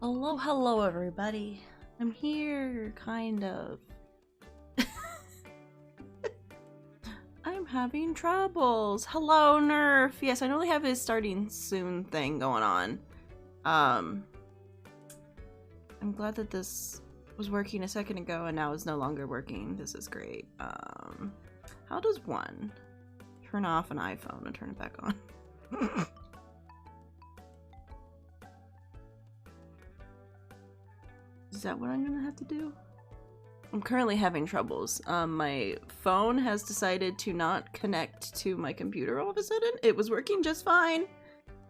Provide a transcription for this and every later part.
Hello, hello everybody. I'm here, kind of. I'm having troubles. Hello, Nerf. Yes, I know they have his starting soon thing going on. I'm glad that this was working a second ago and now is no longer working. This is great. How does one turn off an iPhone and turn it back on? Is that what I'm gonna have to do? I'm currently having troubles. My phone has decided to not connect to my computer all of a sudden. It was working just fine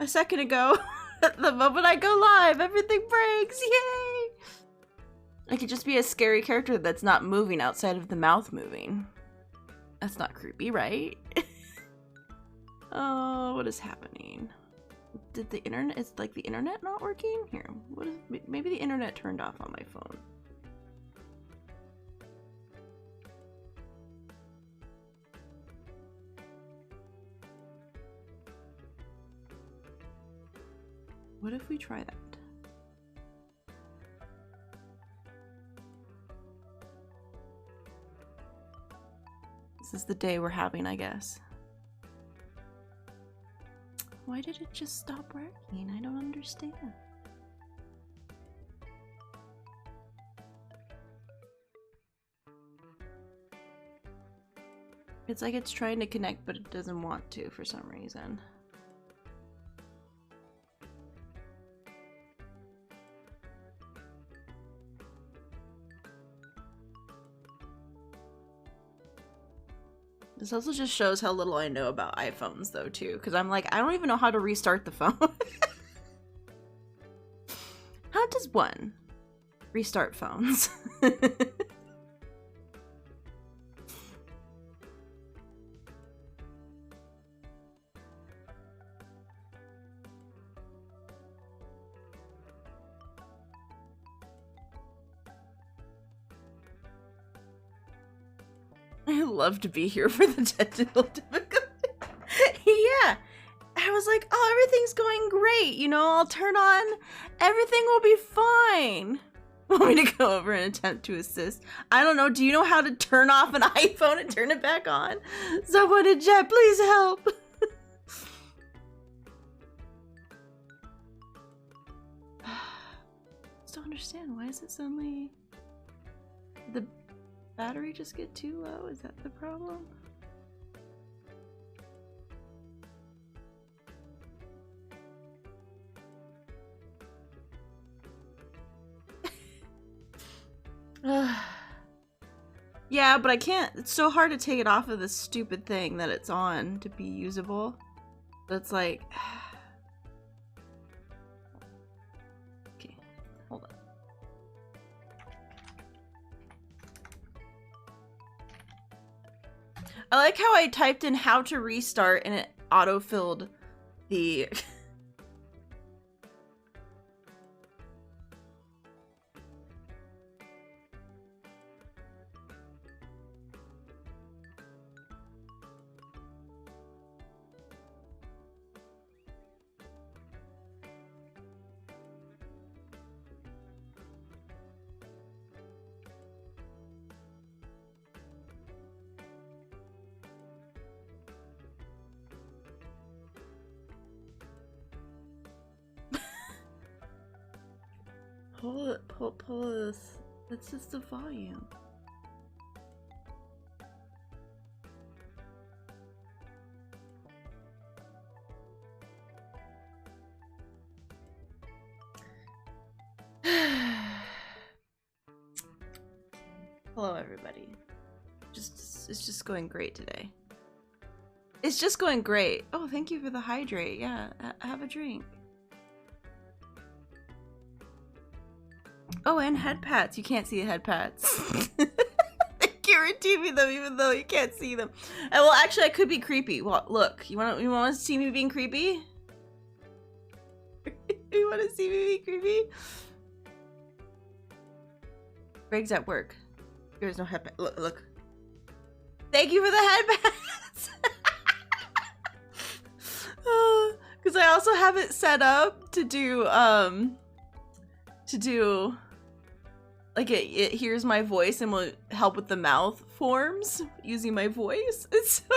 a second ago. The moment I go live, everything breaks. Yay! I could just be a scary character that's not moving outside of the mouth moving. That's not creepy, right? Oh, what is happening? Did the internet, is like the internet not working? Here, what is, maybe the internet turned off on my phone. What if we try that? This is the day we're having, I guess. Why did it just stop working? I don't understand. It's like it's trying to connect, but it doesn't want to for some reason. This also just shows how little I know about iPhones, though, too. Because I'm like, I don't even know how to restart the phone. How does one restart phones? I love to be here for the technical difficulty. Yeah, I was like, oh, everything's going great. You know, I'll turn on, everything will be fine. Want me to go over and attempt to assist? I don't know. Do you know how to turn off an iPhone and turn it back on? Someone in chat, please help. Just don't understand. Why is it suddenly the battery just get too low? Is that the problem? Yeah, but I can't. It's so hard to take it off of this stupid thing that it's on to be usable. That's like... Okay, hold on. I like how I typed in how to restart and it auto-filled the... Pull this. That's just the volume. Hello, everybody. It's just going great today. It's just going great. Oh, thank you for the hydrate. Yeah, have a drink. Oh, and head pats. You can't see the head pats. They guarantee me them even though you can't see them. Well, actually, I could be creepy. Well, look, you want to see me being creepy? You want to see me being creepy? Greg's at work. There's no head pat. Look. Thank you for the head pats. Because I also have it set up to do to do, like, it hears my voice and will help with the mouth forms using my voice. It's so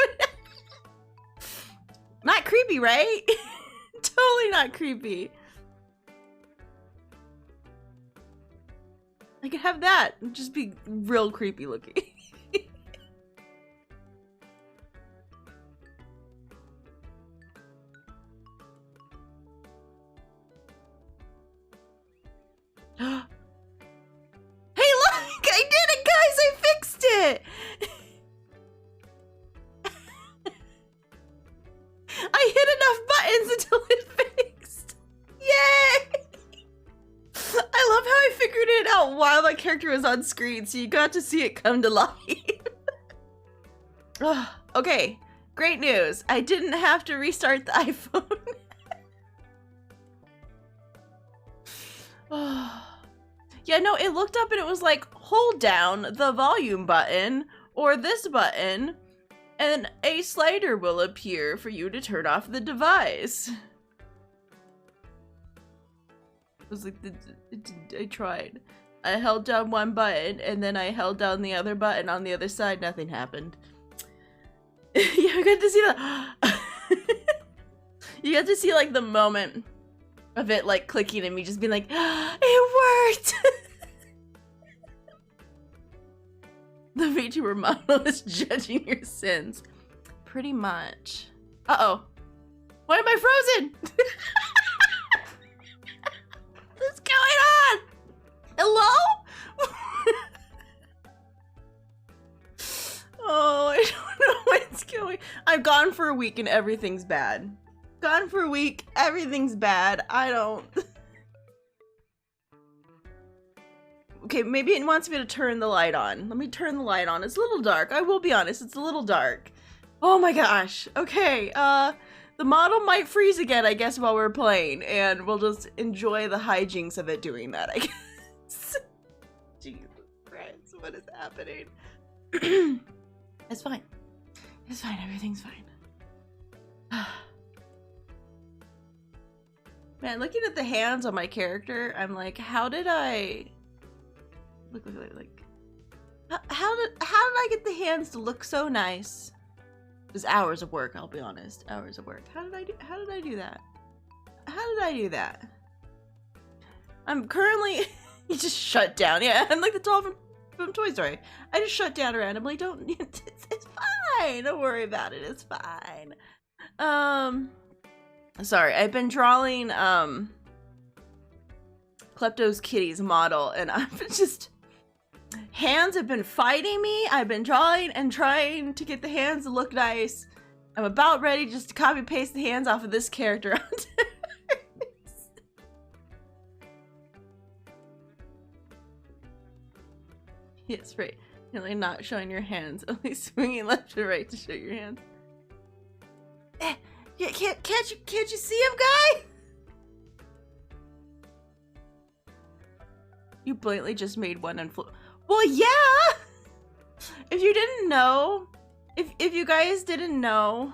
not creepy, right? Totally not creepy. I could have that and just be real creepy looking. Hey, look! I did it, guys! I fixed it! I hit enough buttons until it fixed! Yay! I love how I figured it out while my character was on screen, so you got to see it come to life. Okay, great news. I didn't have to restart the iPhone. Yeah, no, it looked up and it was like, hold down the volume button or this button, and a slider will appear for you to turn off the device. It was like, I tried. I held down one button and then I held down the other button on the other side. Nothing happened. Yeah, I got to see that. You got to see like the moment of it like clicking and me just being like, it worked! The VTuber model is judging your sins. Pretty much. Uh-oh. Why am I frozen? What's going on? Hello? Oh, I don't know what's going. I'm gone for a week and everything's bad. Gone for a week, everything's bad. I don't. Okay, maybe it wants me to turn the light on. Let me turn the light on. It's a little dark. I will be honest, it's a little dark. Oh my gosh. Okay, the model might freeze again, I guess, while we're playing, and we'll just enjoy the hijinks of it doing that, I guess. Jesus Christ, what is happening? It's fine. It's fine, everything's fine. Man, looking at the hands on my character, I'm like, how did I... Look. How did I get the hands to look so nice? It was hours of work, I'll be honest. Hours of work. How did I do that? How did I do that? I'm currently... You just shut down. Yeah, I'm like the doll from Toy Story. I just shut down randomly. Don't... It's fine. Don't worry about it. It's fine. Sorry, I've been drawing, Klepto's Kitty's model, and I've been just... Hands have been fighting me. I've been drawing and trying to get the hands to look nice. I'm about ready just to copy paste the hands off of this character onto hers. Yes, right. You're like not showing your hands, only swinging left to right to show your hands. Yeah, can't you see him, guy? You blatantly just made one and flew. Well, yeah. If you didn't know, if you guys didn't know,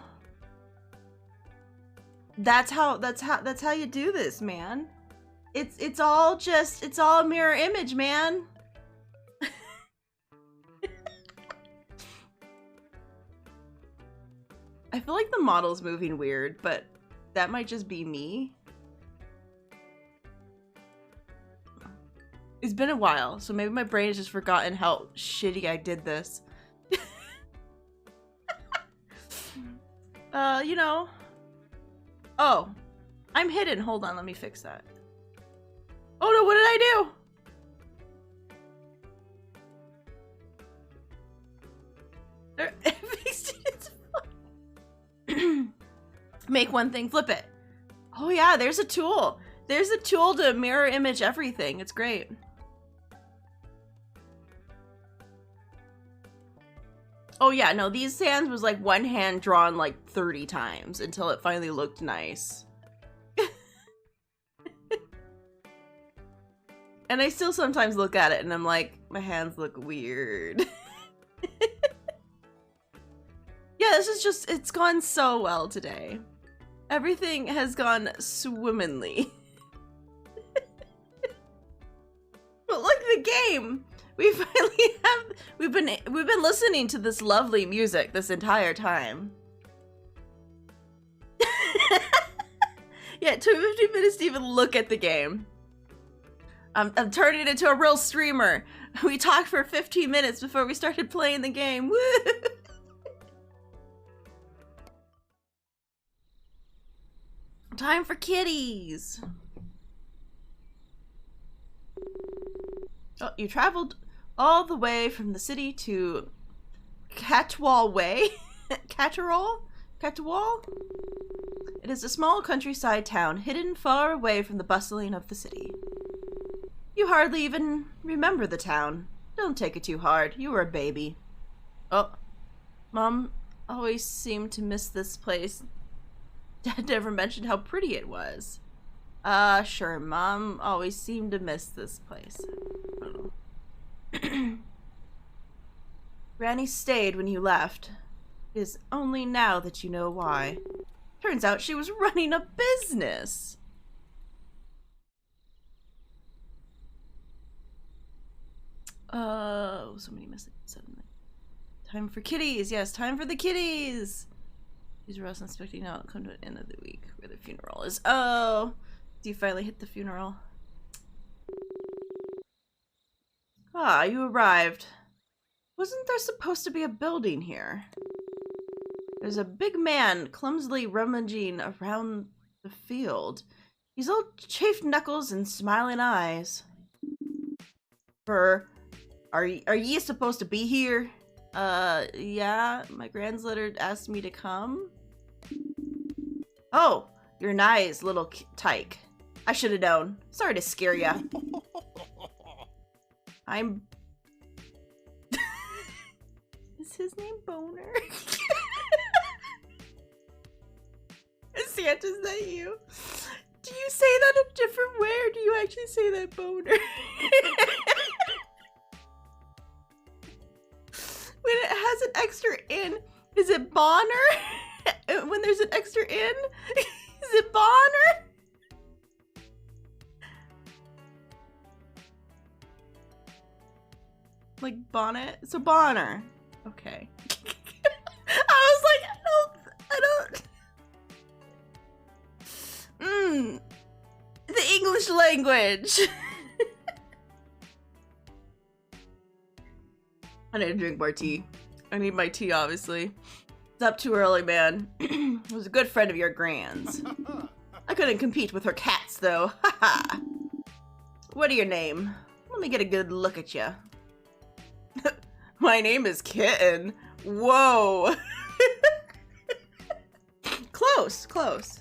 that's how you do this, man. It's all a mirror image, man. I feel like the model's moving weird, but that might just be me. It's been a while, so maybe my brain has just forgotten how shitty I did this. You know. Oh, I'm hidden. Hold on, let me fix that. Oh no, what did I do? I fixed it. It's fine. Make one thing, flip it. Oh yeah, there's a tool. There's a tool to mirror image everything. It's great. Oh yeah, no, these hands was like one hand drawn like 30 times until it finally looked nice. And I still sometimes look at it and I'm like, my hands look weird. Yeah, this is just, it's gone so well today. Everything has gone swimmingly. the game. We finally have. We've been listening to this lovely music this entire time. Yeah, it took 15 minutes to even look at the game. I'm turning it into a real streamer. We talked for 15 minutes before we started playing the game. Woo! Time for kitties. Oh, you traveled all the way from the city to Catwall Way? Catterall? Catwall? It is a small countryside town hidden far away from the bustling of the city. You hardly even remember the town. Don't take it too hard. You were a baby. Oh, Mom always seemed to miss this place. Dad never mentioned how pretty it was. Sure, Mom always seemed to miss this place. I don't know. Granny stayed when you left. It is only now that you know why. Turns out she was running a business. So many messages suddenly. Time for kitties. Yes, time for the kitties. These were us expecting now. Come to the end of the week where the funeral is. Oh, do you finally hit the funeral? Ah, you arrived. Wasn't there supposed to be a building here? There's a big man clumsily rummaging around the field. He's all chafed knuckles and smiling eyes. Are ye supposed to be here? Yeah, my grandletter asked me to come. Oh, you're nice, little tyke. I should have known. Sorry to scare ya. I'm... Is his name Boner? Santa, is that you? Do you say that a different way, or do you actually say that Boner? When it has an extra in, is it Bonner? When there's an extra in, is it Bonner? Like bonnet? So Bonner. Okay. I was like, I don't. The English language. I need to drink more tea. I need my tea, obviously. It's up too early, man. I was a good friend of your Grand's. I couldn't compete with her cats, though. Haha. What are your name? Let me get a good look at you. My name is Kitten. Whoa. Close, close.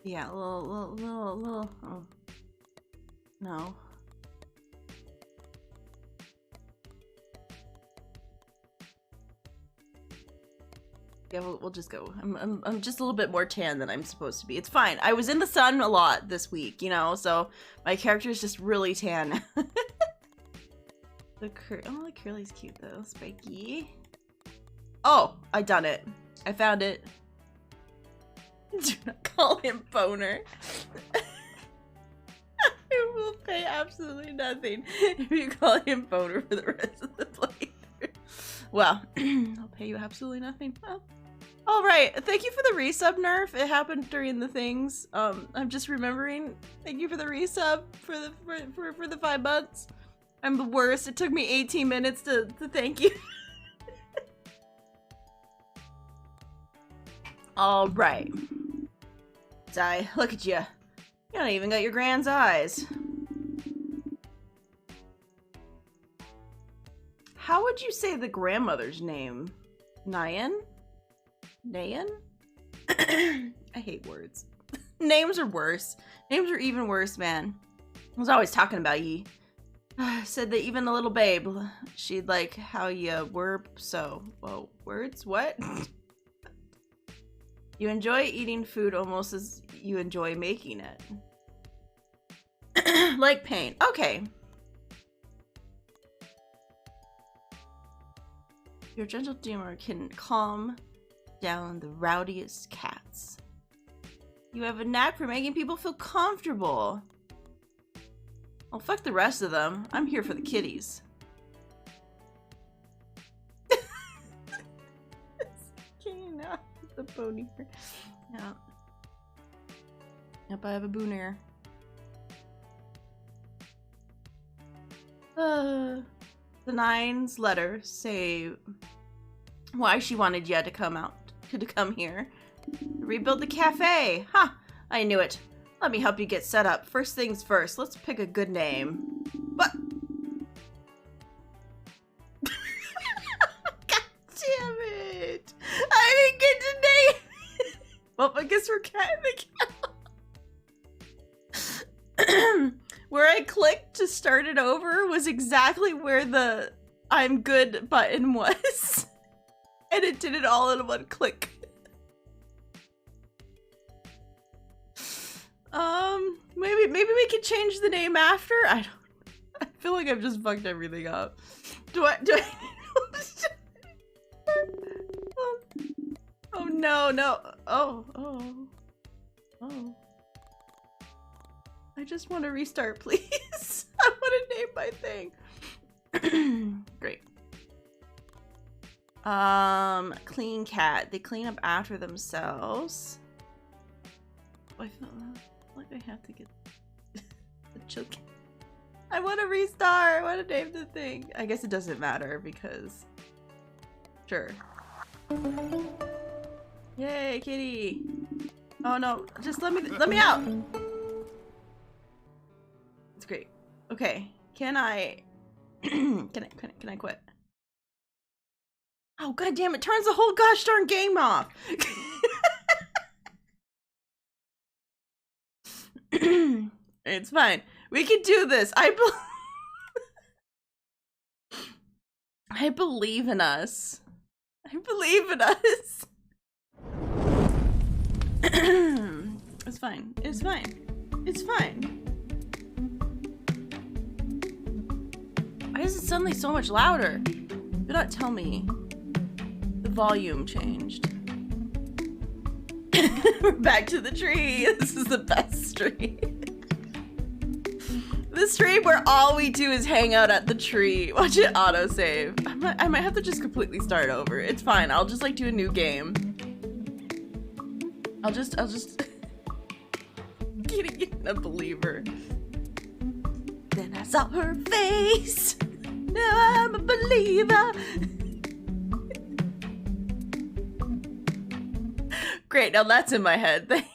Yeah, little, oh. No. Yeah, we'll just go. I'm just a little bit more tan than I'm supposed to be. It's fine. I was in the sun a lot this week, you know, so my character is just really tan. The Curly's cute though. Spiky. Oh, I done it. I found it. Do not call him Boner. I will pay absolutely nothing if you call him Boner for the rest of the playthrough. Well, I'll pay you absolutely nothing. Well, all right. Thank you for the resub, Nerf. It happened during the things. I'm just remembering. Thank you for the resub for the 5 months. I'm the worst. It took me 18 minutes to thank you. All right. Di, look at you. You don't even got your Grand's eyes. How would you say the grandmother's name? Nyan? Nayan? I hate words. Names are worse. Names are even worse, man. I was always talking about ye. Said that even the little babe, she'd like how you were so. Whoa, words? What? You enjoy eating food almost as you enjoy making it. Like pain. Okay. Your gentle humor can calm down the rowdiest cats. You have a knack for making people feel comfortable. Well, fuck the rest of them. I'm here for the kitties. The pony here. Yeah. Yep, I have a booner. The Nine's letter say why she wanted you to come here. Rebuild the cafe. Ha! Huh, I knew it. Let me help you get set up. First things first, let's pick a good name. What? God damn it! I didn't get to name it. Well, I guess we're catting the cow. Where I clicked to start it over was exactly where the I'm good button was. And it did it all in one click. Maybe we could change the name after? I feel like I've just fucked everything up. Do I Oh no. Oh. I just want to restart, please. I want to name my thing. Great. Clean cat. They clean up after themselves. I feel like I have to get the children. I want to restart. I want to name the thing. I guess it doesn't matter because sure. Yay, kitty. Oh no, just let me out. It's great. Okay, can I can I quit? Oh god damn, it turns the whole gosh darn game off. It's fine. We can do this. I believe in us. I believe in us. It's fine. It's fine. It's fine. Why is it suddenly so much louder? Do not tell me the volume changed. We're back to the tree. This is the best stream. The stream where all we do is hang out at the tree. Watch it autosave. I might have to just completely start over. It's fine. I'll just like do a new game. I'll just getting a believer. Then I saw her face. Now I'm a believer. Great, now that's in my head. Thanks.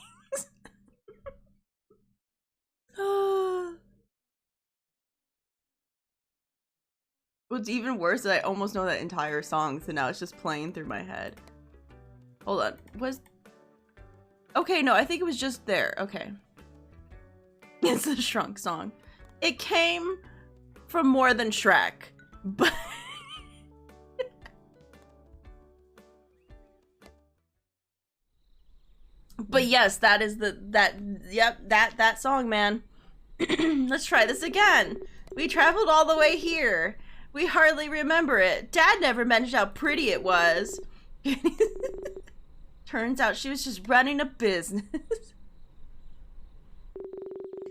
What's even worse is I almost know that entire song, so now it's just playing through my head. Hold on. Okay, no, I think it was just there. Okay. It's the Shrunk song. It came from more than Shrek, but but yes, that is that song, man. Let's try this again. We traveled all the way here. We hardly remember it. Dad never mentioned how pretty it was. Turns out she was just running a business.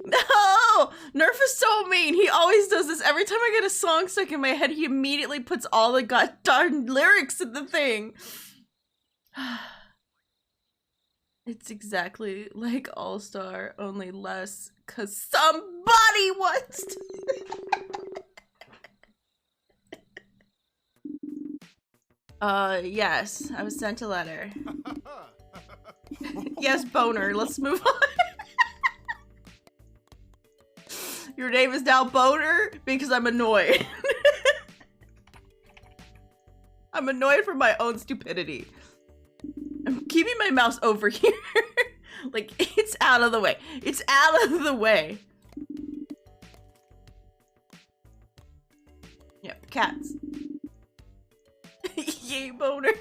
No! Nerf is so mean. He always does this. Every time I get a song stuck in my head, he immediately puts all the goddamn lyrics in the thing. It's exactly like All-Star, only less, 'cause somebody wants to. Yes, I was sent a letter. Yes, boner, let's move on. Your name is now Boner because I'm annoyed. I'm annoyed for my own stupidity. I'm keeping my mouse over here. Like, it's out of the way. It's out of the way. Yep, cats. Yay, Boner.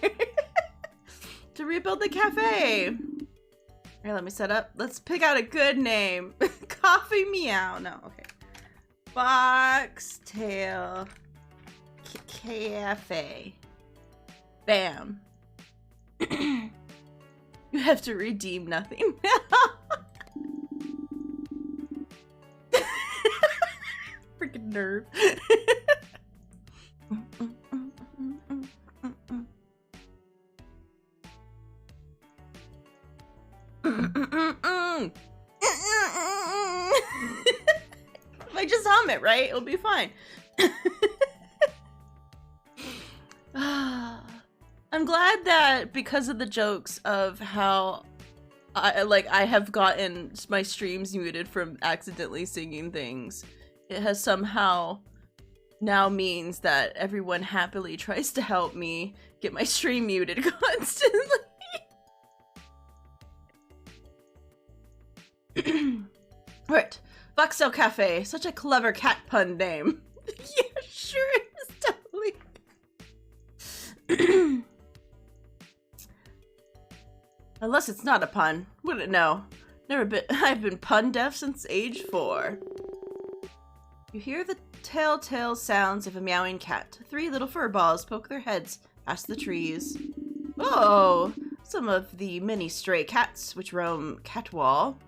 To rebuild the cafe. Here, let me set up. Let's pick out a good name. Coffee Meow. No, okay. Foxtail Cafe. Bam. You have to redeem nothing. Freaking nerve. If I just hum it, right? It'll be fine. I'm glad that because of the jokes of how I have gotten my streams muted from accidentally singing things, it has somehow now means that everyone happily tries to help me get my stream muted constantly. Right. Voxel Cafe. Such a clever cat pun name. Yeah, sure is, totally. Unless it's not a pun. Wouldn't know. I've been pun deaf since age 4. You hear the telltale sounds of a meowing cat. 3 little fur balls poke their heads past the trees. Oh, some of the many stray cats which roam Catwall.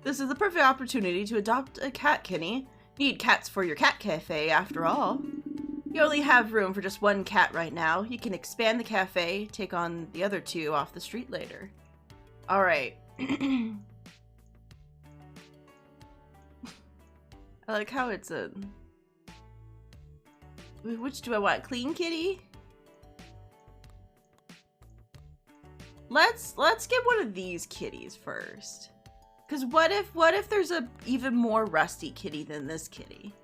This is the perfect opportunity to adopt a cat, Kenny. Need cats for your cat cafe, after all. You only have room for just 1 cat right now. You can expand the cafe, take on the other 2 off the street later. Alright. I like how it's a... Which do I want? Clean kitty? Let's get one of these kitties first. Cause what if there's a even more rusty kitty than this kitty?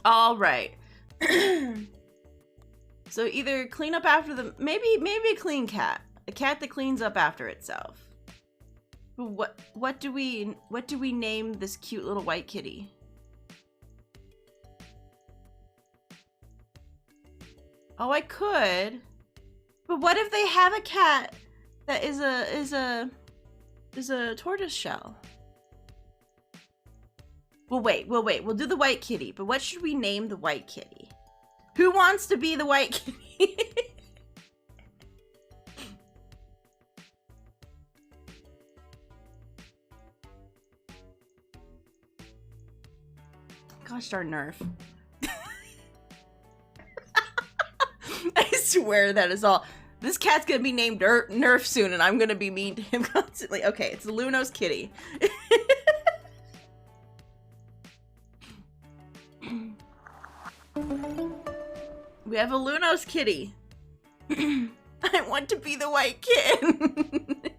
All right. So either clean up after the maybe a clean cat, a cat that cleans up after itself. What do we name this cute little white kitty? Oh, I could. But what if they have a cat that is a tortoise shell? We'll wait. We'll do the white kitty. But what should we name the white kitty? Who wants to be the white kitty? Gosh darn Nerf. I swear that is all. This cat's gonna be named Nerf soon, and I'm gonna be mean to him constantly. Okay, it's the Luno's kitty. We have a Luno's kitty. I want to be the white kid.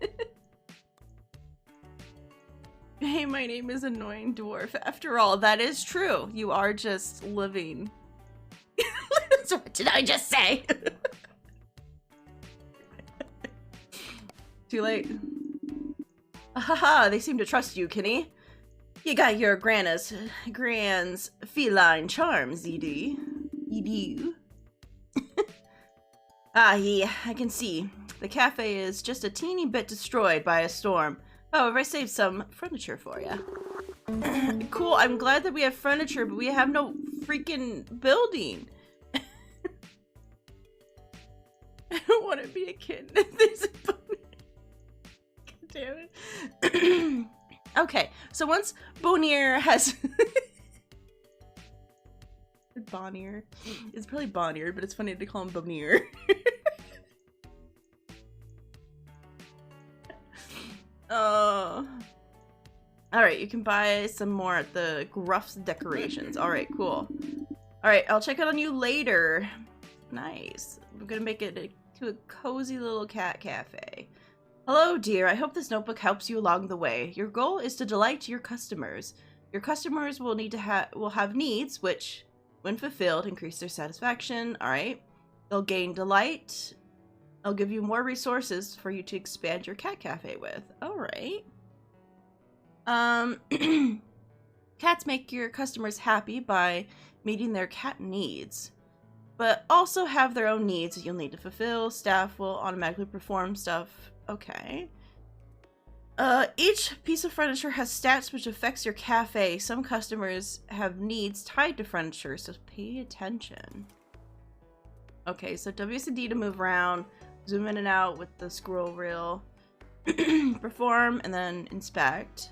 Hey, my name is Annoying Dwarf. After all, that is true. You are just living. What did I just say? Too late. Haha, they seem to trust you, Kenny. You got your grand's feline charms, you do. Yeah, I can see. The cafe is just a teeny bit destroyed by a storm. However, I saved some furniture for you. Cool, I'm glad that we have furniture, but we have no freaking building. I don't want to be a kid. There's a bonnet. God damn it. Okay, so once Bonnier has... Bonnier. It's probably Bonnier, but it's funny to call him Bonnier. Alright, you can buy some more at the Gruff's Decorations. Alright, cool. Alright, I'll check out on you later. Nice. I'm gonna make it to a cozy little cat cafe. Hello, dear. I hope this notebook helps you along the way. Your goal is to delight your customers. Your customers will have needs, which, when fulfilled, increase their satisfaction. Alright. They'll gain delight. I'll give you more resources for you to expand your cat cafe with. Alright. Cats make your customers happy by meeting their cat needs, but also have their own needs that you'll need to fulfill. Staff will automatically perform stuff. Okay. Each piece of furniture has stats which affects your cafe. Some customers have needs tied to furniture, so pay attention. Okay, so WSD to move around, zoom in and out with the scroll wheel, perform, and then inspect.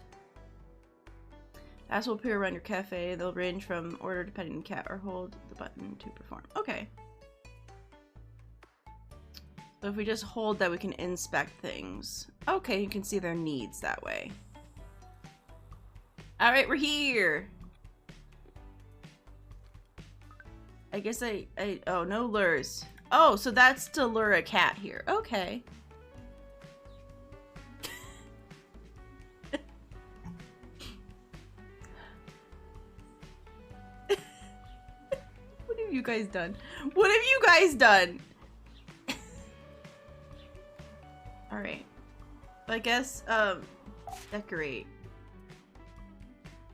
As will appear around your cafe. They'll range from order depending on cat or hold the button to perform. Okay. So if we just hold that, we can inspect things. Okay, you can see their needs that way. Alright, we're here! I guess oh, no lures. Oh, so that's to lure a cat here. Okay. What have you guys done? What have you guys done? Alright. I guess, decorate.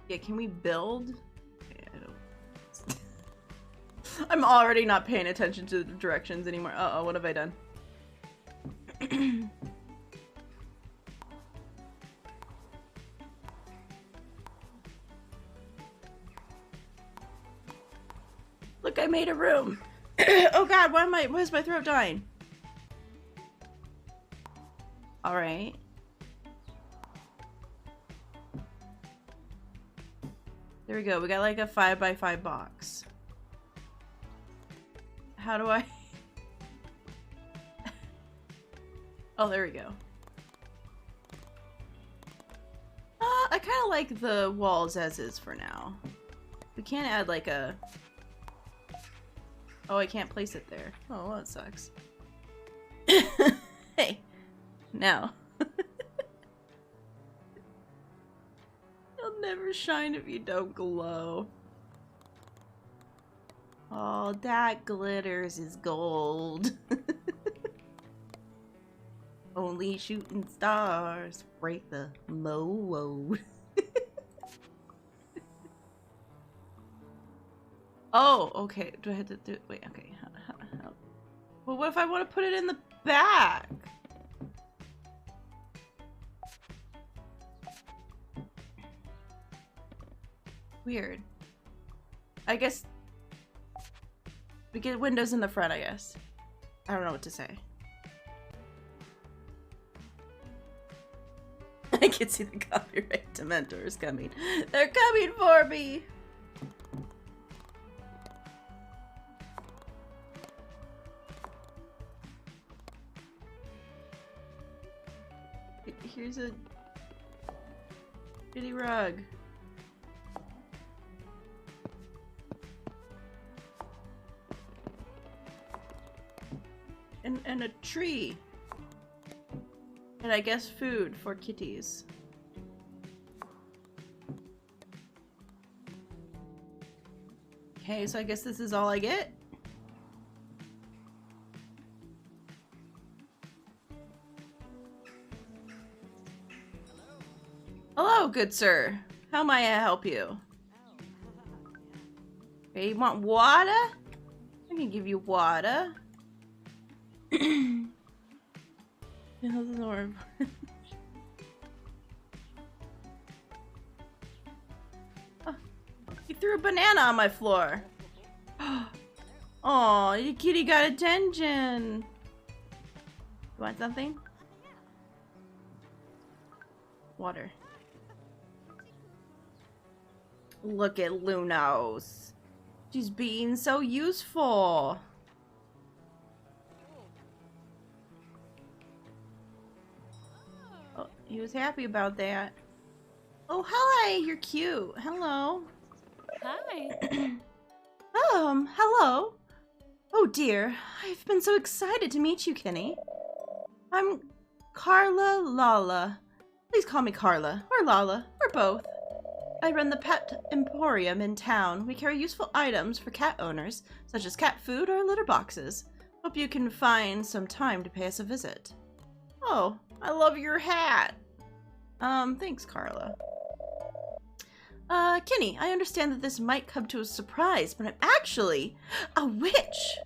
Yeah, can we build? Okay, I don't... I'm already not paying attention to the directions anymore. Uh-oh, what have I done? Look, I made a room. Oh god, why is my throat dying? Alright. There we go. We got like a 5x5 box. How do I... Oh, there we go. I kind of like the walls as is for now. We can't add like a... Oh, I can't place it there. Oh, well, that sucks. Hey. Now. You'll never shine if you don't glow. Oh, that glitters is gold. Only shooting stars break the mode. Oh, okay. Do I have to do it? Wait, okay. How? Well, what if I want to put it in the back? Weird. I guess we get windows in the front, I guess. I don't know what to say. I can see the copyright Dementors coming. They're coming for me! Here's a bitty rug. And a tree. And I guess food for kitties. Okay, so I guess this is all I get? Hello, good sir. How may I help you? Okay, you want water? I can give you water. Yeah, this is more important. Oh, you threw a banana on my floor. Oh, your kitty got attention. You want something? Water. Look at Lunos. She's being so useful. Oh, he was happy about that. Oh, hi, you're cute. Hello. Hi. Hello. Oh dear, I've been so excited to meet you, Kenny. I'm Carla Lala. Please call me Carla, or Lala, or both. I run the pet emporium in town. We carry useful items for cat owners, such as cat food or litter boxes. Hope you can find some time to pay us a visit. Oh, I love your hat. Thanks, Carla. Kenny, I understand that this might come to a surprise, but I'm actually a witch.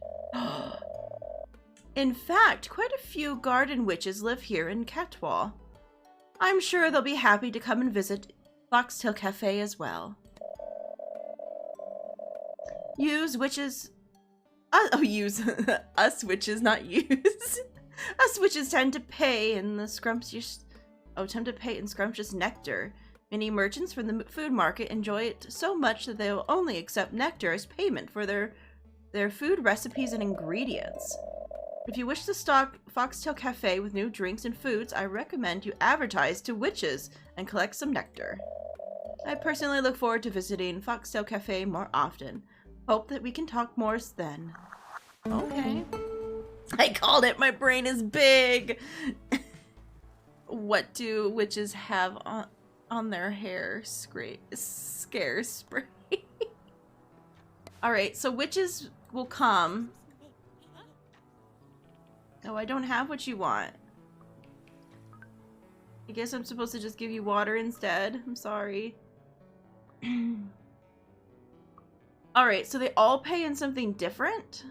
In fact, quite a few garden witches live here in Catwall. I'm sure they'll be happy to come and visit Foxtail Cafe as well. Use witches... use. Us witches, not use. Us witches tend to pay in the scrumptious... tend to pay in scrumptious nectar. Many merchants from the food market enjoy it so much that they will only accept nectar as payment for their food recipes and ingredients. If you wish to stock Foxtail Cafe with new drinks and foods, I recommend you advertise to witches and collect some nectar. I personally look forward to visiting Foxtail Cafe more often. Hope that we can talk more then. Okay. I called it. My brain is big. What do witches have on their hair? Scare spray. Alright, so witches will come. Oh, I don't have what you want. I guess I'm supposed to just give you water instead. I'm sorry. Alright, so they all pay in something different?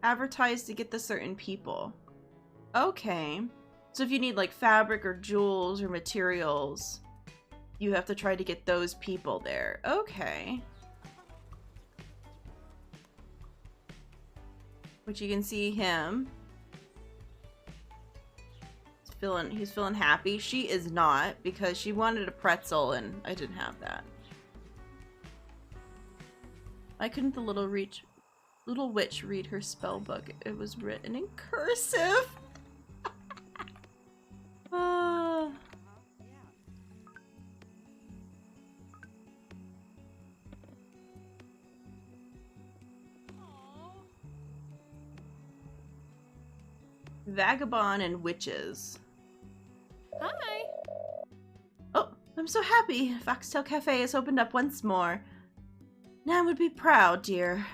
Advertise to get the certain people. Okay. So if you need like fabric or jewels or materials, you have to try to get those people there. Okay. Which you can see him. He's feeling happy. She is not, because she wanted a pretzel and I didn't have that. Why couldn't the little witch read her spell book? It was written in cursive. Vagabond and witches. Hi. Oh, I'm so happy. Foxtail Cafe has opened up once more. Nan would be proud, dear.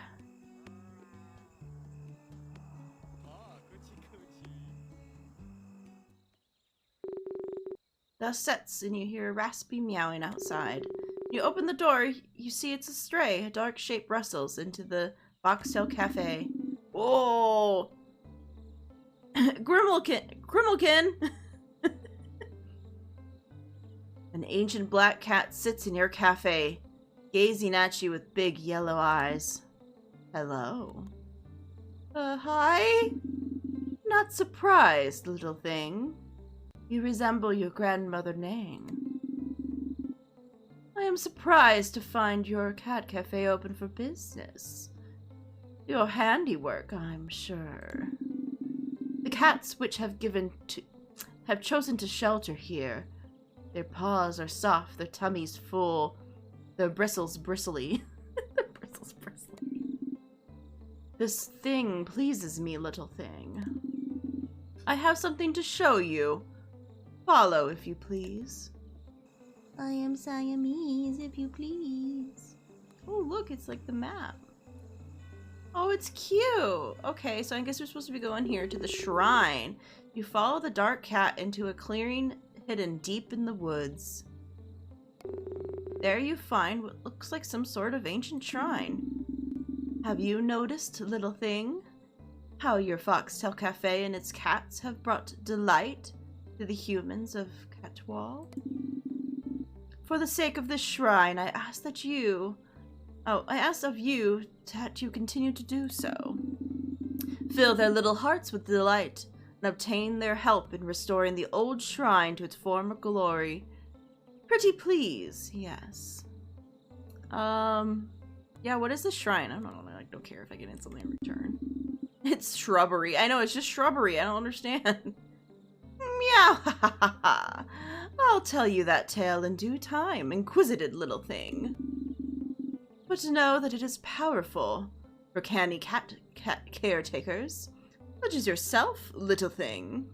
Dusk sets and you hear a raspy meowing outside. You open the door, you see it's a stray. A dark shape rustles into the Foxtail Cafe. Whoa! Grimmelkin! An ancient black cat sits in your cafe, gazing at you with big yellow eyes. Hello. Hi? Not surprised, little thing. You resemble your grandmother Nang. I am surprised to find your cat cafe open for business. Your handiwork, I'm sure. The cats which have chosen to shelter here. Their paws are soft, their tummies full, their bristles bristly. Their bristles bristly. This thing pleases me, little thing. I have something to show you. Follow, if you please. I am Siamese, if you please. Oh, look, it's like the map. Oh, it's cute. Okay, so I guess we're supposed to be going here to the shrine. You follow the dark cat into a clearing hidden deep in the woods. There you find what looks like some sort of ancient shrine. Have you noticed, little thing, how your Foxtail Cafe and its cats have brought delight to the humans of Catwall? For the sake of this shrine, I ask of you that you continue to do so. Fill their little hearts with delight and obtain their help in restoring the old shrine to its former glory. Pretty please, yes. Yeah, what is the shrine? I don't know, I don't care if I get in something in return. It's shrubbery. I know, it's just shrubbery. I don't understand. Meow, ha ha ha ha. I'll tell you that tale in due time, inquisitive little thing. But know that it is powerful for canny cat caretakers, such as yourself, little thing.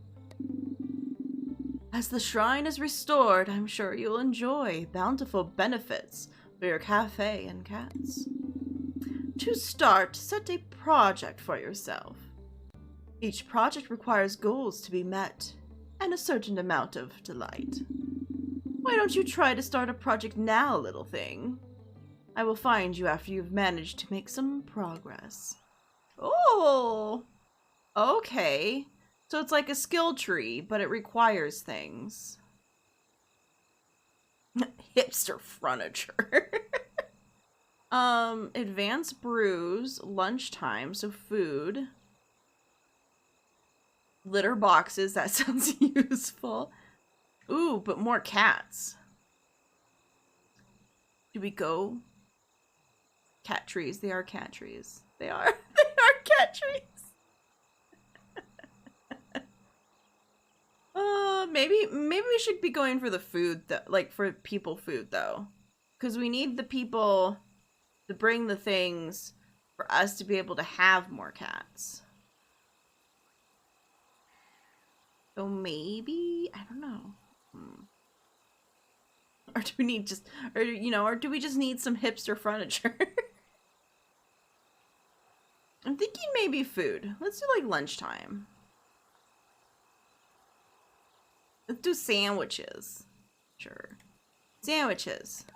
As the shrine is restored, I'm sure you'll enjoy bountiful benefits for your cafe and cats. To start, set a project for yourself. Each project requires goals to be met and a certain amount of delight. Why don't you try to start a project now, little thing? I will find you after you've managed to make some progress. Oh! Okay. So it's like a skill tree, but it requires things. hipster furniture. Advanced brews, lunchtime, so food. Litter boxes, that sounds useful. Ooh, but more cats. Do we go? Cat trees. They are cat trees. They are. They are cat trees. Maybe we should be going for the food, like for people food though, because we need the people to bring the things for us to be able to have more cats. So maybe, I don't know. Or do we need just, or you know, or do we just need some hipster furniture? I'm thinking maybe food. Let's do like lunchtime. Let's do sandwiches. Sure. Sandwiches.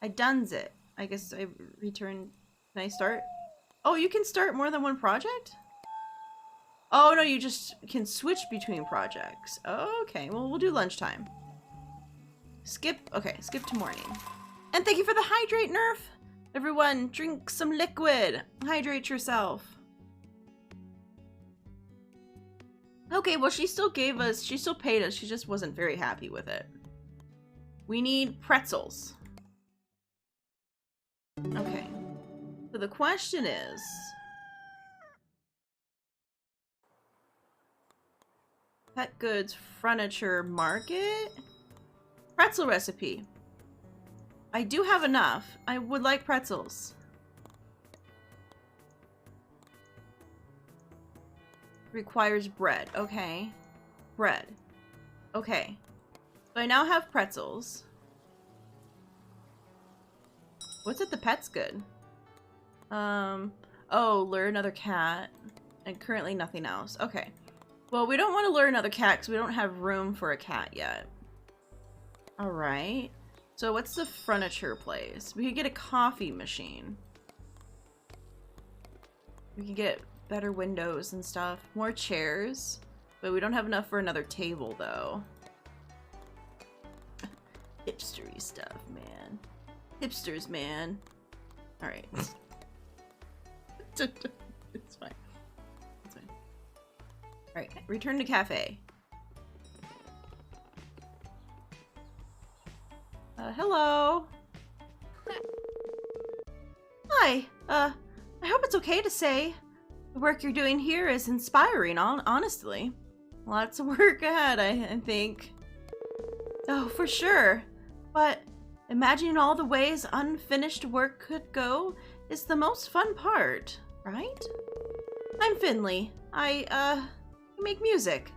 I done's it. I guess I returned. Can I start? Oh, you can start more than one project? Oh, no, you just can switch between projects. Okay, well, we'll do lunchtime. Skip. Okay, skip to morning. And thank you for the hydrate nerf. Everyone, drink some liquid. Hydrate yourself. Okay, well, she still gave us, she still paid us. She just wasn't very happy with it. We need pretzels. Okay. So the question is... Pet goods, furniture, market? Pretzel recipe. I do have enough. I would like pretzels. Requires bread. Okay. Bread. Okay. So I now have pretzels. What's at the pet's good? Oh, lure another cat. And currently nothing else. Okay. Well, we don't want to lure another cat because we don't have room for a cat yet. Alright. So what's the furniture place? We could get a coffee machine. We could get better windows and stuff. More chairs. But we don't have enough for another table, though. Hipstery stuff, man. Hipsters, man. Alright. It's fine. It's fine. Alright, return to cafe. Hello. Hi. I hope it's okay to say the work you're doing here is inspiring, honestly. Lots of work ahead, I think. Oh, for sure. But imagining all the ways unfinished work could go is the most fun part, right? I'm Finley. I make music.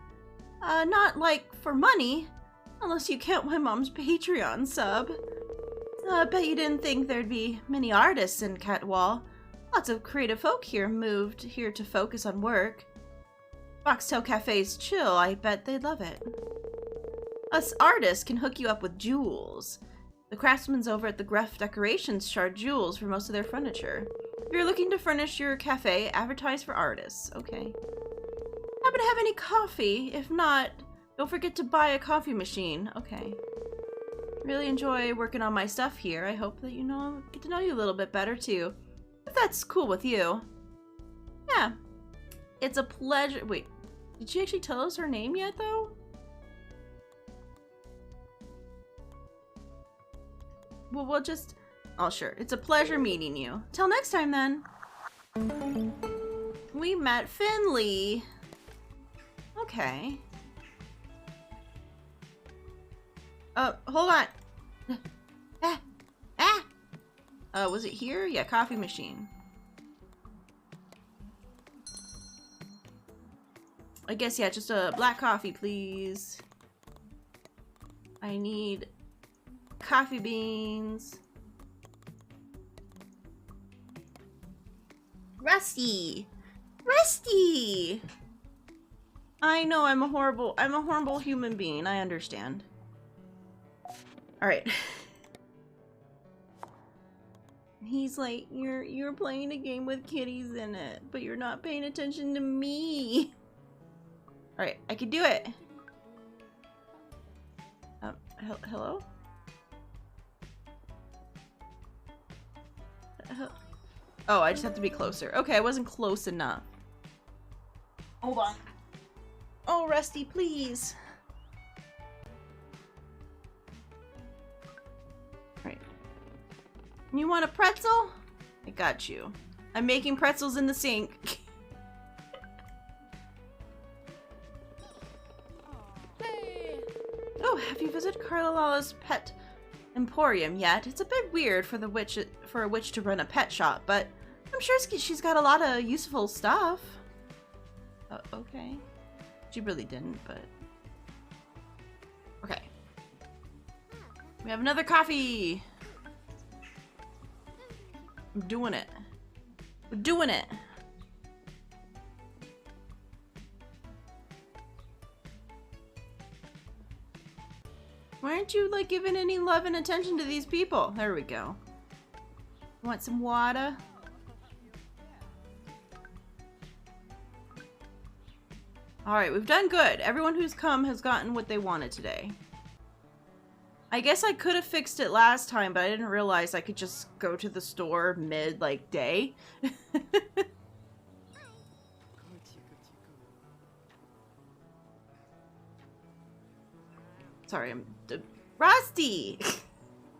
Not like for money, unless you count my mom's Patreon sub. I bet you didn't think there'd be many artists in Catwall. Lots of creative folk here moved here to focus on work. Foxtail Cafe's chill, I bet they'd love it. Us artists can hook you up with jewels. The craftsmen's over at the Gruff Decorations charge jewels for most of their furniture. If you're looking to furnish your cafe, advertise for artists. Okay. Happen to have any coffee? If not, don't forget to buy a coffee machine. Okay. Really enjoy working on my stuff here. I hope that get to know you a little bit better too. If that's cool with you. Yeah. It's a pleasure. Wait, did she actually tell us her name yet though? Well, we'll just... Oh, sure. It's a pleasure meeting you. Till next time then. We met Finley. Okay. Hold on. Was it here? Yeah, coffee machine. I guess, yeah, just a black coffee, please. I need coffee beans. Rusty! Rusty! I know I'm a horrible human being. I understand. Alright. He's like, you're playing a game with kitties in it, but you're not paying attention to me. Alright, I can do it. Hello? Oh, I just have to be closer. Okay, I wasn't close enough. Hold on. Oh, Rusty, please. Right. You want a pretzel? I got you. I'm making pretzels in the sink. Oh, have you visited Carlala's pet emporium yet? It's a bit weird for a witch to run a pet shop, but I'm sure she's got a lot of useful stuff. Okay. She really didn't, but... Okay. We have another coffee! I'm doing it. We're doing it! Why aren't you, like, giving any love and attention to these people? There we go. Want some water? Alright, we've done good. Everyone who's come has gotten what they wanted today. I guess I could have fixed it last time, but I didn't realize I could just go to the store mid, like, day. Sorry, I'm... Rusty!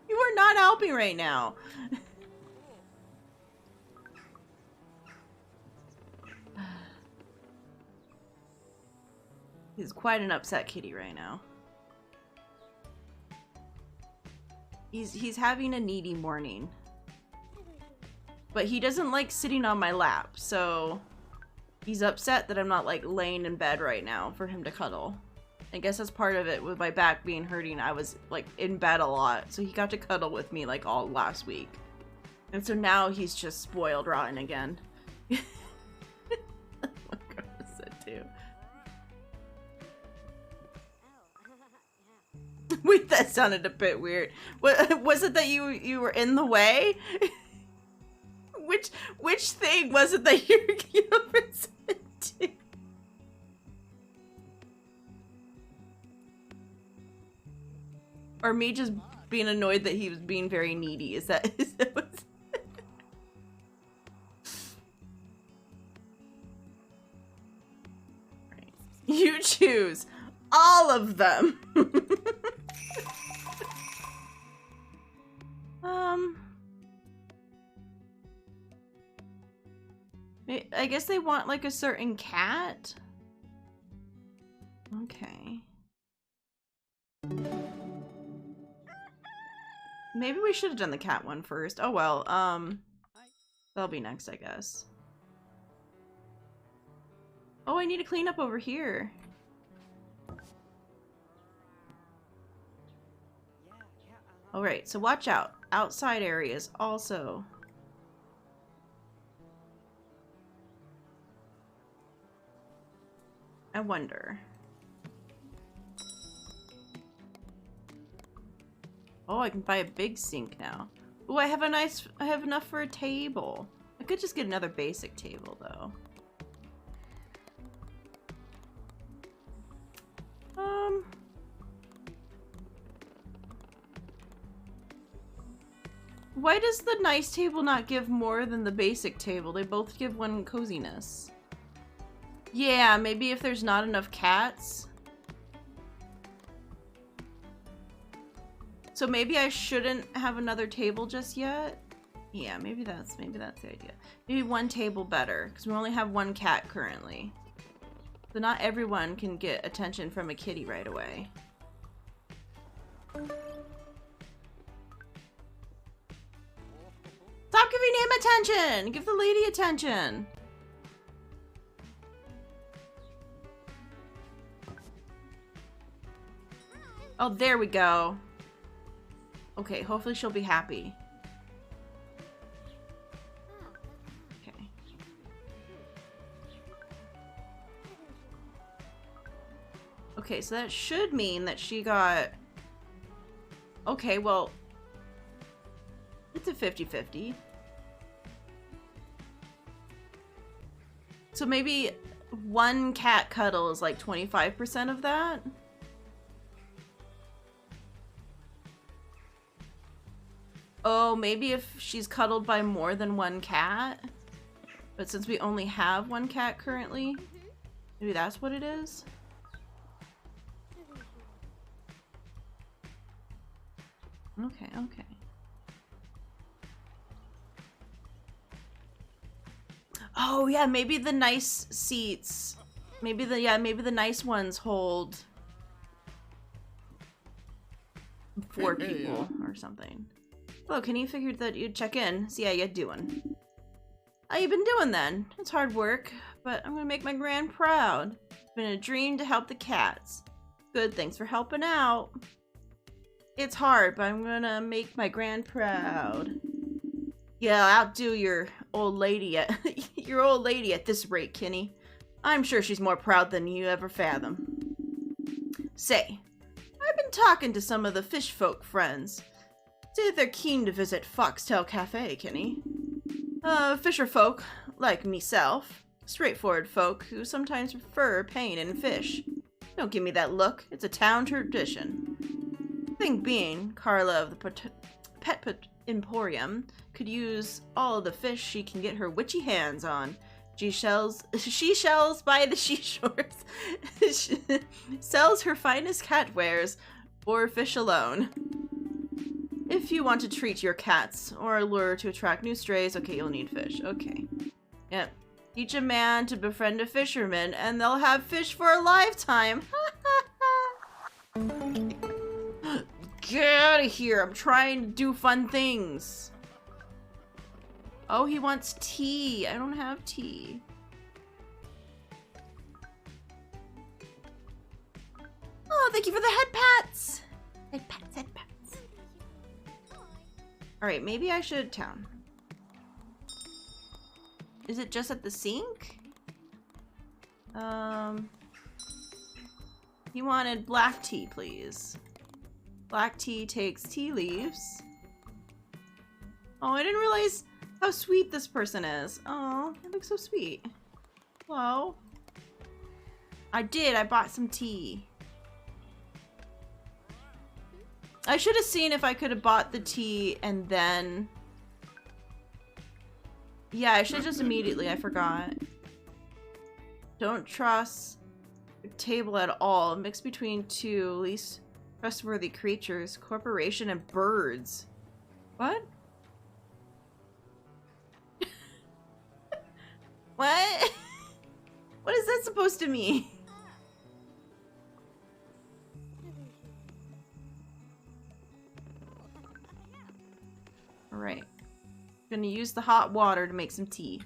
You are not helping right now. He's quite an upset kitty right now. He's having a needy morning. But he doesn't like sitting on my lap, so he's upset that I'm not like laying in bed right now for him to cuddle. I guess that's part of it. With my back being hurting, I was like in bed a lot, so he got to cuddle with me like all last week. And so now he's just spoiled rotten again. Oh my God, that's it too. Wait, that sounded a bit weird. What was it that you were in the way? Which thing was it that you represented? Or me just being annoyed that he was being very needy? Is that what's... Right. You choose all of them. I guess they want like a certain cat. Okay. Maybe we should have done the cat one first. Oh well, that'll be next, I guess. Oh, I need to clean up over here. Alright, so watch out. Outside areas also. I wonder. Oh, I can buy a big sink now. Oh, I have enough for a table. I could just get another basic table though. Why does the nice table not give more than the basic table? They both give one coziness. Yeah, maybe if there's not enough cats. So maybe I shouldn't have another table just yet. Yeah, maybe that's the idea. Maybe one table better, because we only have one cat currently. So not everyone can get attention from a kitty right away. Stop giving him attention! Give the lady attention! Oh, there we go. Okay, hopefully she'll be happy. Okay. Okay, so that should mean that she got... Okay, well... It's a 50-50. So maybe one cat cuddle is like 25% of that? Oh, maybe if she's cuddled by more than one cat. But since we only have one cat currently, maybe that's what it is? Okay, okay. Oh yeah, maybe the nice seats. Maybe the nice ones hold 4 people or something. Hello, Kenny. Figured that you'd check in, see how you doing. How you been doing then? It's hard work, but I'm gonna make my gran proud. It's been a dream to help the cats. Good, thanks for helping out. It's hard, but I'm gonna make my gran proud. Yeah, I'll outdo your old lady at this rate, Kenny. I'm sure she's more proud than you ever fathom. Say, I've been talking to some of the fish folk friends. Say they're keen to visit Foxtail Cafe, Kenny. Fisher folk, like meself. Straightforward folk who sometimes prefer pain in fish. Don't give me that look, it's a town tradition. Thing being, Carla of the Pet Emporium could use all of the fish she can get her witchy hands on. She shells by the seashores. Sells her finest cat wares, or fish alone. If you want to treat your cats, or lure to attract new strays, okay, you'll need fish. Okay. Yep. Teach a man to befriend a fisherman, and they'll have fish for a lifetime. Get out of here. I'm trying to do fun things. Oh, he wants tea. I don't have tea. Oh, thank you for the head pats. Head pats, head pats. Alright, maybe I should town. Is it just at the sink? He wanted black tea, please. Black tea takes tea leaves. Oh, I didn't realize how sweet this person is. Oh, they look so sweet. Hello? I bought some tea. I should have seen if I could have bought the tea and then... Yeah, I should have just immediately, I forgot. Don't trust the table at all. A mix between two least trustworthy creatures, corporation and birds. What? What? What is that supposed to mean? Alright. Gonna use the hot water to make some tea.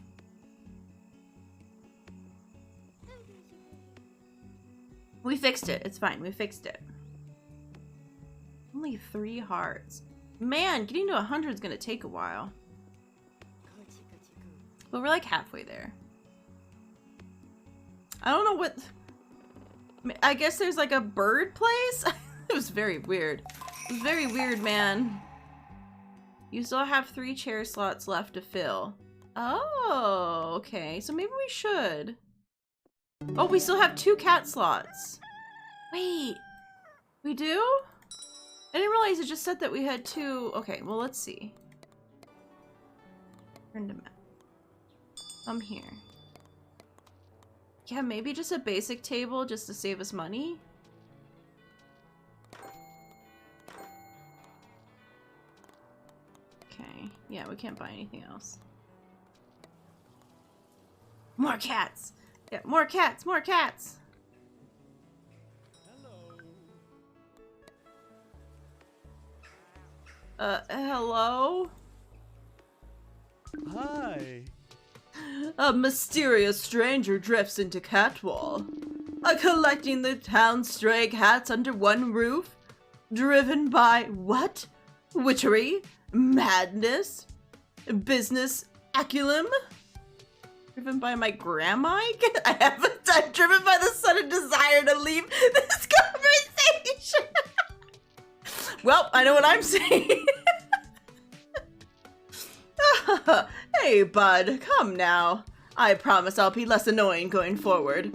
We fixed it. It's fine. We fixed it. Only 3 hearts. Man, getting to 100 is gonna take a while. But we're like halfway there. I don't know what... I guess there's like a bird place? It was very weird. It was very weird, man. You still have 3 chair slots left to fill. Oh, okay. So maybe we should. Oh, we still have 2 cat slots. Wait. We do? I didn't realize it just said that we had 2. Okay, well, let's see. Turn to map. I'm here. Yeah, maybe just a basic table just to save us money. Okay, yeah, we can't buy anything else. More cats! Yeah, more cats! More cats! Hello? Hi. A mysterious stranger drifts into Catwall. Collecting the town's stray cats under one roof? Driven by what? Witchery? Madness? Business acumen? Driven by my grandma? I'm driven by the sudden desire to leave this conversation. Well, I know what I'm saying. Hey, bud, come now. I promise I'll be less annoying going forward.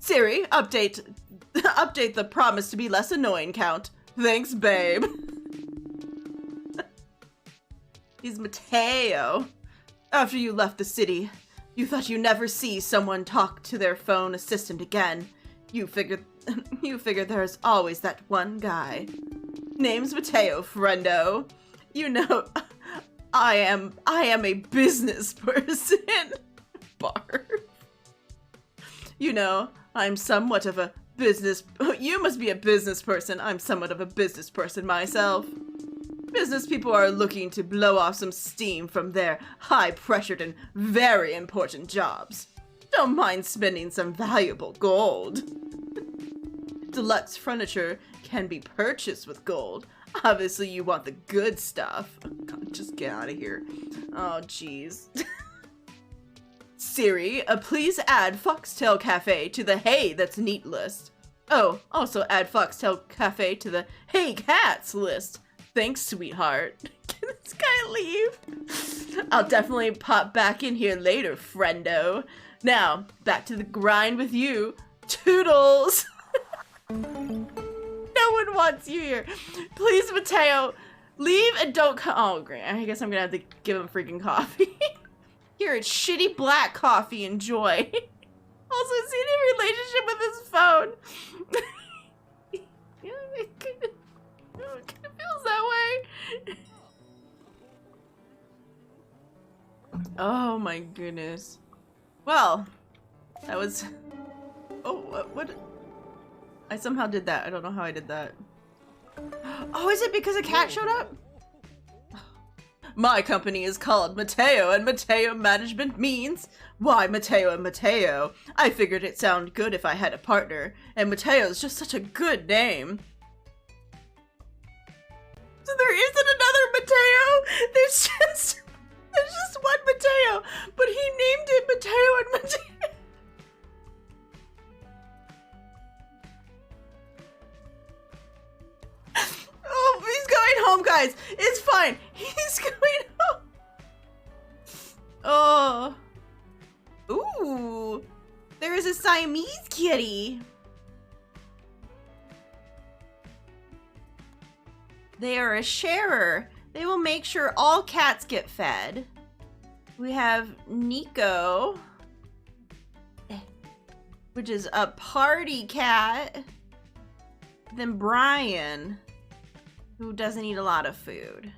Siri, update the promise to be less annoying count. Thanks, babe. He's Mateo. After you left the city, you thought you'd never see someone talk to their phone assistant again. You figured there's always that one guy. Name's Mateo, friendo. You know, I am a business person. Barf. You know, I'm somewhat of a business... You must be a business person. I'm somewhat of a business person myself. Business people are looking to blow off some steam from their high-pressured and very important jobs. Don't mind spending some valuable gold. Deluxe furniture can be purchased with gold. Obviously, you want the good stuff. God, just get out of here. Oh, jeez. Siri, please add Foxtail Cafe to the Hey That's Neat list. Oh, also add Foxtail Cafe to the Hey Cats list. Thanks, sweetheart. Can this guy leave? I'll definitely pop back in here later, friendo. Now, back to the grind with you. Toodles! No one wants you here. Please, Mateo, leave and don't come. Oh, great. I guess I'm gonna have to give him freaking coffee. Here, it's shitty black coffee. Enjoy. Also, is he in a relationship with his phone? Yeah, it kind of feels that way. Oh my goodness. Well, that was... Oh, what? I somehow did that. I don't know how I did that. Oh, is it because a cat showed up? My company is called Mateo, and Mateo Management means, why Mateo and Mateo? I figured it sounded good if I had a partner, and Mateo is just such a good name. So there isn't another Mateo? There's just one Mateo, but he named it Mateo and Mateo. Oh, he's going home, guys. It's fine. He's going home. Oh. Ooh. There is a Siamese kitty. They are a sharer. They will make sure all cats get fed. We have Nico, which is a party cat. Then Brian, who doesn't eat a lot of food.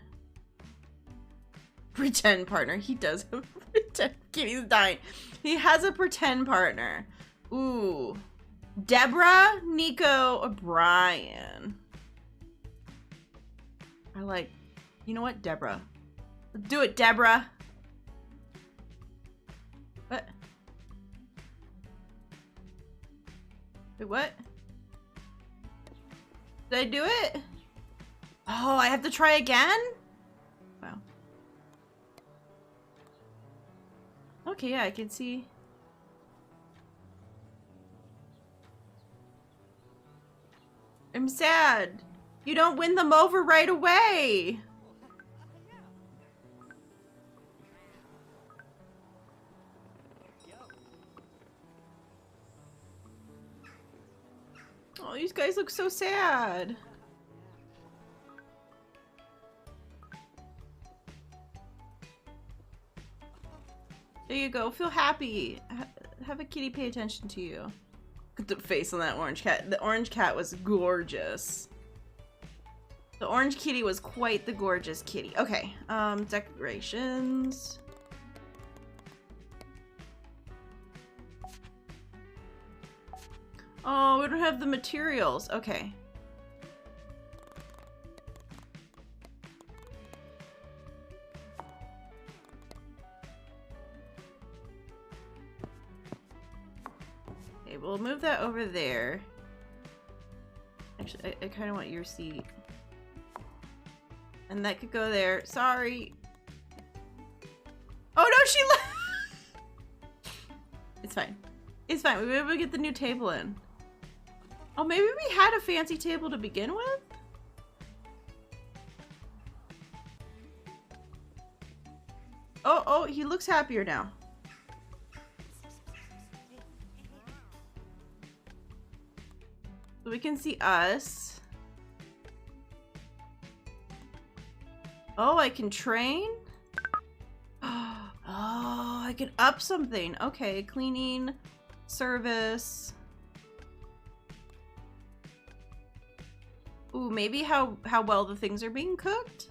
Pretend partner. He does have a pretend. Kitty's dying. He has a pretend partner. Ooh. Deborah, Nico, or Brian. I like, you know what? Deborah. Let's do it, Deborah. What? Wait, what? Did I do it? Oh, I have to try again? Wow. Okay, yeah, I can see. I'm sad. You don't win them over right away. Oh, these guys look so sad. There you go. Feel happy. Have a kitty pay attention to you. Look at the face on that orange cat. The orange cat was gorgeous. The orange kitty was quite the gorgeous kitty. Okay. Decorations. Oh, we don't have the materials. Okay. Okay, we'll move that over there. Actually, I kind of want your seat. And that could go there. Sorry. Oh no, she left! It's fine. It's fine. We'll be able to get the new table in. Oh, maybe we had a fancy table to begin with? Oh, he looks happier now. So we can see us. Oh, I can train? can up something. Okay, cleaning, service. Ooh, maybe how well the things are being cooked?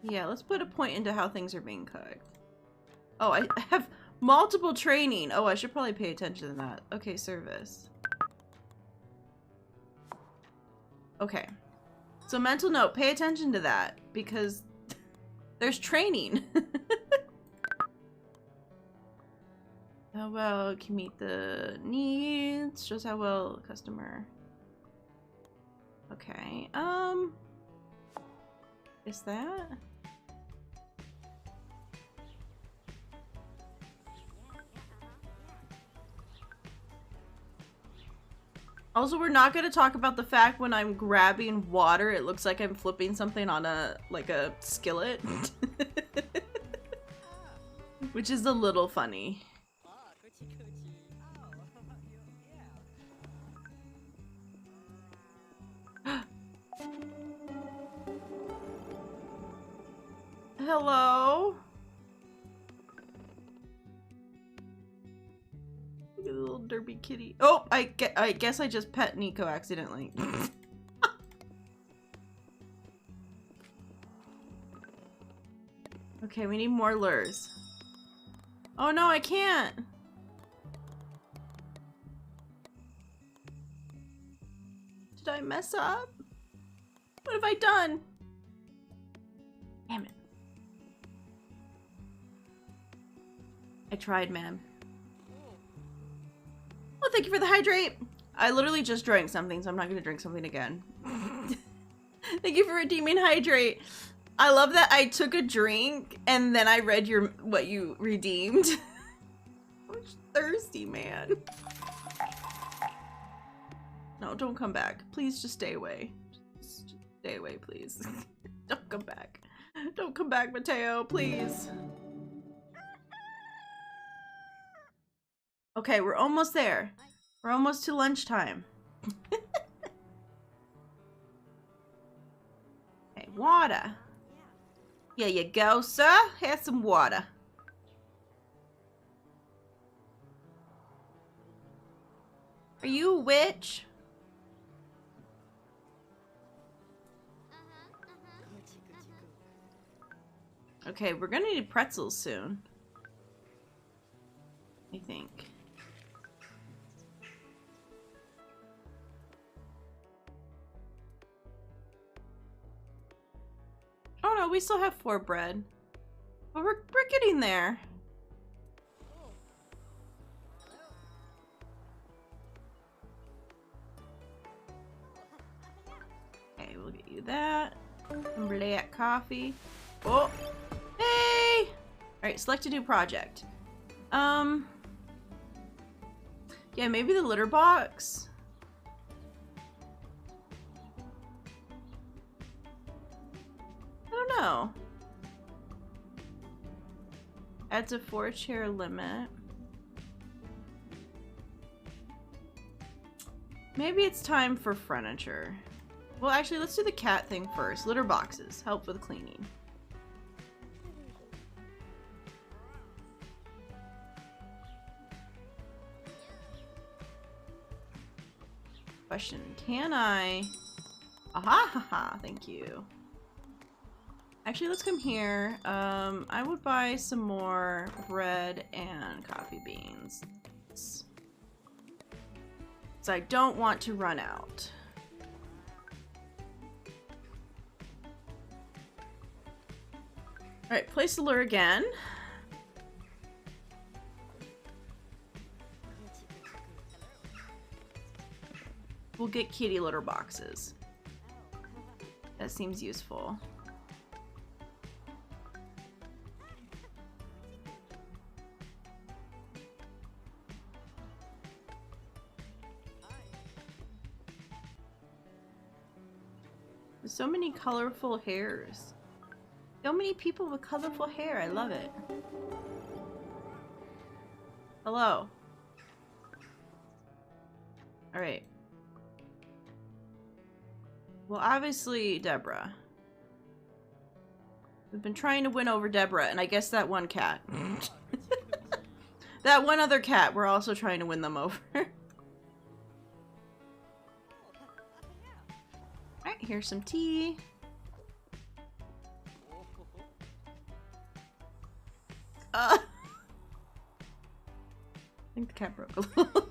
Yeah, let's put a point into how things are being cooked. Oh, I have multiple training. Oh, I should probably pay attention to that. Okay, service. Okay. So mental note, pay attention to that because there's training. How well it can meet the needs, shows how well the customer. Okay, is that? Also, we're not going to talk about the fact when I'm grabbing water, it looks like I'm flipping something on a skillet. Which is a little funny. Hello? Look at the little derpy kitty. Oh, I guess I just pet Nico accidentally. Okay, we need more lures. Oh no, I can't. Did I mess up? What have I done? Damn it. I tried, man. Well, thank you for the hydrate. I literally just drank something, so I'm not gonna drink something again. Thank you for redeeming hydrate. I love that I took a drink and then I read what you redeemed. I'm just thirsty, man. No, don't come back. Please just stay away. Just stay away, please. Don't come back. Don't come back, Mateo, please. Okay, we're almost there. We're almost to lunchtime. Okay, water. Here you go, sir. Here's some water. Are you a witch? Okay, we're gonna need pretzels soon. I think. Oh no, we still have 4 bread. But we're getting there. Okay, we'll get you that. Some black coffee. Oh! Hey! Alright, select a new project. Yeah, maybe the litter box. I don't know. Adds a 4-chair limit. Maybe it's time for furniture. Well, actually, let's do the cat thing first. Litter boxes. Help with cleaning. Question. Can I... Aha! Haha! Thank you. Actually, let's come here. I would buy some more bread and coffee beans. So I don't want to run out. Alright, place the lure again. We'll get kitty litter boxes. That seems useful. There's so many colorful hairs. So many people with colorful hair. I love it. Hello. Alright. Well, obviously, Deborah. We've been trying to win over Deborah, and I guess that one cat. That one other cat, we're also trying to win them over. Alright, here's some tea. I think the cat broke a little.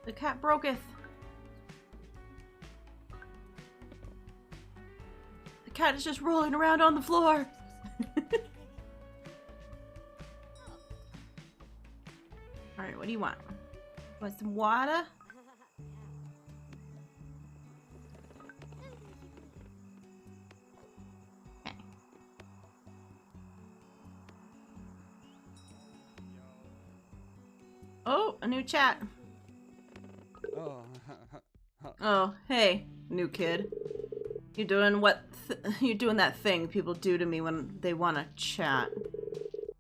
The cat broketh. The cat is just rolling around on the floor. Alright, what do you want? Want some water? Okay. Oh, a new chat. Oh, hey, new kid. You doing you doing that thing people do to me when they want to chat.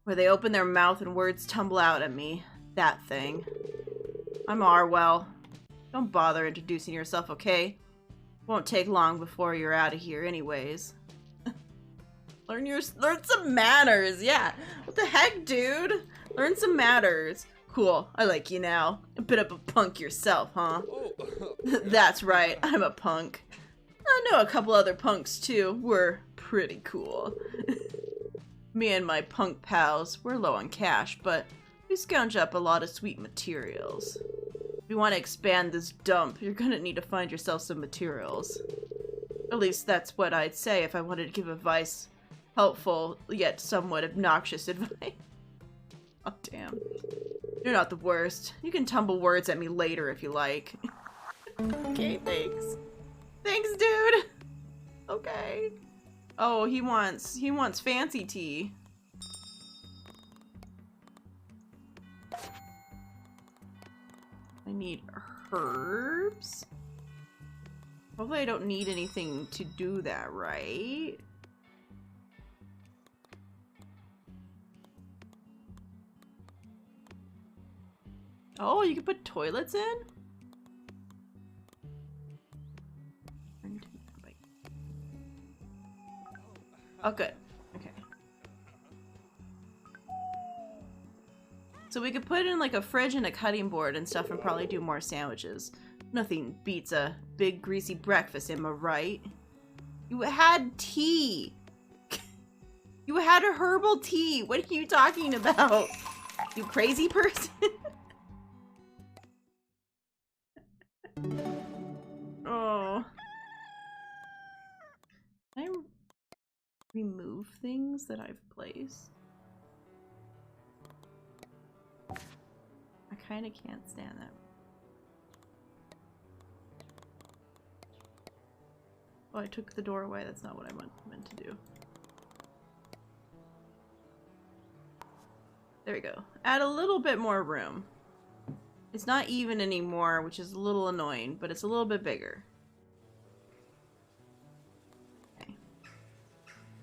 Where they open their mouth and words tumble out at me. That thing. I'm Arwell. Don't bother introducing yourself, okay? Won't take long before you're out of here anyways. Learn some manners, yeah. What the heck, dude? Learn some manners. Cool, I like you now. A bit of a punk yourself, huh? That's right, I'm a punk. I know a couple other punks too. We're pretty cool. Me and my punk pals, we're low on cash, but we scrounge up a lot of sweet materials. If you want to expand this dump, you're gonna need to find yourself some materials. At least that's what I'd say if I wanted to give advice. Helpful, yet somewhat obnoxious advice. Oh, damn. You're not the worst. You can tumble words at me later if you like. Okay, thanks. Thanks, dude! Okay. Oh, he wants fancy tea. I need herbs? Hopefully I don't need anything to do that, right? Oh, you can put toilets in? Oh, good. Okay. So we could put in like a fridge and a cutting board and stuff and probably do more sandwiches. Nothing beats a big greasy breakfast, am I right? You had tea! You had a herbal tea! What are you talking about? You crazy person? Oh. Can I remove things that I've placed? I kind of can't stand that. Oh, I took the door away. That's not what I meant to do. There we go. Add a little bit more room. It's not even anymore, which is a little annoying, but it's a little bit bigger. Okay.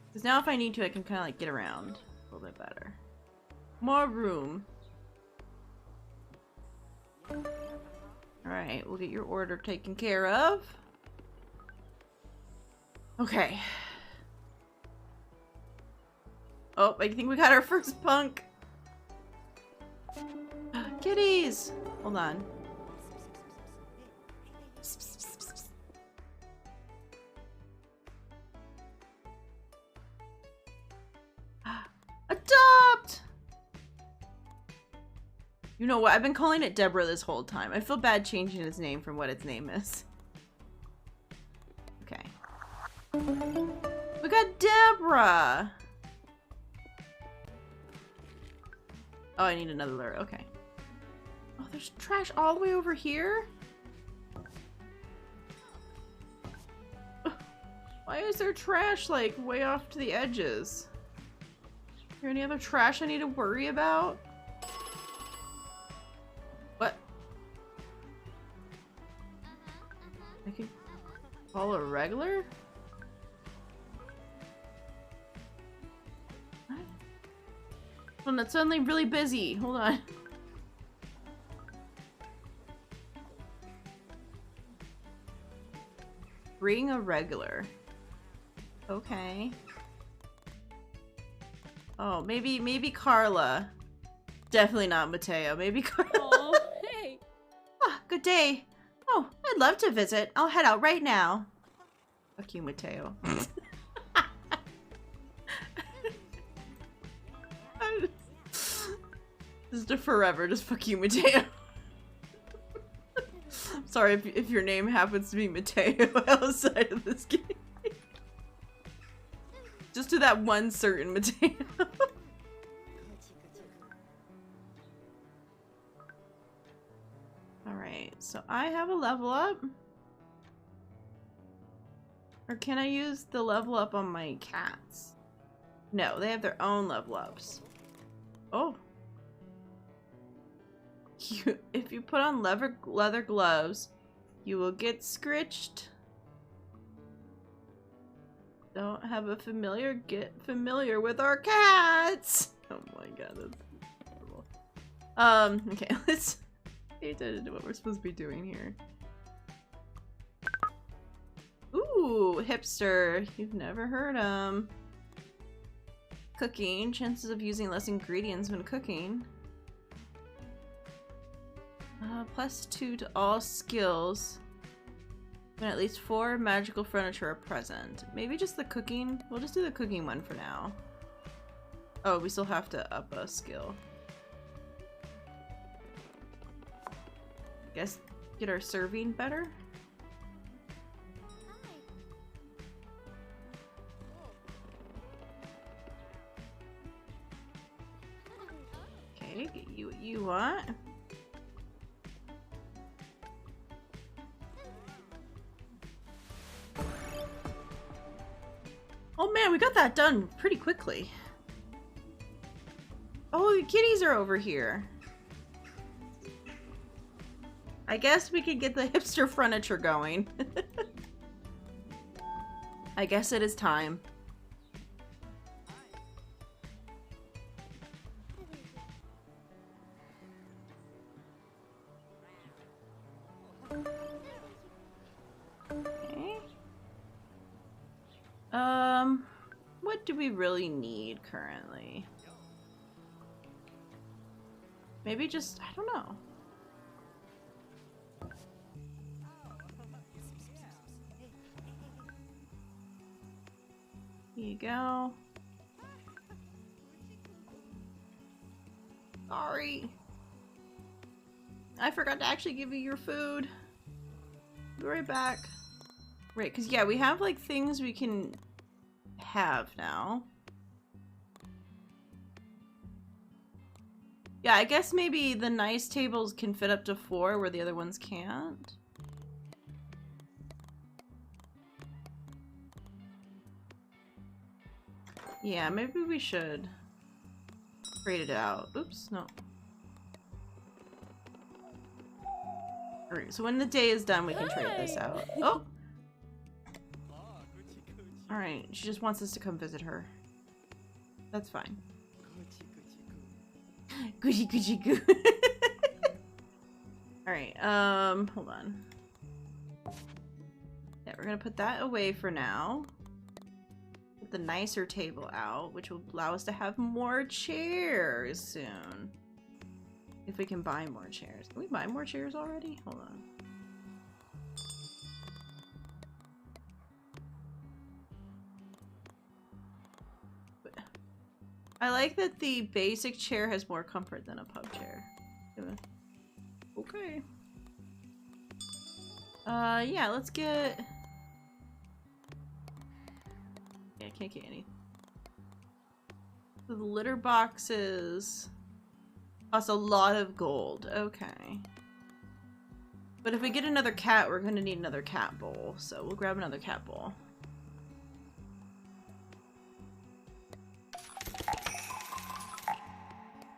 Because now if I need to, I can kind of like get around a little bit better. More room. Alright, we'll get your order taken care of. Okay. Oh, I think we got our first punk. Kitties! Hold on. Adopt! You know what? I've been calling it Deborah this whole time. I feel bad changing its name from what its name is. Okay. We got Deborah! Oh, I need another lure. Okay. Oh, there's trash all the way over here? Why is there trash, like, way off to the edges? Is there any other trash I need to worry about? What? I can call a regular? What? Oh, that's suddenly really busy. Hold on. Bring a regular. Okay. Oh, maybe Carla. Definitely not Mateo. Maybe Carla. Oh, hey. Ah, good day. Oh, I'd love to visit. I'll head out right now. Fuck you, Mateo. Just a forever, just fuck you, Mateo. Sorry if your name happens to be Mateo outside of this game. Just to that one certain Mateo. Alright, so I have a level up. Or can I use the level up on my cats? No, they have their own level ups. Oh. If you put on leather gloves, you will get scritched. Don't have a familiar, get familiar with our cats. Oh my god, that's horrible. Okay, let's pay attention to what we're supposed to be doing here. Ooh, hipster. You've never heard him. Cooking. Chances of using less ingredients when cooking. +2 to all skills when at least 4 magical furniture are present. Maybe just the cooking? We'll just do the cooking one for now. Oh, we still have to up a skill. Guess get our serving better? Okay, get you what you want. Oh man, we got that done pretty quickly. Oh, the kitties are over here. I guess we could get the hipster furniture going. I guess it is time. What do we really need currently? Maybe just, I don't know. Here you go. Sorry. I forgot to actually give you your food. Be right back. Right, because yeah, we have like things we can have now. Yeah, I guess maybe the nice tables can fit up to 4 where the other ones can't. Yeah, maybe we should trade it out. Oops, no. Alright, so when the day is done, we can trade this out. Oh! Alright, she just wants us to come visit her. That's fine. Gucci Gucci goo. Alright, hold on. Yeah, we're gonna put that away for now. Put the nicer table out, which will allow us to have more chairs soon. If we can buy more chairs. Can we buy more chairs already? Hold on. I like that the basic chair has more comfort than a pub chair. Okay. Yeah, let's get... Yeah, I can't get any. The litter boxes cost a lot of gold. Okay. But if we get another cat, we're gonna need another cat bowl. So we'll grab another cat bowl.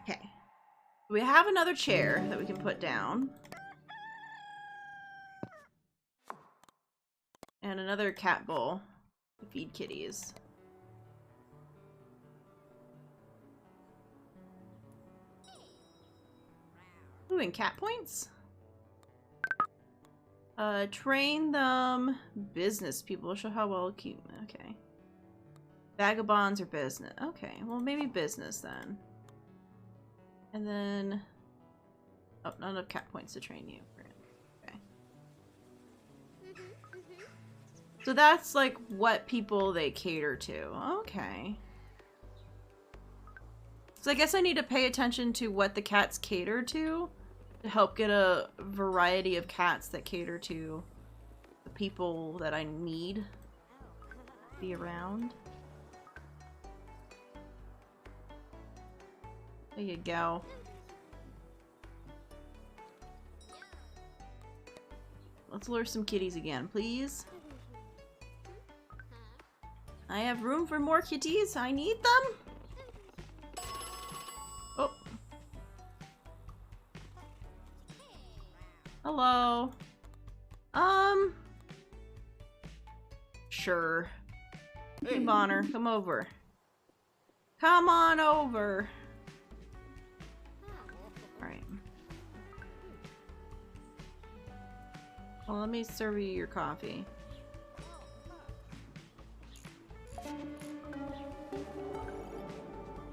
Okay. We have another chair that we can put down. And another cat bowl to feed kitties. Ooh, and cat points? Train them. Business people. Show how well keep. Okay. Vagabonds or business. Okay, well maybe business then. And then... Oh, not enough cat points to train you. Okay. So that's like what people they cater to. Okay. So I guess I need to pay attention to what the cats cater to help get a variety of cats that cater to the people that I need to be around. There you go. Let's lure some kitties again, please. I have room for more kitties. I need them. Oh. Hello. Sure. Hey, Bonner, come over. Come on over. Alright. Well, let me serve you your coffee.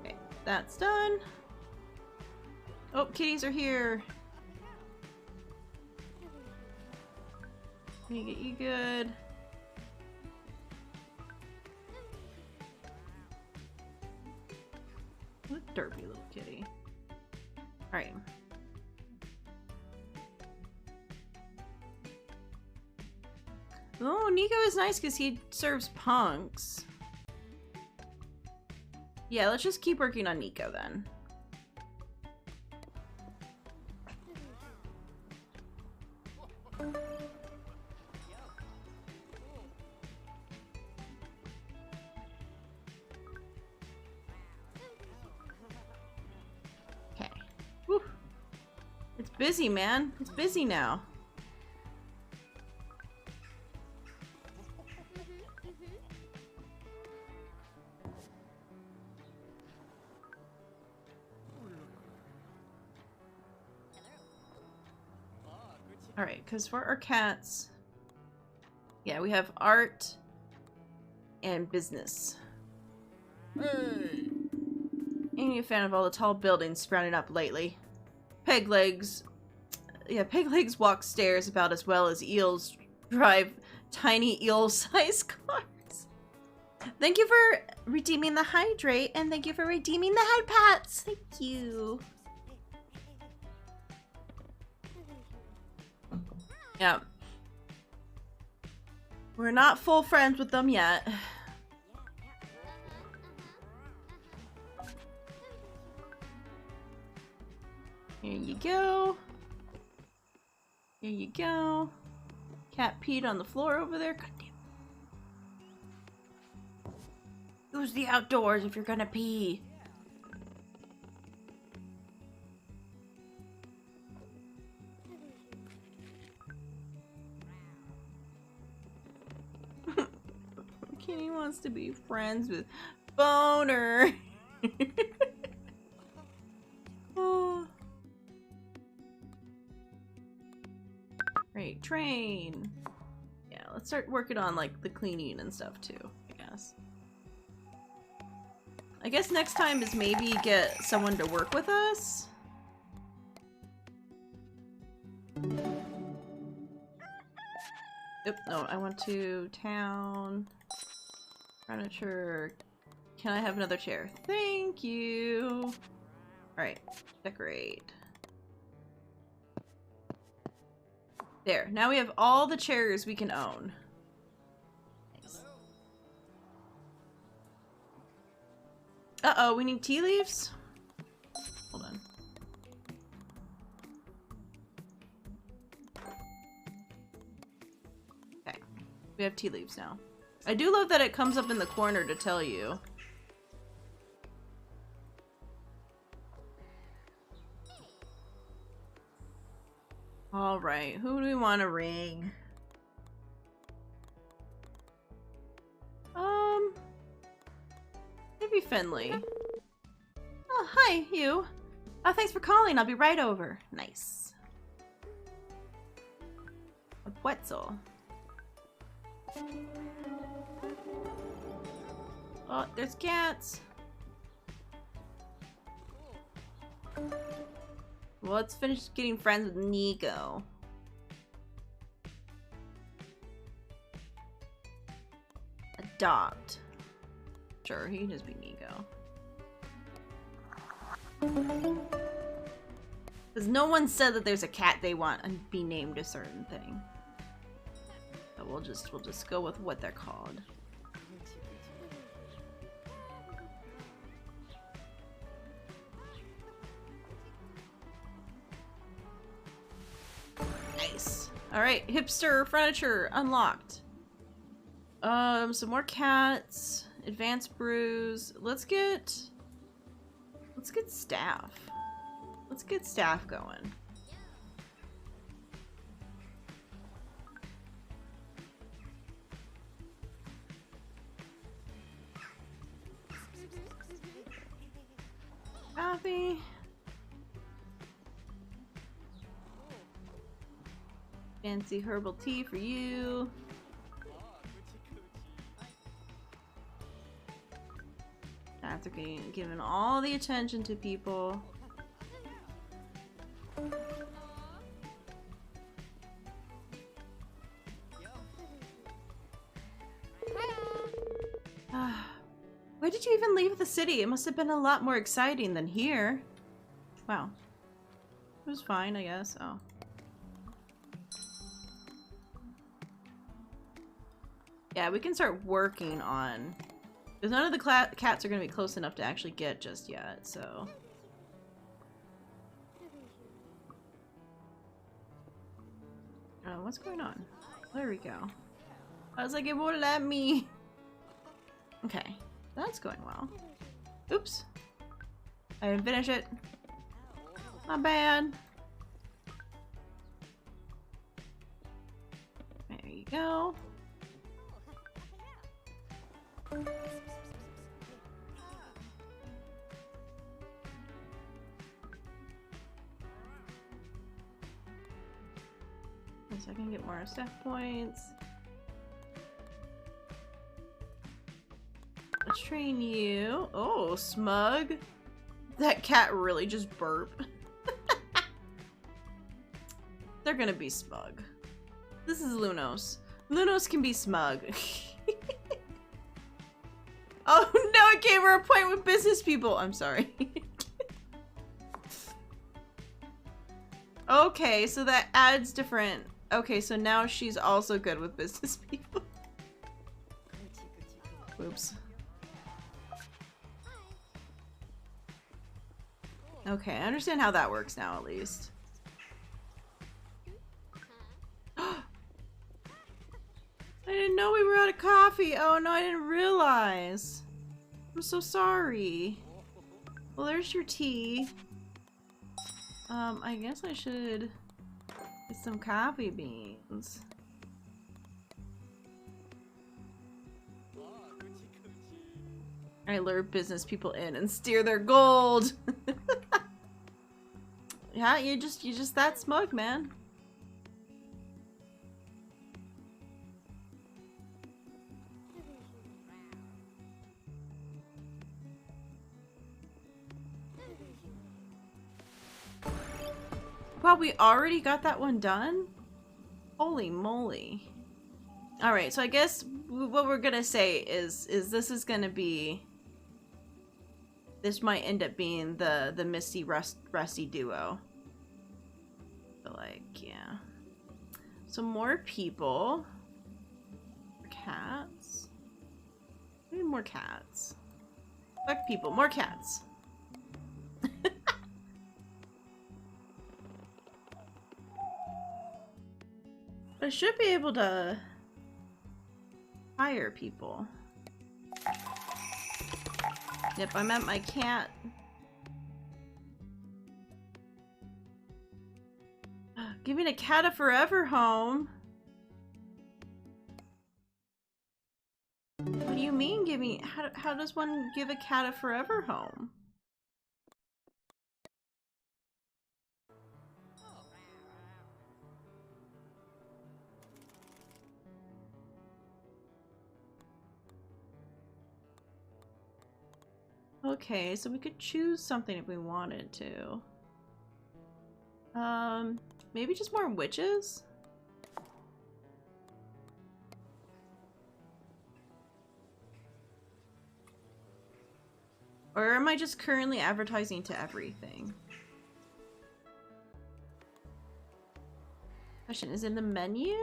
Okay, that's done. Oh, kitties are here. Let me get you good. What a derpy little kitty. Alright. Oh, Nico is nice because he serves punks. Yeah, let's just keep working on Nico then. Okay. Whew. It's busy, man. It's busy now. Alright, because for our cats, yeah, we have art and business. Hey. Ain't you a fan of all the tall buildings sprouting up lately? Peg legs walk stairs about as well as eels drive tiny eel-sized cars. Thank you for redeeming the hydrate, and thank you for redeeming the head pats. Thank you. Yeah. We're not full friends with them yet. Here you go. Here you go. Cat peed on the floor over there. God damn. Use the outdoors if you're gonna pee. Kitty wants to be friends with Boner. Oh. Great, train. Yeah, let's start working on like the cleaning and stuff too, I guess next time is maybe get someone to work with us. Oop, no, I want to town. Furniture. Can I have another chair? Thank you. Alright, decorate. There, now we have all the chairs we can own. Nice. Uh-oh, we need tea leaves? Hold on. Okay, we have tea leaves now. I do love that it comes up in the corner to tell you. Alright, who do we want to ring? Maybe Finley. Oh, hi, you. Thanks for calling. I'll be right over. Nice. A Quetzal. Oh, there's cats. Well, let's finish getting friends with Nico. Adopt. Sure, he can just be Nico. Because no one said that there's a cat they want and be named a certain thing. So we'll just go with what they're called. Nice. Alright, hipster furniture unlocked. Some more cats. Advanced brews. Let's get staff. Let's get staff going. Coffee. Fancy herbal tea for you. That's okay. Giving all the attention to people. Why did you even leave the city? It must have been a lot more exciting than here. Wow. It was fine, I guess. Oh. Yeah, we can start working on... Because none of the cats are going to be close enough to actually get just yet, so... what's going on? There we go. I was like, it won't let me... Okay. That's going well. Oops. I didn't finish it. My bad. There you go. So I can get more staff points. Let's train you. Oh, smug. That cat really just burped. They're gonna be smug. This is Lunos. Lunos can be smug. Oh no, it gave her a point with business people. I'm sorry. Okay, so that adds different... Okay, so now she's also good with business people. Oops. Okay, I understand how that works now, at least. I didn't know we were out of coffee. Oh no, I didn't realize. I'm so sorry. Well, there's your tea. I guess I should get some coffee beans. I lure business people in and steer their gold. Yeah, you're just that smug, man. Wow, we already got that one done? Holy moly. Alright, so I guess what we're gonna say is this is gonna be... This might end up being the Misty Rusty duo. But like, yeah. So more people. More cats. Maybe more cats. Fuck people, more cats. I should be able to hire people. Yep, I meant my cat. Giving a cat a forever home? What do you mean giving... How does one give a cat a forever home? Okay, so we could choose something if we wanted to. Maybe just more witches? Or am I just currently advertising to everything? Question, is it in the menu?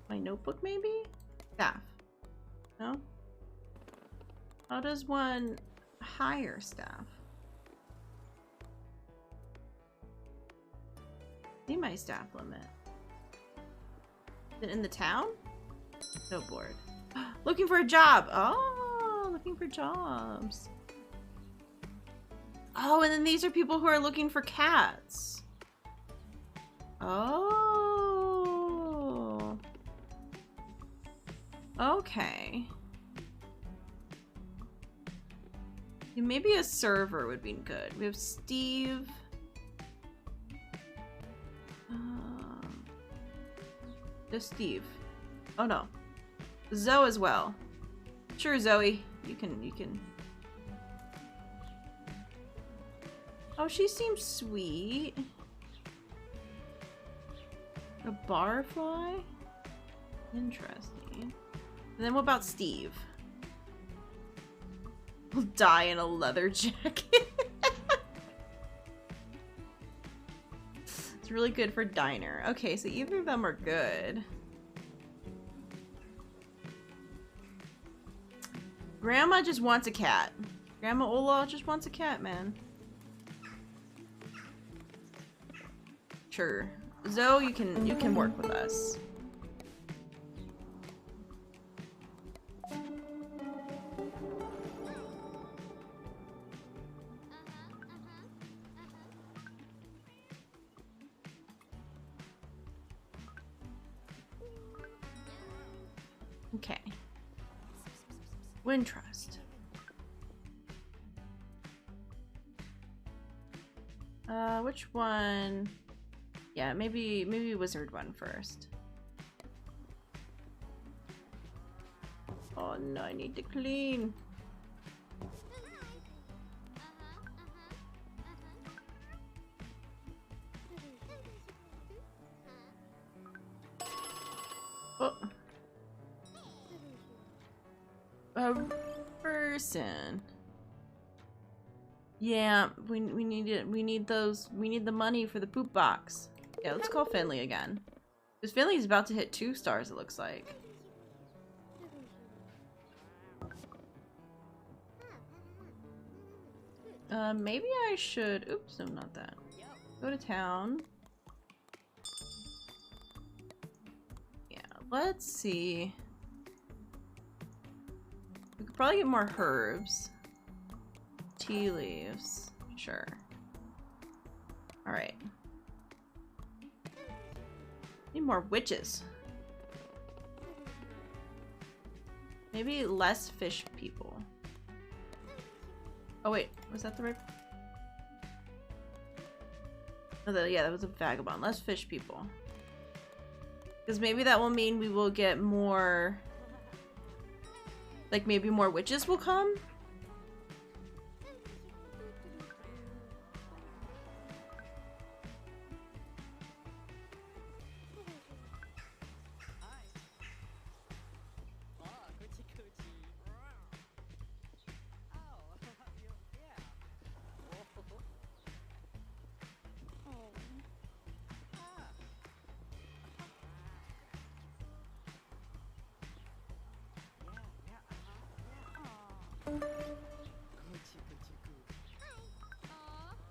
My notebook, maybe? Staff. No? How does one hire staff? See my staff limit. Is it in the town? No board. Looking for a job! Oh, looking for jobs. Oh, and then these are people who are looking for cats. Oh. Okay. Yeah, maybe a server would be good. We have Steve. Just Steve. Oh no. Zoe as well. Sure, Zoe. You can. Oh, she seems sweet. A barfly? Interesting. And then what about Steve? He'll die in a leather jacket. It's really good for diner. Okay, so either of them are good. Grandma just wants a cat. Grandma Ola just wants a cat, man. Sure. Zoe, you can work with us. Okay. Wintrust. Which one? Yeah, maybe wizard one first. Oh no, I need to clean. Oh. A person. Yeah, we need it. We need those. We need the money for the poop box. Yeah, let's call Finley again. Because Finley's about to hit 2 stars, it looks like. Maybe I should... Oops, no, not that. Go to town. Yeah, let's see. We could probably get more herbs. Tea leaves. Sure. Alright. Need more witches. Maybe less fish people. Oh wait, was that the right? Oh, yeah, that was a vagabond. Less fish people. Because maybe that will mean we will get more... Like maybe more witches will come?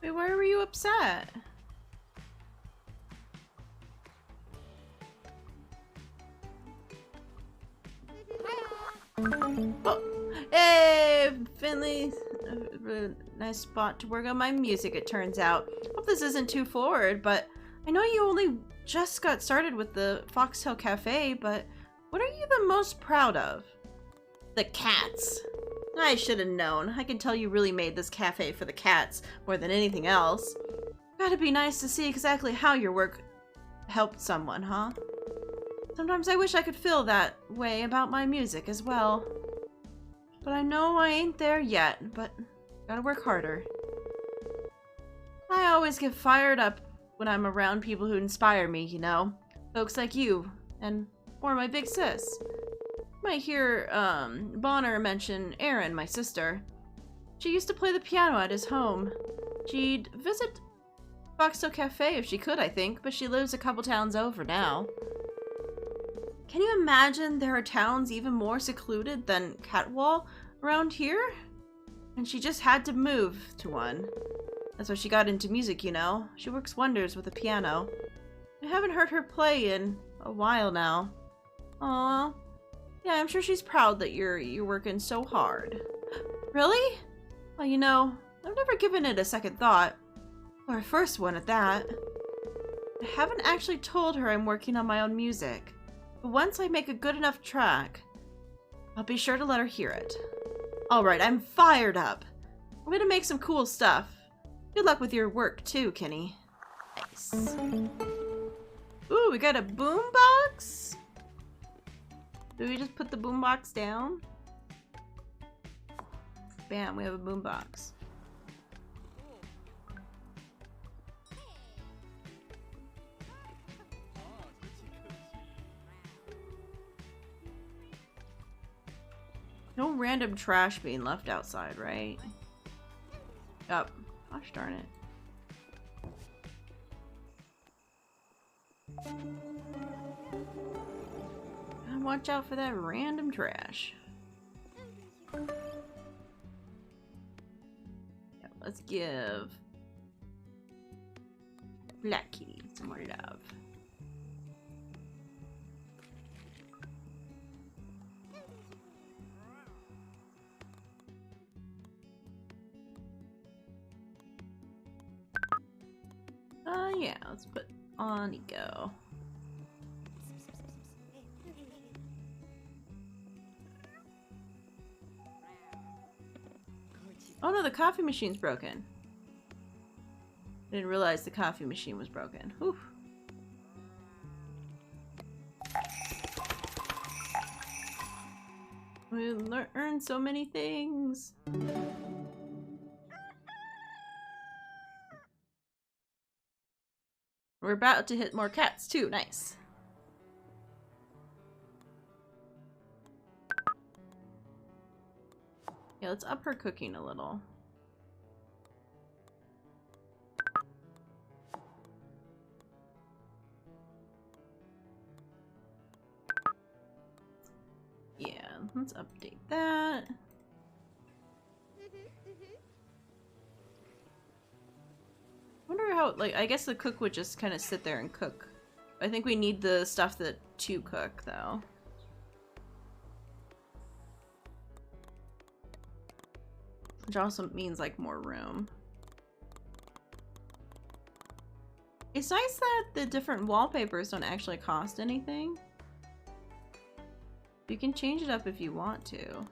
Wait, why were you upset? Oh, hey, Finley. Nice spot to work on my music, it turns out. Hope this isn't too forward, but I know you only just got started with the Foxtail Cafe, but what are you the most proud of? The cats. I should have known. I can tell you really made this cafe for the cats more than anything else. Gotta be nice to see exactly how your work helped someone, huh? Sometimes I wish I could feel that way about my music as well. But I know I ain't there yet, but Gotta work harder. I always get fired up when I'm around people who inspire me, you know? Folks like you, or my big sis. You might hear, Bonner mention Erin, my sister. She used to play the piano at his home. She'd visit Foxtail Cafe if she could, I think, but she lives a couple towns over now. Can you imagine there are towns even more secluded than Catwall around here? And she just had to move to one. That's why she got into music, you know. She works wonders with a piano. I haven't heard her play in a while now. Aw. Yeah, I'm sure she's proud that you're working so hard. Really? Well, you know, I've never given it a second thought. Or a first one at that. I haven't actually told her I'm working on my own music. But once I make a good enough track, I'll be sure to let her hear it. Alright, I'm fired up. I'm gonna make some cool stuff. Good luck with your work too, Kenny. Nice. Ooh, we got a boombox? Did we just put the boombox down? Bam, we have a boombox. No random trash being left outside, right? Yup. Gosh darn it. Gotta watch out for that random trash. Yeah, let's give Black Kitty some more love. Yeah, let's put on Eco. Oh no, the coffee machine's broken. I didn't realize the coffee machine was broken. Whew. We learned so many things. We're about to hit more cats too. Nice. Yeah, let's up her cooking a little. Yeah, let's update that. Wonder how, like, I guess the cook would just kind of sit there and cook. I think we need the stuff to cook, though. Which also means, like, more room. It's nice that the different wallpapers don't actually cost anything. You can change it up if you want to.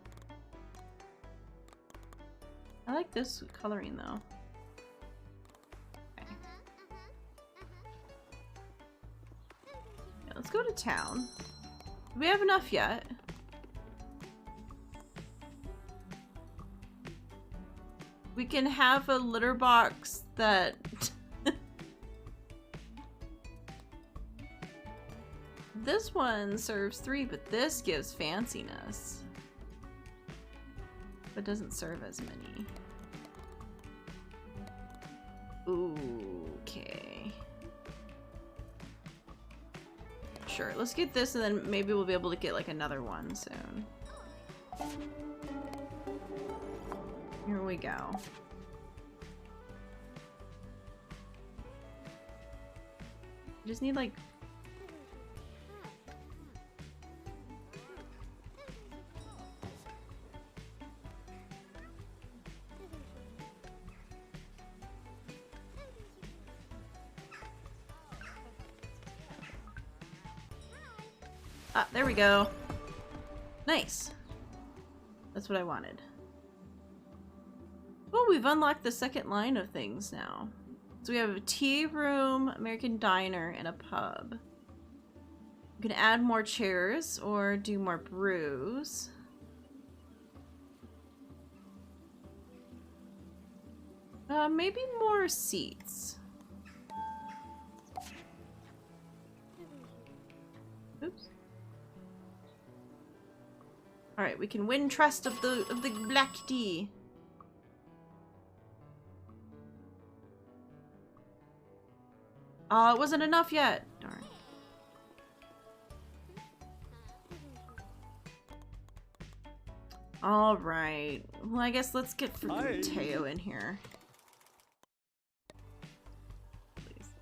I like this coloring, though. Let's go to town. Do we have enough yet? We can have a litter box that... This one serves 3, but this gives fanciness. But doesn't serve as many. Okay. Sure, let's get this and then maybe we'll be able to get like another one soon. Here we go. Just need like... Ah, there we go. Nice. That's what I wanted. Oh, we've unlocked the second line of things now. So we have a tea room, American diner, and a pub. We can add more chairs or do more brews. Maybe more seats. Oops. All right, we can win trust of the Black D. It wasn't enough yet. Darn. All right. Well, I guess let's get Teo in here. Please.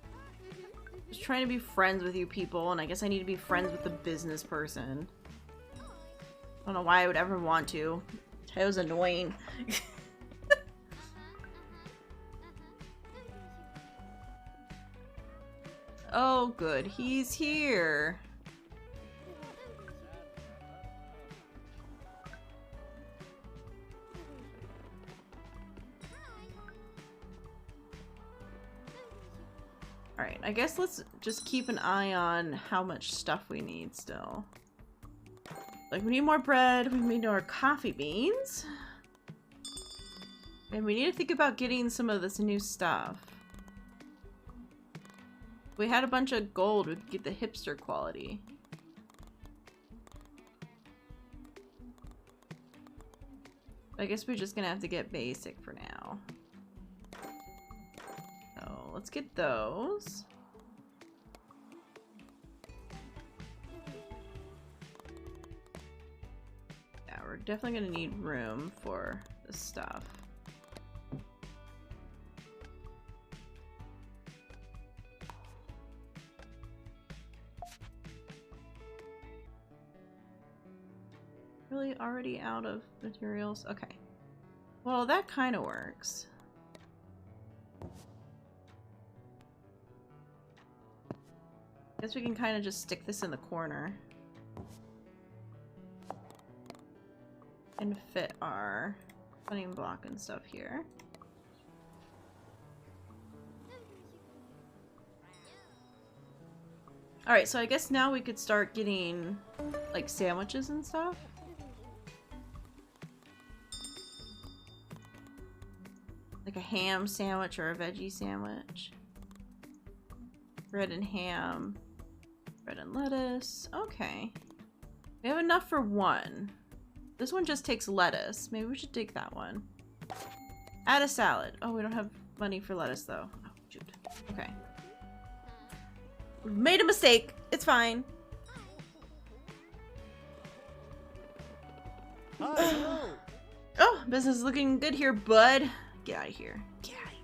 Just trying to be friends with you people, and I guess I need to be friends with the business person. I don't know why I would ever want to. Teo's annoying. Oh, good. He's here. Alright, I guess let's just keep an eye on how much stuff we need still. Like, we need more bread, we need more coffee beans. And we need to think about getting some of this new stuff. If we had a bunch of gold, we could get the hipster quality. I guess we're just gonna have to get basic for now. So, let's get those. Yeah, we're definitely gonna need room for this stuff. Really already out of materials? Okay. Well, that kind of works. Guess we can kind of just stick this in the corner. And fit our cutting block and stuff here. Alright, so I guess now we could start getting, like, sandwiches and stuff. Like a ham sandwich or a veggie sandwich. Bread and ham. Bread and lettuce. Okay. We have enough for one. This one just takes lettuce. Maybe we should take that one. Add a salad. Oh, we don't have money for lettuce though. Oh, shoot. Okay. We've made a mistake. It's fine. Oh, business is looking good here, bud. Get out of here. Get out of here.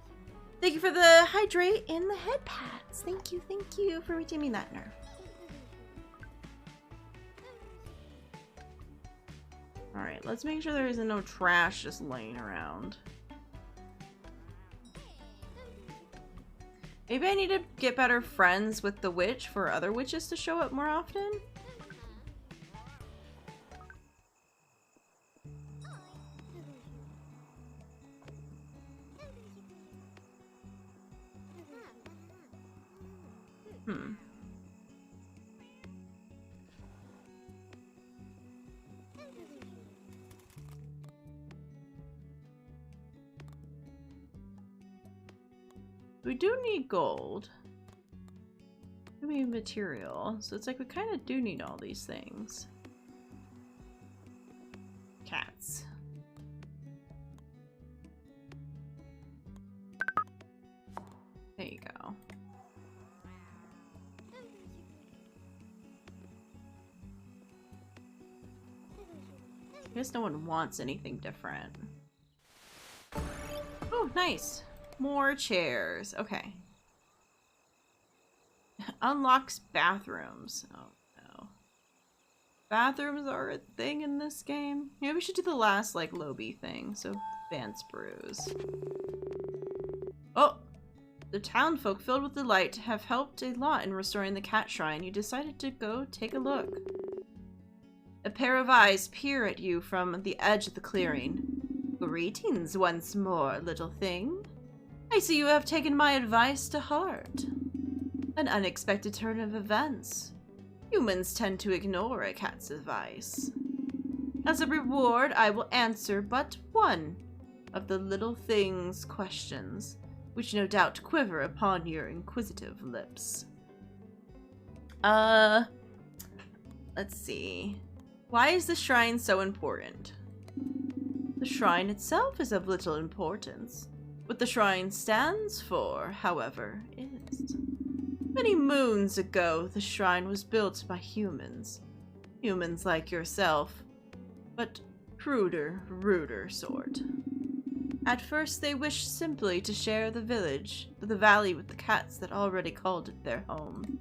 Thank you for the hydrate and the head pads. Thank you for redeeming that nerve. Alright, let's make sure there isn't no trash just laying around. Maybe I need to get better friends with the witch for other witches to show up more often? We do need gold. We need material. So it's like we kind of do need all these things. Cats. There you go. I guess no one wants anything different. Oh, nice. More chairs. Okay. Unlocks bathrooms. Oh no. Bathrooms are a thing in this game. Maybe we should do the last, like, lobby thing. So, advanced brews. Oh! The townfolk, filled with delight, have helped a lot in restoring the cat shrine. You decided to go take a look. A pair of eyes peer at you from the edge of the clearing. Greetings once more, little thing. I see you have taken my advice to heart. An unexpected turn of events. Humans tend to ignore a cat's advice. As a reward, I will answer but one of the little things' questions, which no doubt quiver upon your inquisitive lips. Let's see. Why is the shrine so important? The shrine itself is of little importance. What the shrine stands for, however, is. Many moons ago, the shrine was built by humans. Humans like yourself, but cruder, ruder sort. At first, they wished simply to share the valley with the cats that already called it their home.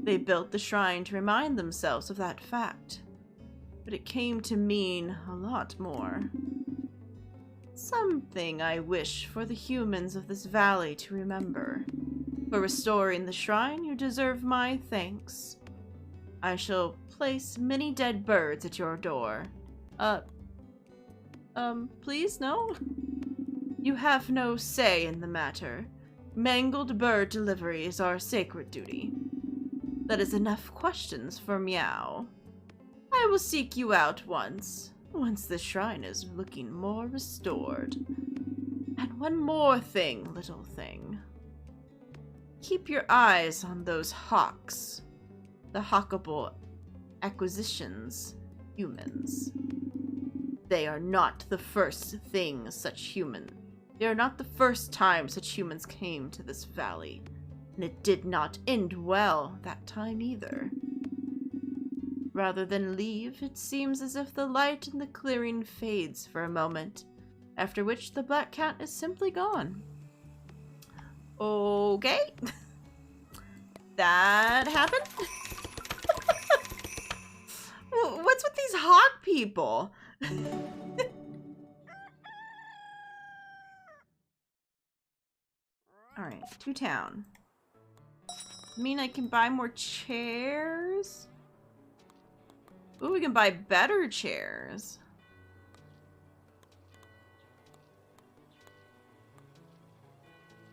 They built the shrine to remind themselves of that fact, but it came to mean a lot more. Something I wish for the humans of this valley to remember. For restoring the shrine, you deserve my thanks. I shall place many dead birds at your door. Please, no? You have no say in the matter. Mangled bird delivery is our sacred duty. That is enough questions for Meow. I will seek you out once the shrine is looking more restored. And one more thing, little thing. Keep your eyes on those hawks. The hawkable acquisitions, humans. They are not the first time such humans came to this valley. And it did not end well that time either. Rather than leave, it seems as if the light in the clearing fades for a moment, after which the black cat is simply gone. Okay. That happened? What's with these hawk people? Alright, to town. I mean, I can buy more chairs? Ooh, we can buy better chairs.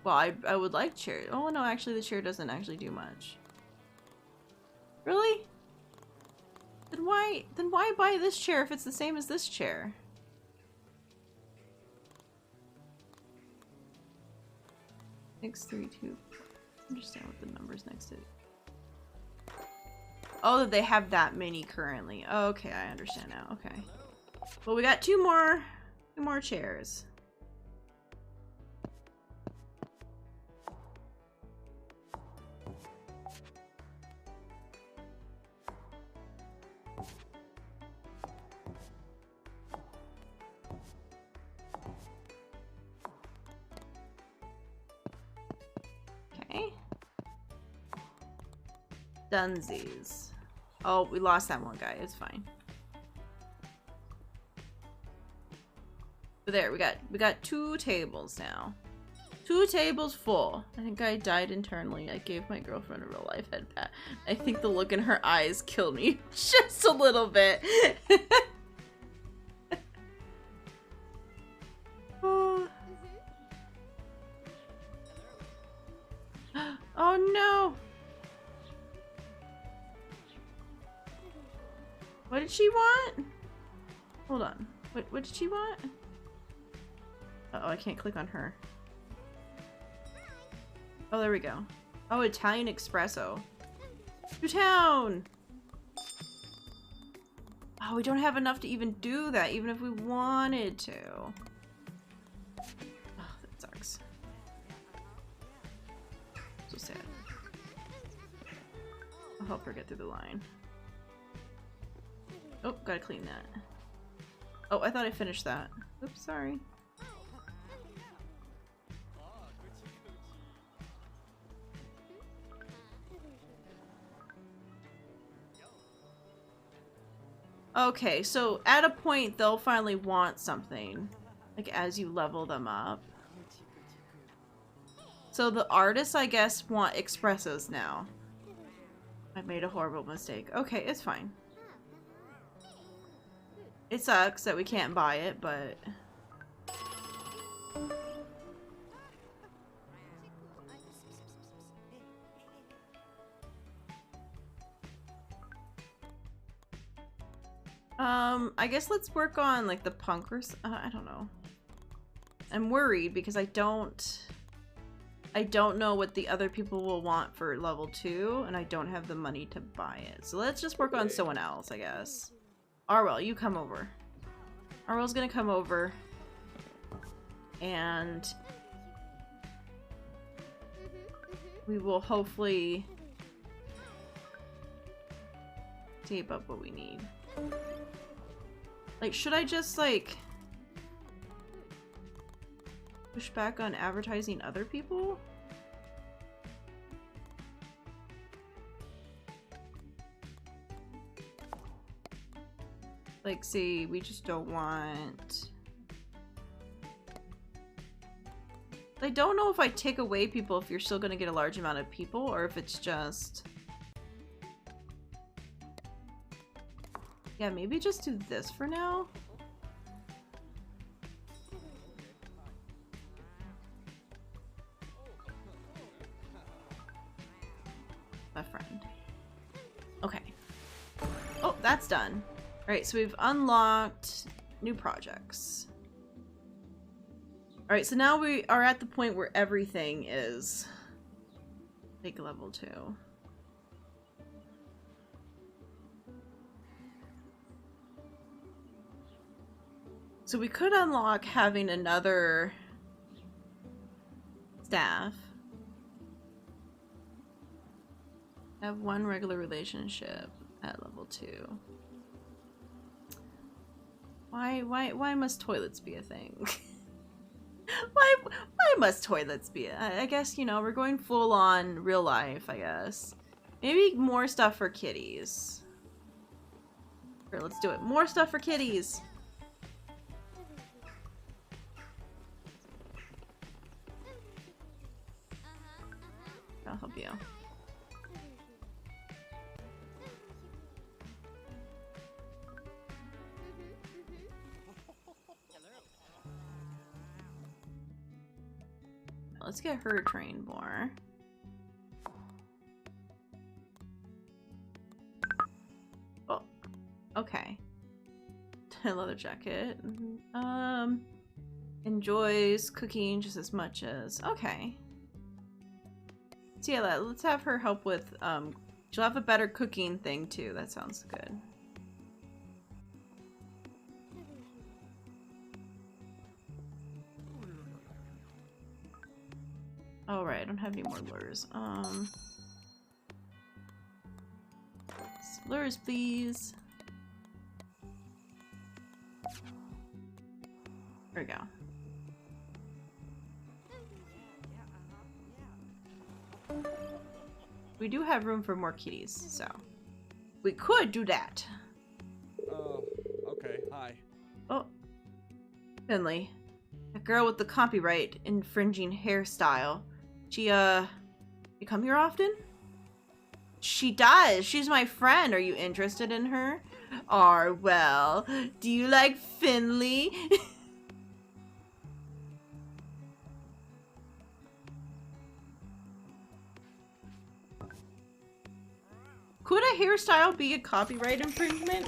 Well, I would like chairs. Oh no, actually the chair doesn't actually do much. Really? Then why buy this chair if it's the same as this chair? Six, 3, 2. Understand what the numbers next to it. Oh, that they have that many currently. Okay, I understand now. Okay. Well, we got two more chairs. Okay. Dunsies. Oh, we lost that one guy. It's fine. But there, we got 2 tables now. 2 tables full. I think I died internally. I gave my girlfriend a real life head pat. I think the look in her eyes killed me just a little bit. Oh no! What did she want? Hold on. What did she want? Uh-oh, I can't click on her. Oh, there we go. Oh, Italian espresso. To town! Oh, we don't have enough to even do that, even if we wanted to. Oh, that sucks. So sad. I'll help her get through the line. Oh, gotta clean that. Oh, I thought I finished that. Oops, sorry. Okay, so at a point they'll finally want something, like as you level them up. So the artists, I guess, want espressos now. I made a horrible mistake. Okay, it's fine. It sucks that we can't buy it, but... I guess let's work on, like, the punkers. I don't know. I'm worried because I don't know what the other people will want for level 2, and I don't have the money to buy it. So let's just work on someone else, I guess. Arwell, you come over. Arwell's gonna come over. And we will hopefully tape up what we need. Like, should I just, like, push back on advertising other people? Like, see, we just don't want... I don't know if I take away people if you're still gonna get a large amount of people, or if it's just... Yeah, maybe just do this for now. My friend. Okay. Oh, that's done. Alright, so we've unlocked new projects. Alright, so now we are at the point where everything is like level 2. So we could unlock having another staff. Have one regular relationship at level 2. Why must toilets be a thing? why must toilets be I guess, you know, we're going full on real life, I guess. Maybe more stuff for kitties. Here, let's do it. More stuff for kitties. I'll help you. Let's get her trained more. Oh, okay. Leather jacket. Enjoys cooking just as much as... Okay. So yeah, let's have her help with... she'll have a better cooking thing too. That sounds good. Oh, right, I don't have any more lures. Lures, please. There we go. We do have room for more kitties, so we could do that. Oh, okay, hi. Oh, Finley. That girl with the copyright infringing hairstyle. She, you come here often? She does. She's my friend. Are you interested in her? Well, do you like Finley? Could a hairstyle be a copyright infringement?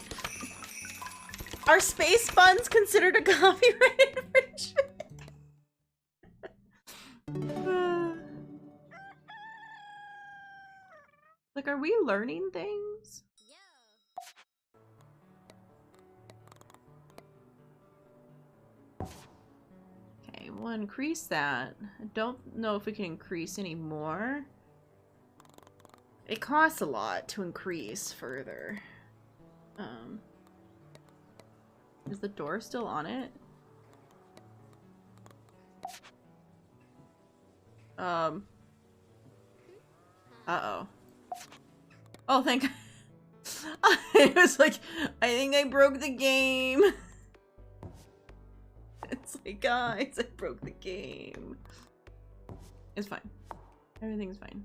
Are space buns considered a copyright infringement? Like, are we learning things? Okay, we'll increase that. I don't know if we can increase any more. It costs a lot to increase further. Is the door still on it? Uh-oh. Oh, thank God. I was like, I think I broke the game. It's like, guys, I broke the game. It's fine. Everything's fine.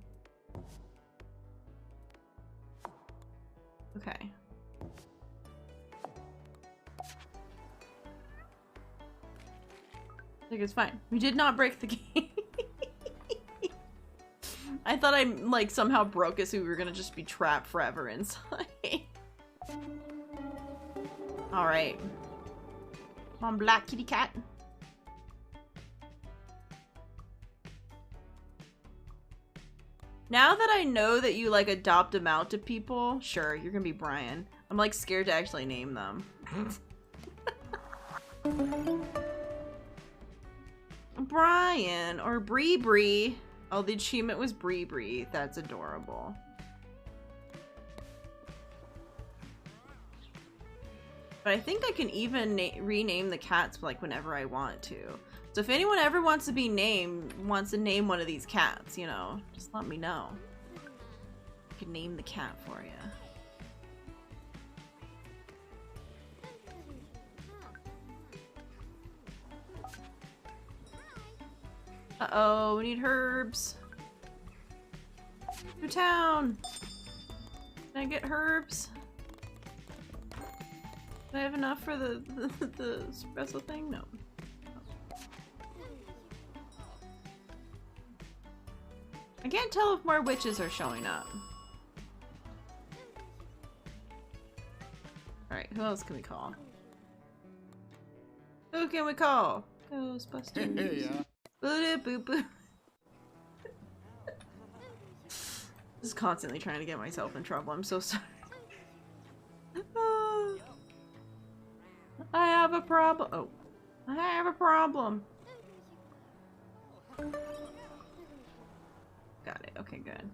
Okay. I think it's fine. We did not break the game. I thought I, like, somehow broke it so we were gonna just be trapped forever inside. Alright. Come on, black kitty cat. Now that I know that you like adopt them out to people, sure, you're gonna be Brian. I'm like scared to actually name them. Brian or Bree Bree. Oh, the achievement was Bree Bree. That's adorable. But I think I can even rename the cats like whenever I want to. So if anyone ever wants to name one of these cats, you know, just let me know. I can name the cat for you. Uh-oh, we need herbs. To town. Can I get herbs? Do I have enough for the espresso thing? No. I can't tell if more witches are showing up. Alright, who else can we call? Who can we call? Ghostbusters. Hey, yeah. Boop boop boop. Just constantly trying to get myself in trouble. I'm so sorry. I have a problem. Oh, I have a problem. Got it. Okay, good.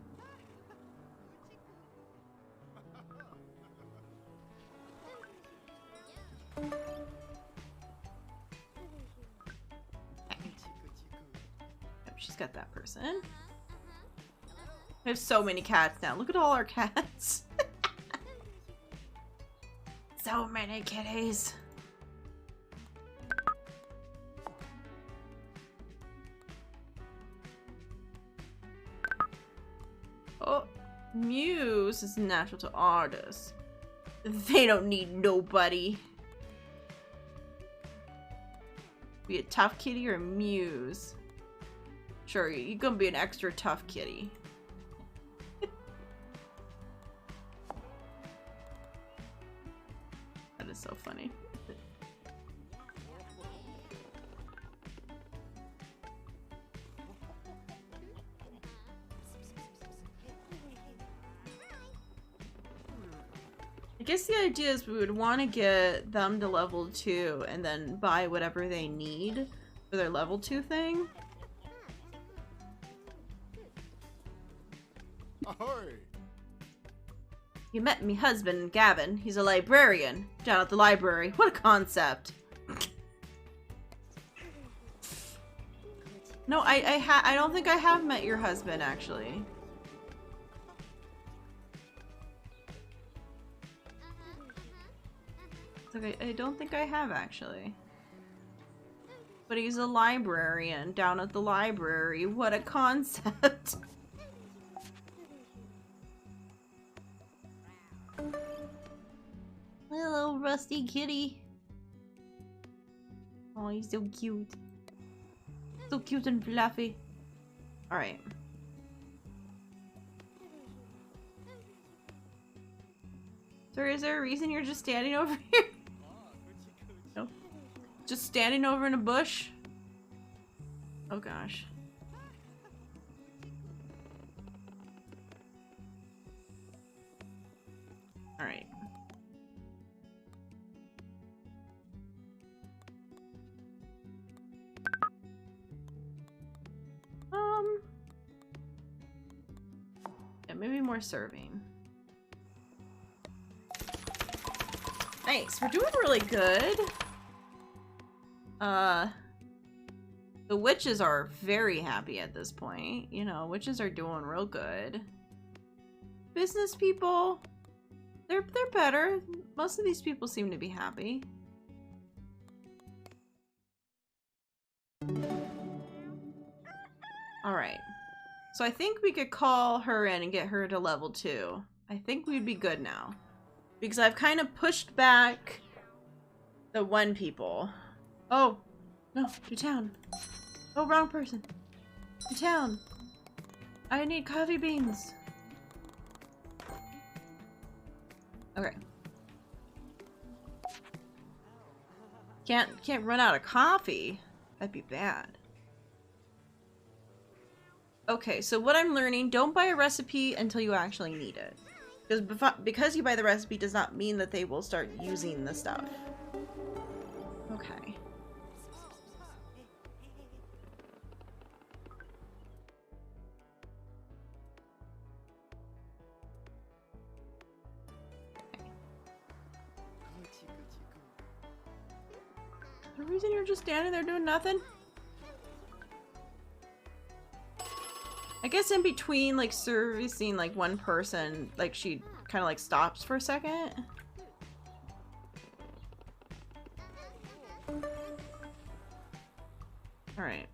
Yep, she's got that person. I have so many cats now. Look at all our cats. So many kitties. Oh, Muse is natural to artists. They don't need nobody. Be a tough kitty or a Muse? Sure, you're gonna be an extra tough kitty. That is so funny. I guess the idea is we would want to get them to level 2 and then buy whatever they need for their level 2 thing. Ahoy! You met me husband, Gavin. He's a librarian down at the library. What a concept. No, I don't think I have met your husband, actually. It's okay, I don't think I have, actually. But he's a librarian down at the library. What a concept. Hello, Rusty Kitty. Oh, he's so cute. So cute and fluffy. Alright. So is there a reason you're just standing over here? No. Just standing over in a bush? Oh gosh. Alright. Yeah, maybe more serving. Nice, we're doing really good. The witches are very happy at this point. You know, witches are doing real good. Business people, they're better. Most of these people seem to be happy. Alright. So I think we could call her in and get her to level 2. I think we'd be good now. Because I've kind of pushed back the one people. Oh, no, to town. Oh, wrong person. To town. I need coffee beans. Okay. Can't run out of coffee. That'd be bad. Okay, so what I'm learning, don't buy a recipe until you actually need it. Because you buy the recipe does not mean that they will start using the stuff. Okay. The reason you're just standing there doing nothing? I guess in between, like, servicing, like, one person, like, she kind of, like, stops for a second. Alright.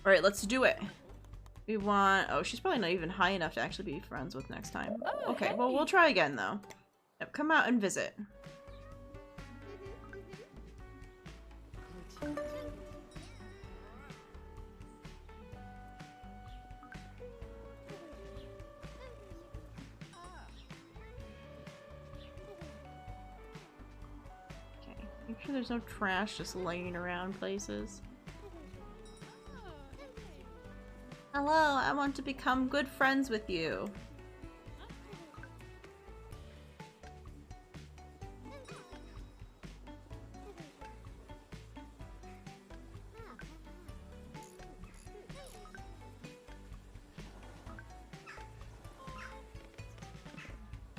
Alright, let's do it. We want... Oh, she's probably not even high enough to actually be friends with next time. Oh, Okay, hey. well, we'll try again, though. Yep, come out and visit. Make sure there's no trash just laying around places. Hello, I want to become good friends with you.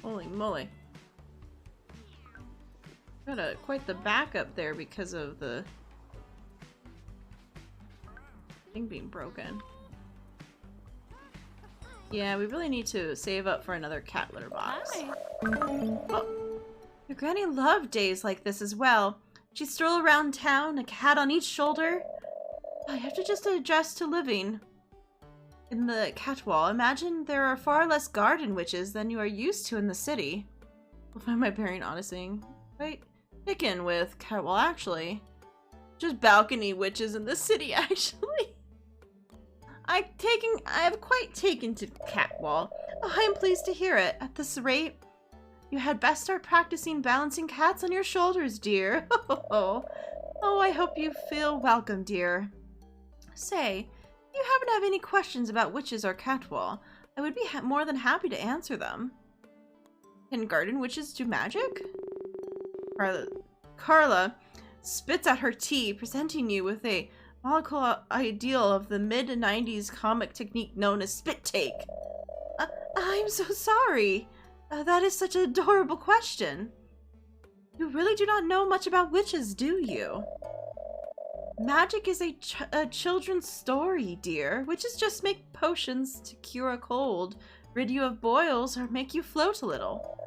Holy moly. Got quite the backup there because of the thing being broken. Yeah, we really need to save up for another cat litter box. Hi. Oh, your granny loved days like this as well. She'd stroll around town, a cat on each shoulder. I have to just adjust to living in the cat wall. Imagine there are far less garden witches than you are used to in the city. I'll find my bearing honestly. Wait. Pickin' with cat wall, actually. Just balcony witches in the city, actually. I have quite taken to Catwall. Oh, I am pleased to hear it. At this rate, you had best start practicing balancing cats on your shoulders, dear. Oh, I hope you feel welcome, dear. Say, if you happen to have any questions about witches or Catwall, I would be more than happy to answer them. Can garden witches do magic? Carla spits out her tea, presenting you with a molecule ideal of the mid-90s comic technique known as spit take. I'm so sorry. That is such an adorable question. You really do not know much about witches, do you? Magic is a children's story, dear. Witches just make potions to cure a cold, rid you of boils, or make you float a little.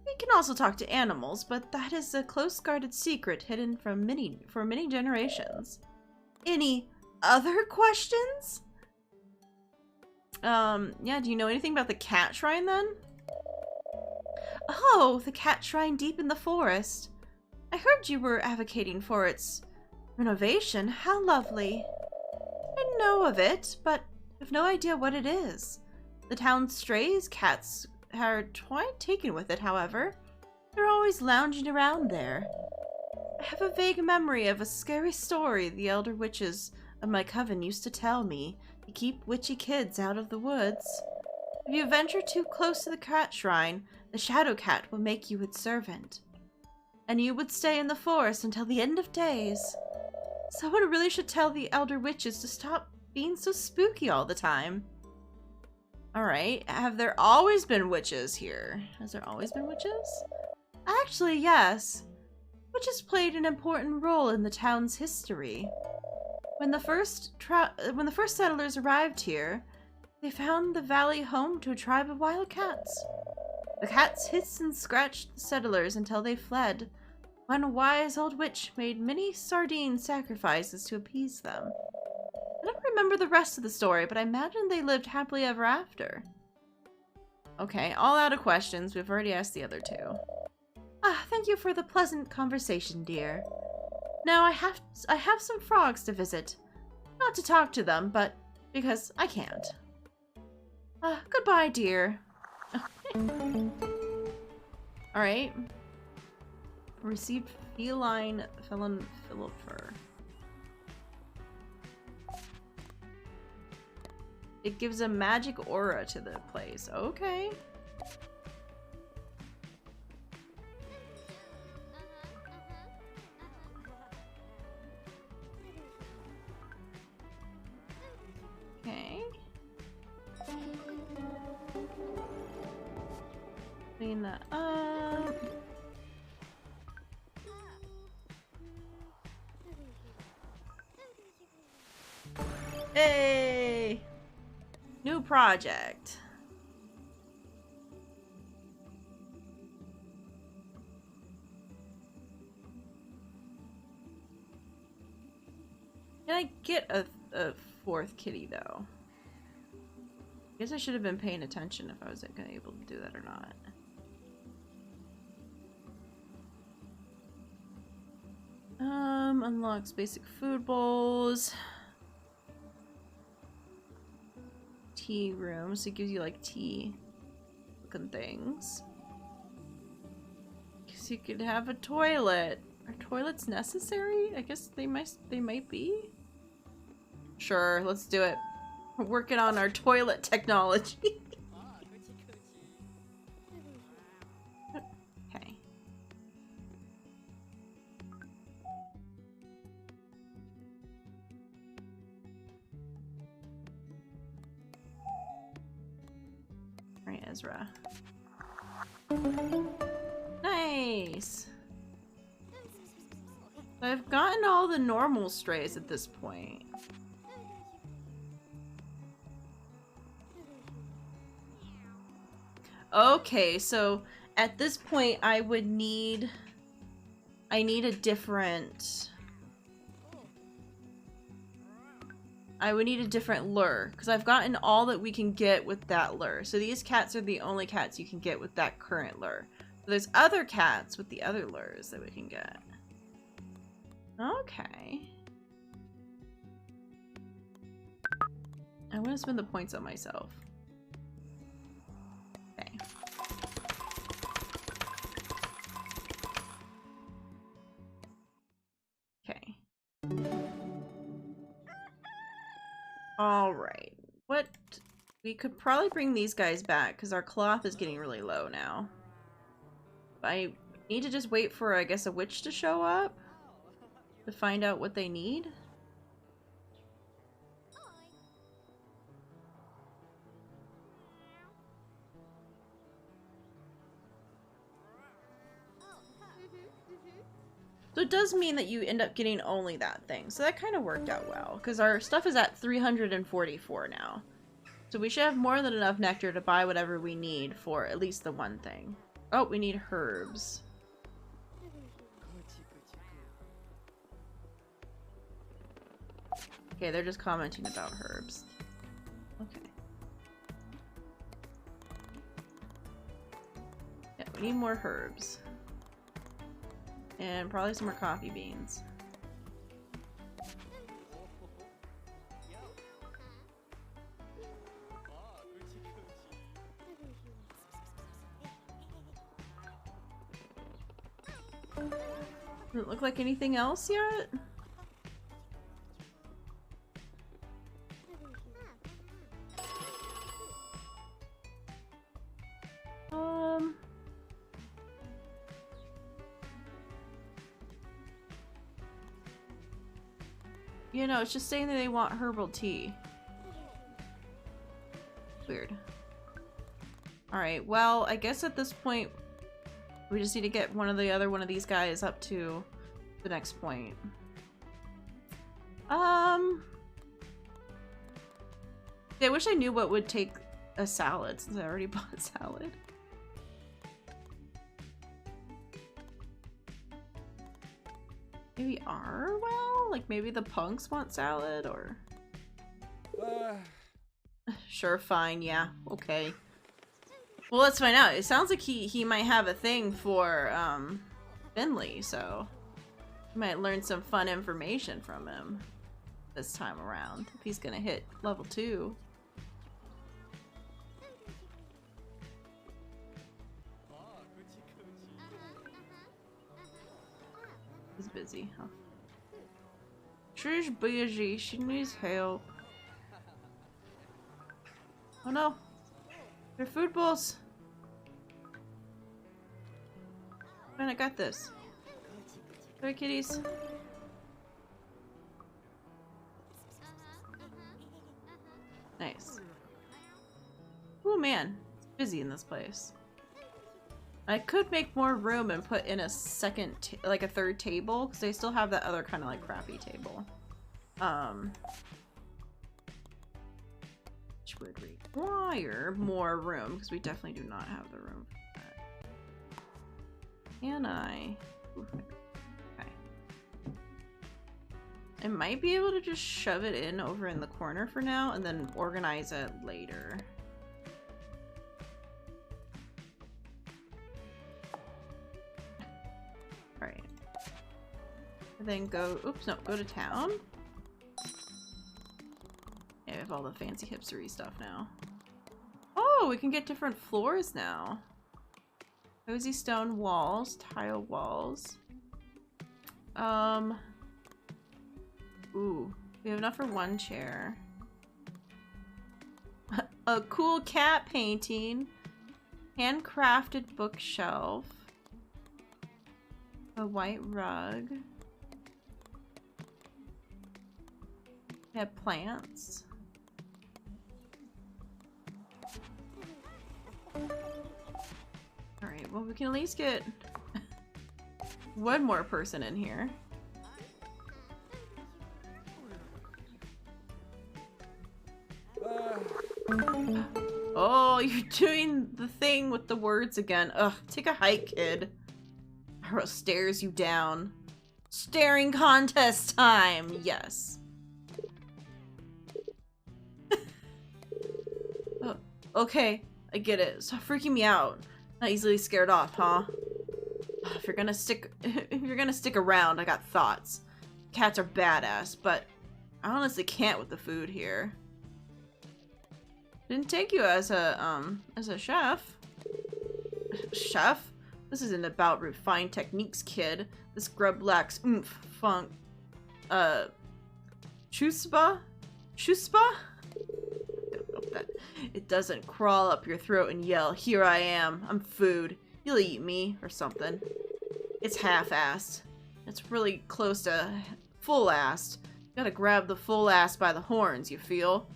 We can also talk to animals, but that is a close-guarded secret hidden from for many generations. Any other questions? Yeah, do you know anything about the cat shrine then? Oh, the cat shrine deep in the forest. I heard you were advocating for its renovation. How lovely. I know of it, but have no idea what it is. The town's strays cats are quite taken with it, however. They're always lounging around there. I have a vague memory of a scary story the elder witches of my coven used to tell me to keep witchy kids out of the woods. If you venture too close to the cat shrine, the shadow cat will make you its servant. And you would stay in the forest until the end of days. Someone really should tell the elder witches to stop being so spooky all the time. Alright, have there always been witches here? Has there always been witches? Actually, yes. Witches played an important role in the town's history. When the first settlers arrived here, they found the valley home to a tribe of wild cats. The cats hissed and scratched the settlers until they fled. One wise old witch made many sardine sacrifices to appease them. I don't remember the rest of the story, but I imagine they lived happily ever after. Okay, all out of questions. We've already asked the other two. Thank you for the pleasant conversation, dear. Now I have some frogs to visit. Not to talk to them, but because I can't. Goodbye, dear. Alright. Received feline felon fur. It gives a magic aura to the place. Okay. Okay. Clean that up. Hey! New project. Can I get a fourth kitty though? I guess I should have been paying attention if I was gonna able to do that or not. Unlocks basic food bowls. Tea room, so it gives you like tea looking things. Guess you could have a toilet. Are toilets necessary? I guess they might be. Sure, let's do it. We're working on our toilet technology. Okay. Alright, Ezra. Nice! I've gotten all the normal strays at this point. Okay, so at this point I need a different lure, because I've gotten all that we can get with that lure. So these cats are the only cats you can get with that current lure. So there's other cats with the other lures that we can get. Okay. I want to spend the points on myself. Okay. Okay. Alright. What? We could probably bring these guys back because our cloth is getting really low now. I need to just wait for, I guess, a witch to show up to find out what they need. So it does mean that you end up getting only that thing. So that kind of worked out well, because our stuff is at 344 now. So we should have more than enough nectar to buy whatever we need for at least the one thing. Oh, we need herbs. Okay, they're just commenting about herbs. Okay. Yeah, we need more herbs. And probably some more coffee beans. Doesn't look like anything else yet? You know, it's just saying that they want herbal tea. Weird. Alright, well, I guess at this point we just need to get one of these guys up to the next point. Yeah, I wish I knew what would take a salad since I already bought a salad. Maybe Arwell? Like maybe the punks want salad or... Sure, fine, yeah, okay. Well, let's find out. It sounds like he might have a thing for Finley, so we might learn some fun information from him this time around if he's gonna hit level 2. He's busy, huh? She's busy. She needs help. Oh no. They're food bowls. Man, I got this. Sorry, kitties. Nice. Oh man, it's busy in this place. I could make more room and put in a like a third table, because they still have that other kind of like crappy table. Which would require more room, because we definitely do not have the room for that. Can I? Oof. Okay. I might be able to just shove it in over in the corner for now, and then organize it later. Right. And then go, oops, no, go to town. Yeah, we have all the fancy hipstery stuff now. Oh, we can get different floors now. Cozy stone walls, tile walls. Ooh, we have enough for one chair. A cool cat painting. Handcrafted bookshelf. A white rug. We have plants. Alright, well we can at least get one more person in here. Oh, you're doing the thing with the words again. Ugh, take a hike, kid. Arrow stares you down. Staring contest time! Yes. Oh, okay, I get it. Stop freaking me out. Not easily scared off, huh? If you're gonna stick around, I got thoughts. Cats are badass, but I honestly can't with the food here. Didn't take you as a chef. Chef? This isn't about refined techniques, kid. This grub lacks oomph, funk, chuspa? Chuspa? It doesn't crawl up your throat and yell, "Here I am, I'm food. You'll eat me," or something. It's half-assed. It's really close to full-assed. You gotta grab the full ass by the horns, you feel?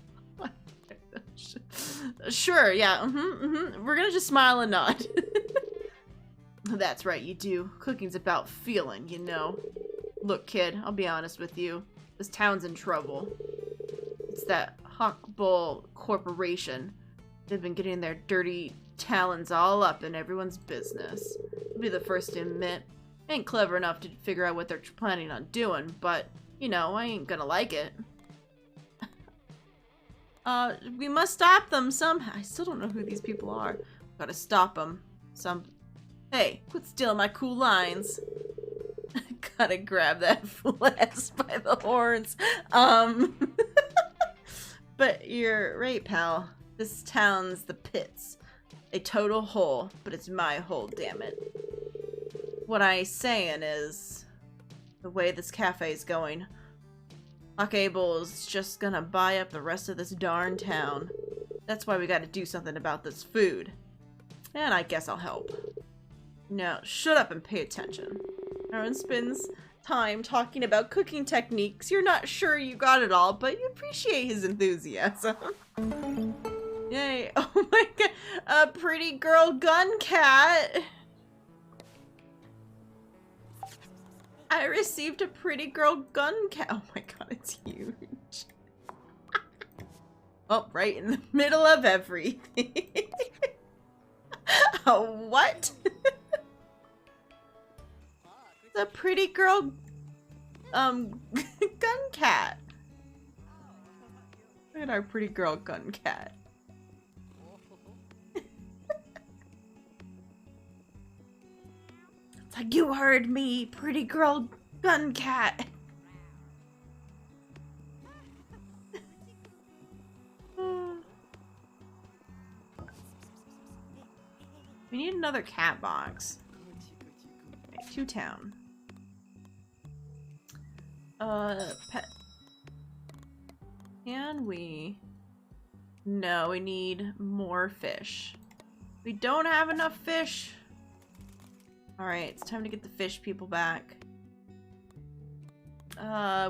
Sure, yeah, We're gonna just smile and nod. That's right, you do. Cooking's about feeling, you know. Look, kid, I'll be honest with you. This town's in trouble. It's that Hawkbull Corporation. They've been getting their dirty talons all up in everyone's business. I'll be the first to admit, I ain't clever enough to figure out what they're planning on doing, but, you know, I ain't gonna like it. We must stop them somehow. I still don't know who these people are. Gotta stop them. Hey, quit stealing my cool lines. Gotta grab that fool ass by the horns. But you're right, pal. This town's the pits. A total hole, but it's my hole, damn it. What I saying is, the way this cafe's going, Huckable's just gonna buy up the rest of this darn town. That's why we gotta do something about this food. And I guess I'll help. Now, shut up and pay attention. Aaron spends time talking about cooking techniques. You're not sure you got it all, but you appreciate his enthusiasm. Yay. Oh my god. A pretty girl gun cat. I received a pretty girl gun cat. Oh my god, it's huge. Oh, right in the middle of everything. What? The pretty girl gun cat. Look at our pretty girl gun cat. It's like, you heard me, pretty girl gun cat. We need another cat box. Okay, to town. Pet. Can we No, we need more fish. We don't have enough fish. Alright, it's time to get the fish people back.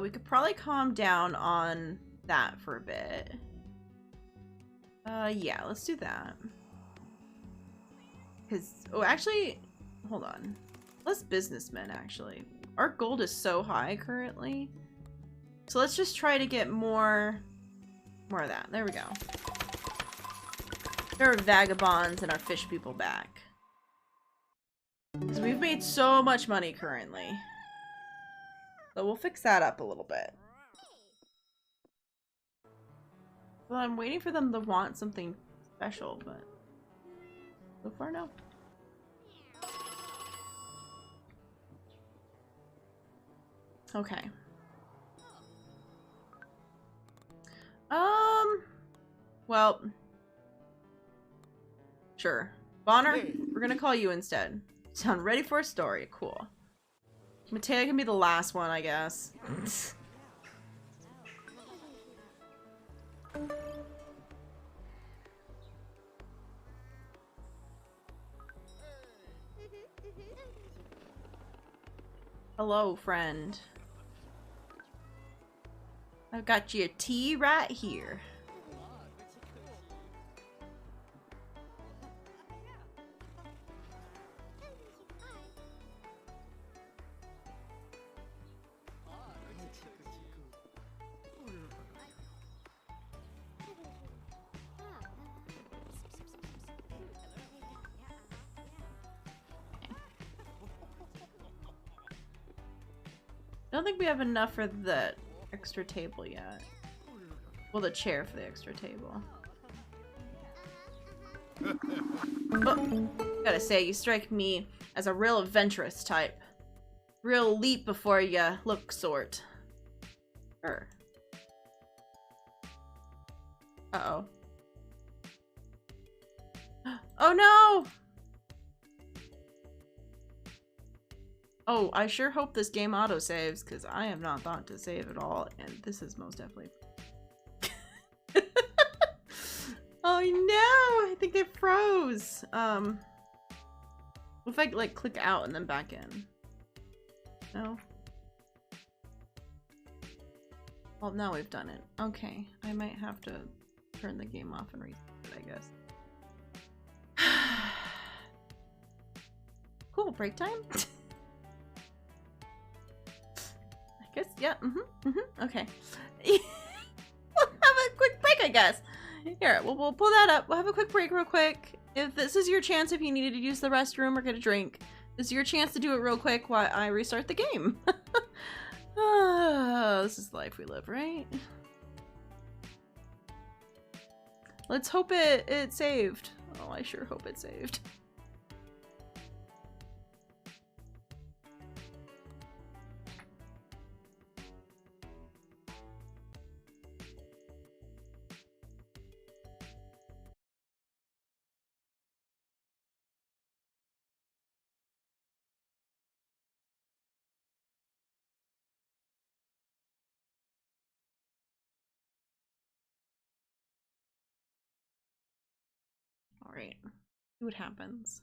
We could probably calm down on that for a bit. Yeah, let's do that. Because, oh, actually, hold on. Less businessmen, actually. Our gold is so high currently. So let's just try to get more of that. There we go. There are vagabonds and our fish people back. Because we've made so much money currently. So we'll fix that up a little bit. Well, I'm waiting for them to want something special, but so far, no. Okay. Well, sure. Bonner, we're gonna call you instead. Sound ready for a story. Cool. Mateo can be the last one, I guess. Hello, friend. I've got your tea right here. I don't think we have enough for the extra table yet. Well, the chair for the extra table. Oh, gotta say, you strike me as a real adventurous type. Real leap before you look sort. Sure. Uh-oh. Oh no! Oh, I sure hope this game auto-saves, because I have not thought to save at all, and this is most definitely... Oh no! I think it froze! What if I, like, click out and then back in? No? Well, now we've done it. Okay, I might have to turn the game off and reset it, I guess. Cool, break time? I guess, yeah, okay. We'll have a quick break, I guess. Here, we'll pull that up. We'll have a quick break real quick. If this is your chance, if you needed to use the restroom or get a drink, this is your chance to do it real quick while I restart the game. This is the life we live, right? Let's hope it saved. Oh, I sure hope it saved. Alright, see what happens.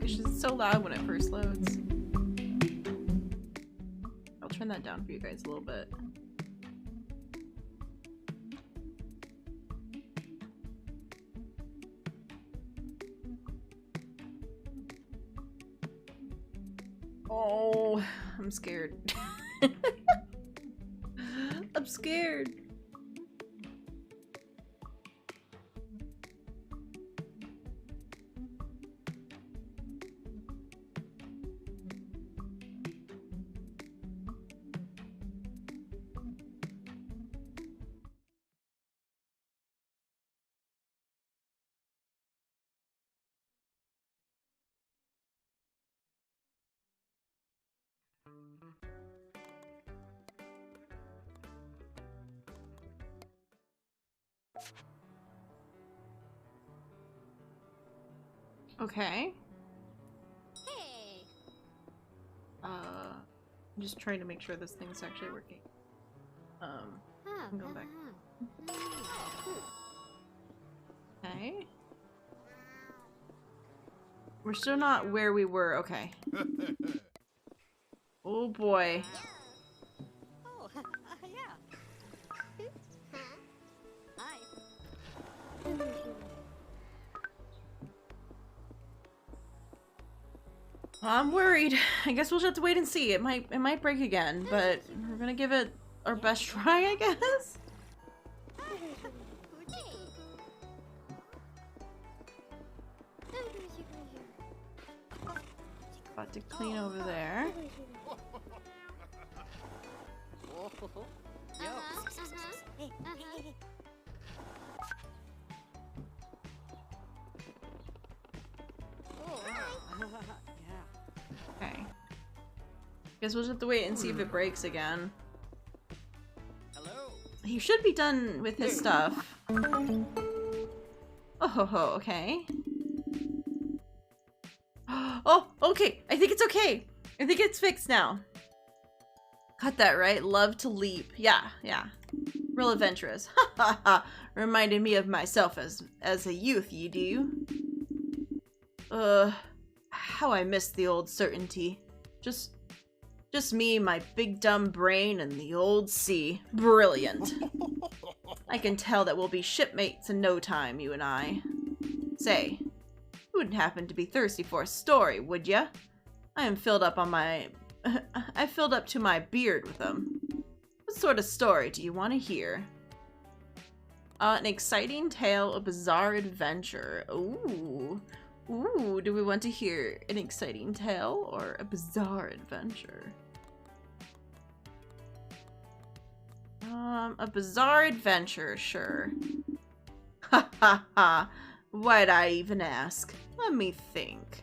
It's so loud when it first loads. I'll turn that down for you guys a little bit. Oh, I'm scared. I'm scared. Okay. I'm just trying to make sure this thing's actually working. I'm going back. Okay. We're still not where we were. Okay. Oh boy. Oh, yeah. Hi. I'm worried. I guess we'll just have to wait and see. It might break again, but we're gonna give it our best try, I guess. About to clean over there. Okay. Guess we'll just have to wait and see if it breaks again. Hello. He should be done with his stuff. Oh ho ho, okay. Oh, okay. I think it's okay. I think it's fixed now. Got that right. Love to leap. Yeah, yeah. Real adventurous. Ha ha ha. Reminded me of myself as a youth, you do. How I miss the old certainty. Just me, my big dumb brain, and the old sea. Brilliant. I can tell that we'll be shipmates in no time, you and I. Say, you wouldn't happen to be thirsty for a story, would ya? I am filled up on my... I filled up to my beard with them. What sort of story do you want to hear? An exciting tale, a bizarre adventure. Ooh. Ooh, do we want to hear an exciting tale or a bizarre adventure? A bizarre adventure, sure. Ha ha ha. Why'd I even ask? Let me think.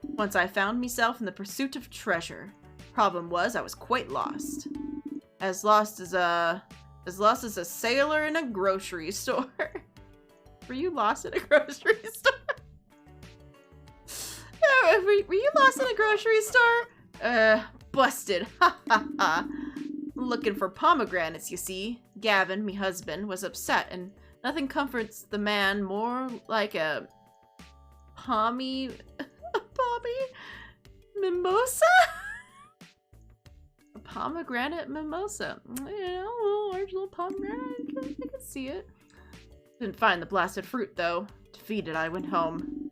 Once I found myself in the pursuit of treasure. Problem was, I was quite lost. As lost as a sailor in a grocery store. Were you lost in a grocery store? Were you lost in a grocery store? Busted. Ha ha ha. Looking for pomegranates, you see. Gavin, me husband, was upset, and nothing comforts the man more like a pommy mimosa? A pomegranate mimosa. You know, a little large little pomegranate. I can see it. Didn't find the blasted fruit, though. Defeated, I went home.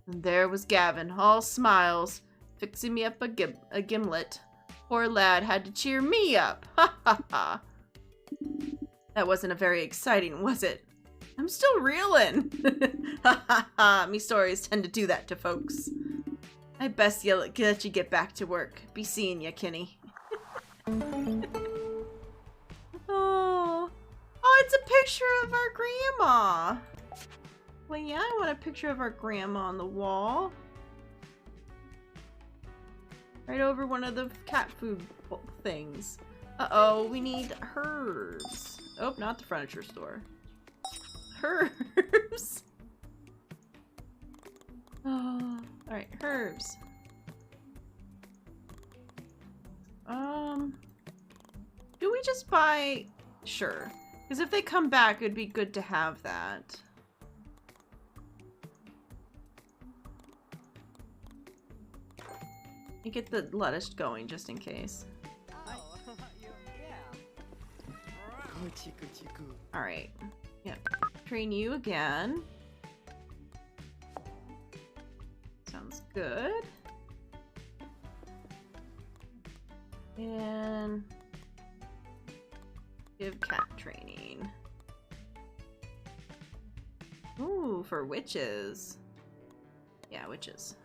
And there was Gavin, all smiles, fixing me up a gimlet. Poor lad had to cheer me up. Ha ha ha. That wasn't a very exciting, was it? I'm still reeling. Ha ha ha. Me stories tend to do that to folks. I best let you get back to work. Be seeing ya, Kenny. Oh, it's a picture of our grandma. Well, yeah, I want a picture of our grandma on the wall. Right over one of the cat food things. Uh-oh, we need herbs. Oh, not the furniture store. Herbs. Oh, alright, herbs. Do we just buy... Sure. Because if they come back, it'd be good to have that. You get the lettuce going just in case. Oh, yeah. Alright. Yep. Train you again. Sounds good. And give cat training. Ooh, for witches. Yeah, witches.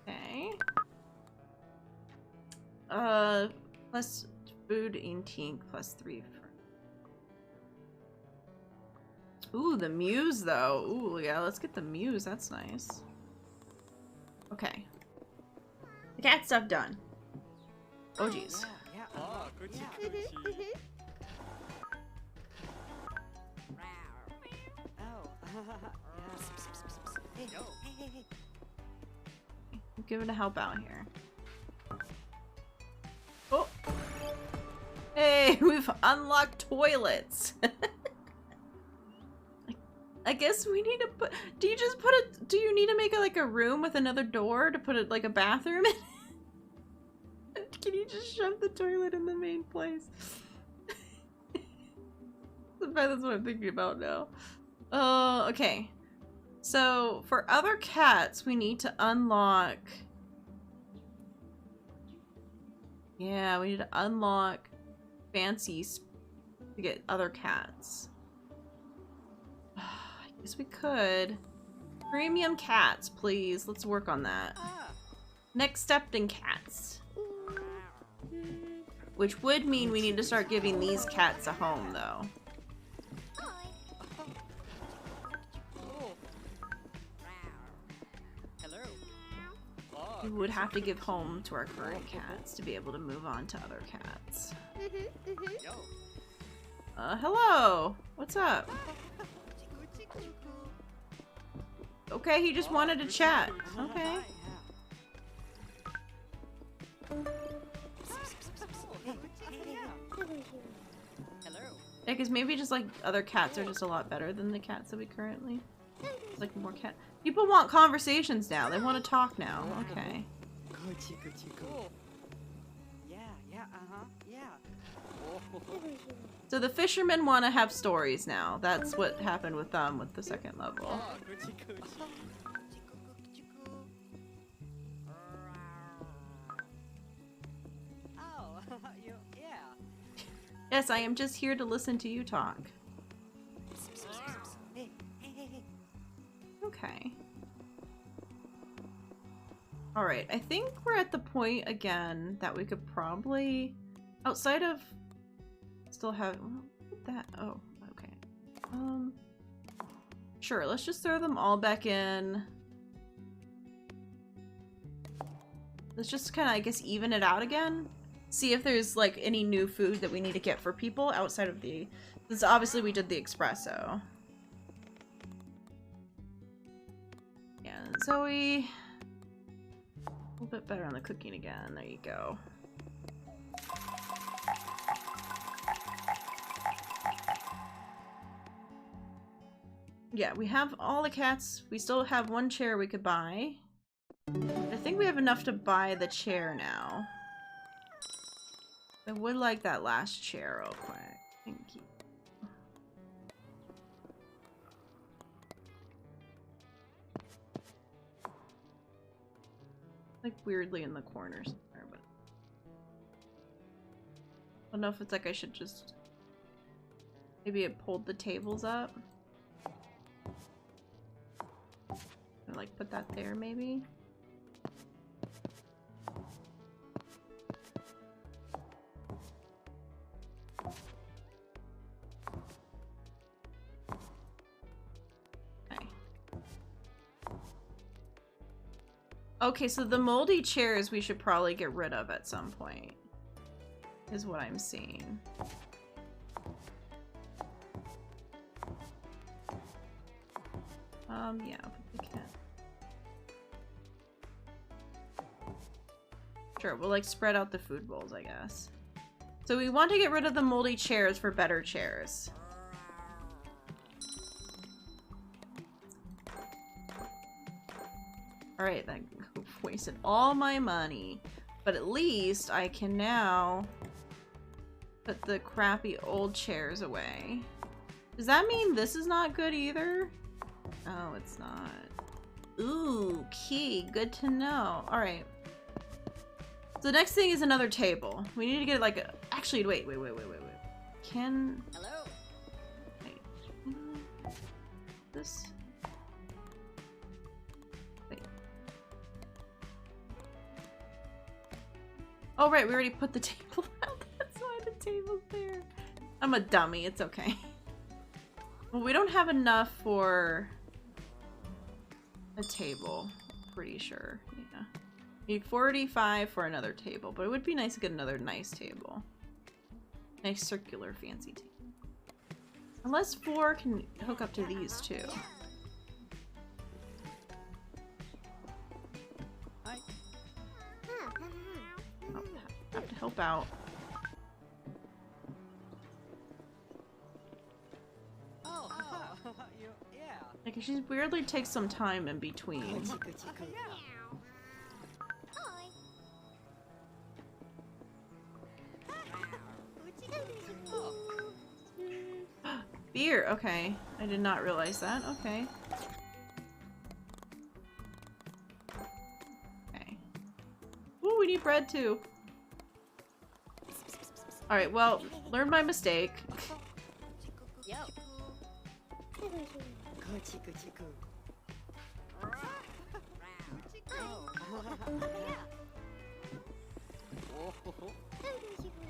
Okay. Plus food 18, plus 3 for... Ooh, the muse though. Ooh, yeah, let's get the muse. That's nice. Okay. The cat stuff done. Oh, jeez. Yeah. Oh, good. Oh. Hey, Yo. hey. I'm giving a help out here. Oh! Hey, we've unlocked toilets! I guess we need to put... Do you just put it... Do you need to make it like a room with another door to put it like a bathroom in? Can you just shove the toilet in the main place? That's what I'm thinking about now. Okay. So, for other cats, we need to unlock... Yeah, we need to unlock fancies to get other cats. I guess we could. Premium cats, please. Let's work on that. Next step in cats. Which would mean we need to start giving these cats a home, though. Hello. We would have to give home to our current cats to be able to move on to other cats. Yo. Hello! What's up? Okay, he just wanted to chat. Okay. Hello. Yeah, because maybe just like other cats are just a lot better than the cats that we currently... Like more cat... People want conversations now. They want to talk now. Okay. Cool. Yeah, yeah. So the fishermen want to have stories now. That's what happened with them with the second level. Oh, Gucci. Oh, yeah. Yes, I am just here to listen to you talk. Hey. Okay. Alright, I think we're at the point again that we could probably, outside of, still have, that, oh, okay. Sure, let's just throw them all back in. Let's just kind of, I guess, even it out again. See if there's, like, any new food that we need to get for people outside of the, because obviously we did the espresso. Yeah, Zoe. A little bit better on the cooking again. There you go. Yeah, we have all the cats. We still have one chair we could buy. I think we have enough to buy the chair now. I would like that last chair real quick. Thank you. Like weirdly in the corner somewhere, but I don't know if it's like I should just maybe it pulled the tables up and like put that there maybe. Okay, so the moldy chairs we should probably get rid of at some point, is what I'm seeing. Yeah, I'll put the cat. Sure, we'll like spread out the food bowls, I guess. So we want to get rid of the moldy chairs for better chairs. Alright, that wasted all my money. But at least I can now put the crappy old chairs away. Does that mean this is not good either? Oh, it's not. Ooh, key. Good to know. Alright. So the next thing is another table. We need to get like a... Actually, wait. Can... Hello. Wait. This... Oh right, we already put the table out. That's why the table's there. I'm a dummy, it's okay. Well, we don't have enough for a table, pretty sure. Yeah. Need 45 for another table, but it would be nice to get another nice table. Nice circular fancy table. Unless 4 can hook up to these too. help out. Oh, you, yeah. Like, she weirdly takes some time in between. Beer, okay. I did not realize that. Okay. Okay. Ooh, we need bread too. Alright, well, learn my mistake. Yo.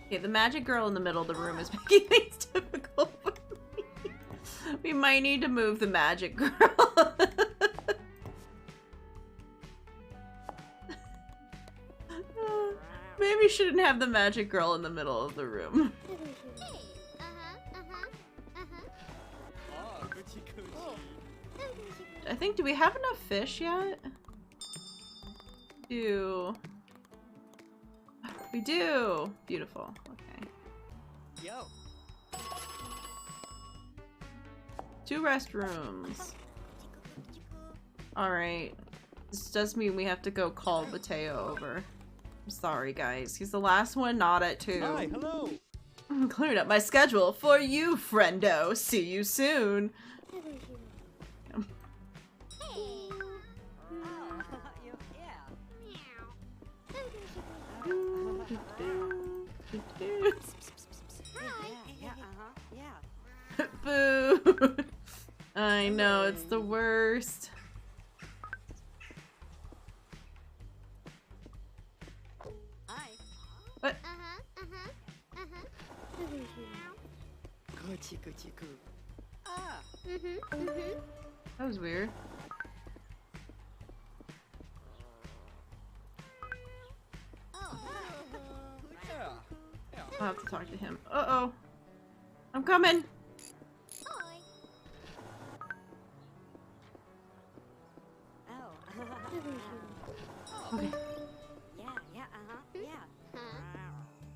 Okay, the magic girl in the middle of the room is making things difficult for me. We might need to move the magic girl. Maybe we shouldn't have the magic girl in the middle of the room. I think, do we have enough fish yet? We do! Beautiful. Okay. Yo. 2 restrooms. Alright. This does mean we have to go call Mateo over. I'm sorry, guys. He's the last one not at 2. Hi, hello. I'm clearing up my schedule for you, friendo. See you soon. Boo! I know, it's the worst. What? That was weird. I'll have to talk to him. Uh-oh. I'm coming! Okay.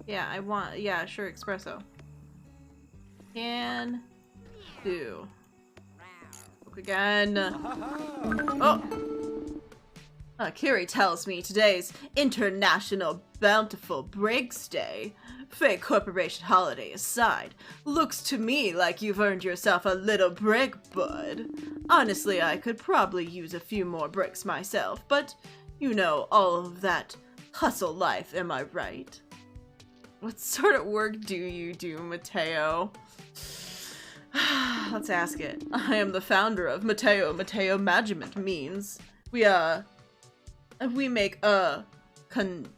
Yeah, I want- yeah, sure, espresso. Can do. Look again. Oh! Kiri tells me today's International Bountiful Breaks Day. Fake corporation holiday aside, looks to me like you've earned yourself a little break, bud. Honestly, I could probably use a few more breaks myself, but you know, all of that hustle life, am I right? What sort of work do you do, Mateo? Let's ask it. I am the founder of Mateo Management Means. We make conductive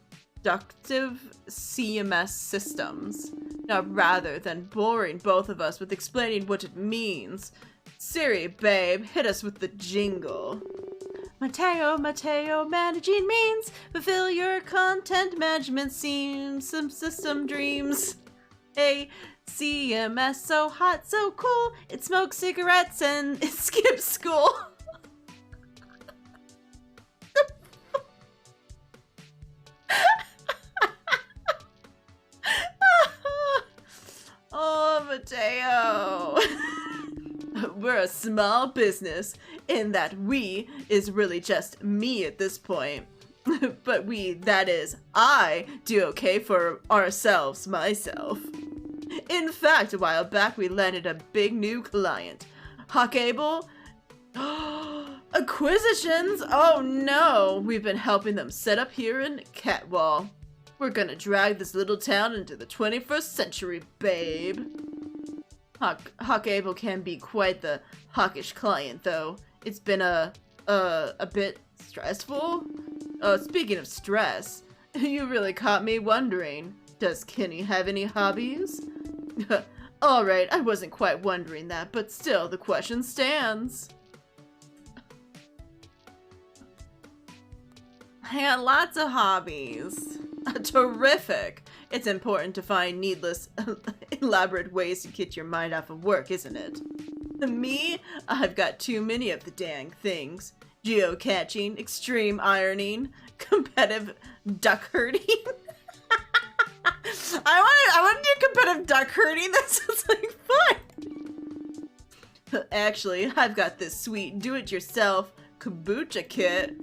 CMS systems. Now, rather than boring both of us with explaining what it means, Siri, babe, hit us with the jingle. Mateo Managing Means fulfill your content management system dreams. A CMS so hot, so cool, it smokes cigarettes and it skips school. Oh, Mateo. We're a small business in that we is really just me at this point. But we, that is, I do okay for ourselves, myself. In fact, a while back we landed a big new client. Huckable? Acquisitions? Oh no! We've been helping them set up here in Catwall. We're gonna drag this little town into the 21st century, babe. Huckable can be quite the hawkish client, though. It's been a bit stressful. Speaking of stress, you really caught me wondering. Does Kenny have any hobbies? Alright, I wasn't quite wondering that, but still, the question stands. I got lots of hobbies. Terrific. It's important to find needless, elaborate ways to get your mind off of work, isn't it? Me? I've got too many of the dang things. Geocaching, extreme ironing, competitive duck herding. I want to do competitive duck herding. That sounds like fun. Actually, I've got this sweet do-it-yourself kombucha kit.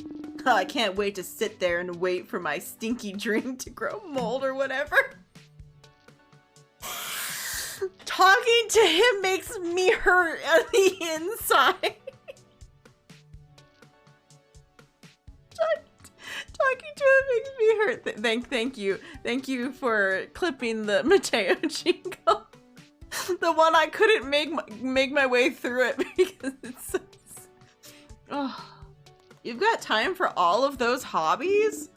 I can't wait to sit there and wait for my stinky drink to grow mold or whatever. Talking to him makes me hurt on the inside. Talking to him makes me hurt. Thank you for clipping the Mateo jingle. The one I couldn't make my way through it because it's so... Oh, you've got time for all of those hobbies?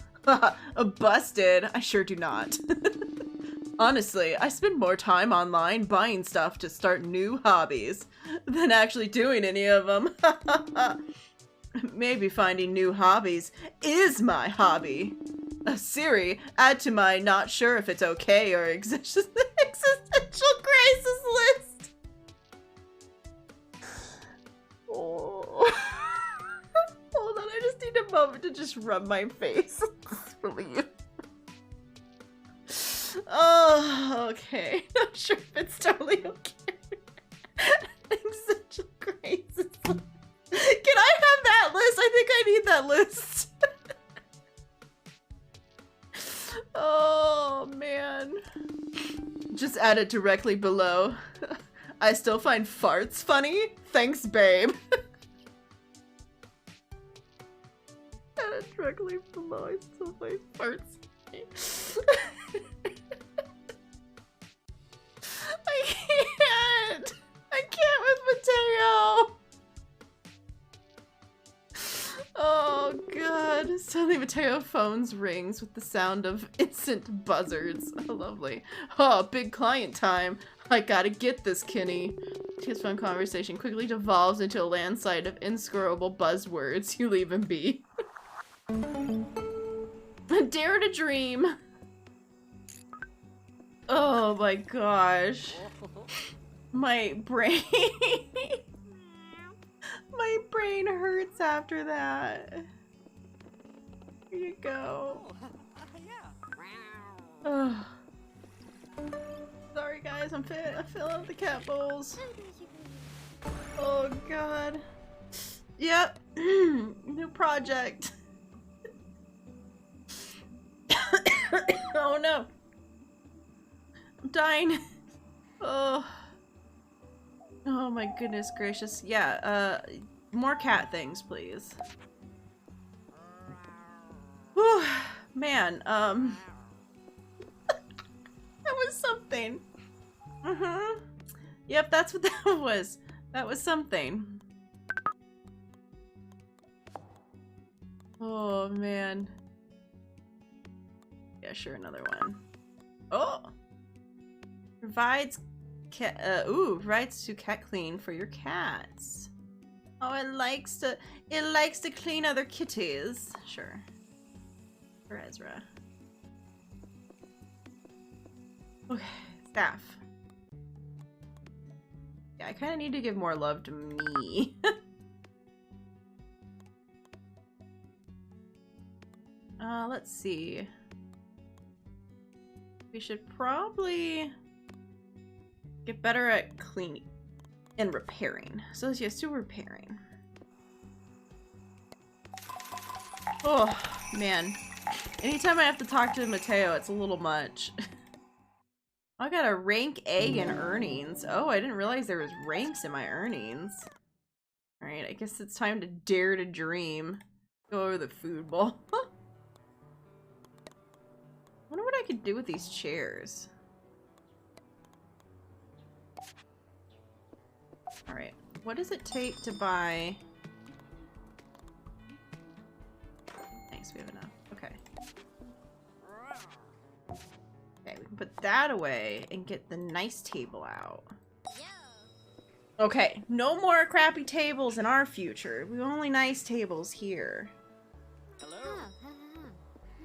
Busted. I sure do not. Honestly, I spend more time online buying stuff to start new hobbies than actually doing any of them. Maybe finding new hobbies is my hobby. Siri, add to my not sure if it's okay or existential crisis list. Oh. Hold on, I just need a moment to just rub my face. Relief. Oh, okay. Not sure if it's totally okay. Existential crisis. Can I have that list? I think I need that list. Oh, man. Just add it directly below. I still find farts funny. Thanks, babe. Add it directly below. I still find farts funny. I can't. I can't with Mateo. Oh god. Suddenly Mateo phone's rings with the sound of instant buzzards. Oh, lovely. Oh, big client time. I gotta get this, Kenny. His phone conversation quickly devolves into a landslide of inscrutable buzzwords. You leave him be. Dare to dream. Oh my gosh. My brain. My brain hurts after that. Here you go. Ugh. Sorry guys, I'm filling up the cat bowls. Oh god. Yep. New project. Oh no. I'm dying. Oh. Oh my goodness gracious. Yeah, more cat things, please. Whew, man, that was something. Mm-hmm. Yep, that's what that was. That was something. Oh, man. Yeah, sure, another one. Oh! Provides provides to cat clean for your cats. Oh, it likes to clean other kitties. Sure. For Ezra. Okay, staff. Yeah, I kind of need to give more love to me. Let's see. We should probably get better at cleaning and repairing. So let's just do repairing. Oh, man. Anytime I have to talk to Mateo, it's a little much. I got a rank A in earnings. Oh, I didn't realize there was ranks in my earnings. Alright, I guess it's time to dare to dream. Go over the food bowl. I wonder what I could do with these chairs. Alright, what does it take to buy... Thanks, we have enough. Okay. Okay, we can put that away and get the nice table out. Okay, no more crappy tables in our future. We have only nice tables here. Hello.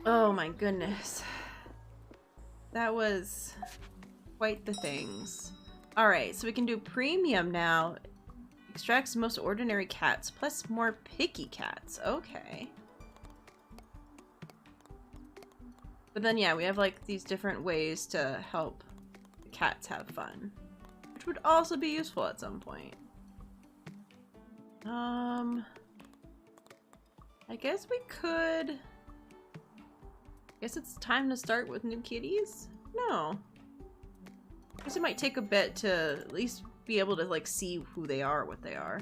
Oh my goodness. That was quite the things. Alright, so we can do premium now. Extracts the most ordinary cats, plus more picky cats. Okay. But then yeah, we have like these different ways to help the cats have fun, which would also be useful at some point. I guess we could... I guess it's time to start with new kitties? No. I guess it might take a bit to at least be able to like see who they are, what they are.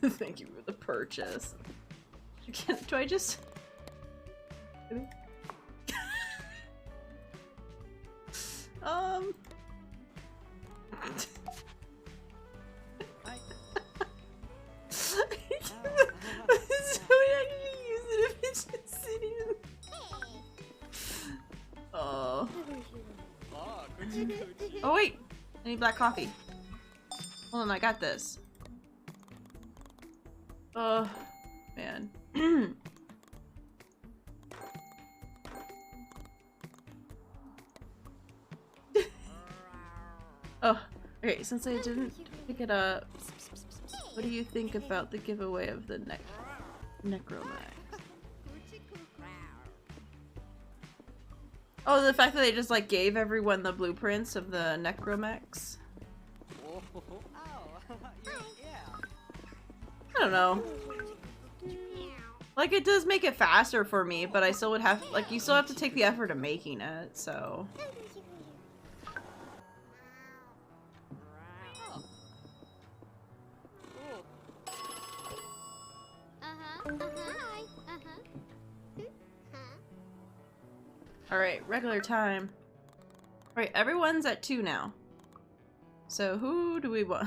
Thank you for the purchase. Do I just... I, So I can use it if it's just sitting in... Oh. oh, coochie coochie. Oh wait! I need black coffee. Hold on, I got this. Oh, man. Oh, okay, since I didn't pick it up, what do you think about the giveaway of the Necromax? Oh, the fact that they just like gave everyone the blueprints of the Necromax? Oh, yeah. I don't know. Like, it does make it faster for me, but I still would have, like, you still have to take the effort of making it, so. Alright, regular time. Alright, everyone's at 2 now. So who do we want?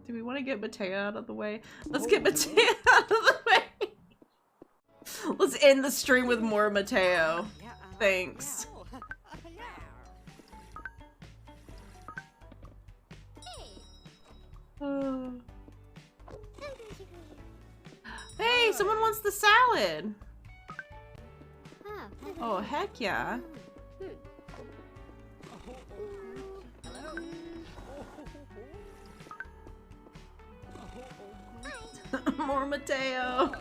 Do we want to get Mateo out of the way? Let's get Mateo out of the way! Let's end the stream with more Mateo. Thanks. Hey, someone wants the salad! Oh, heck yeah. More Mateo!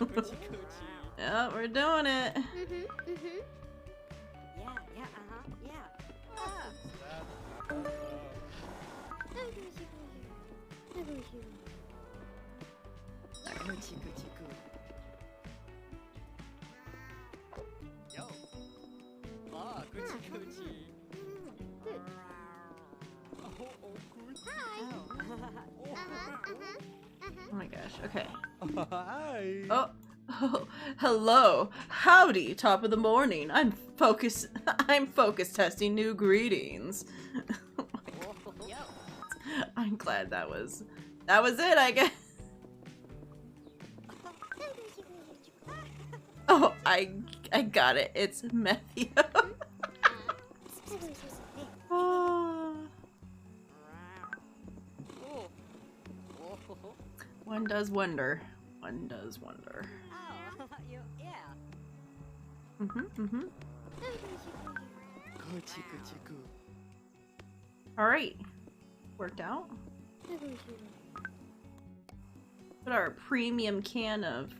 Yeah, we're doing it. Yo. Ah, coochie coochie. Oh my gosh, okay. Hi. Oh, hello. Howdy, top of the morning. I'm focus testing new greetings. Oh my God. I'm glad that was it, I guess. Oh, I got it. It's Matthew. Oh. One does wonder. One does wonder. Oh, yeah. Alright. Worked out. Put our premium can of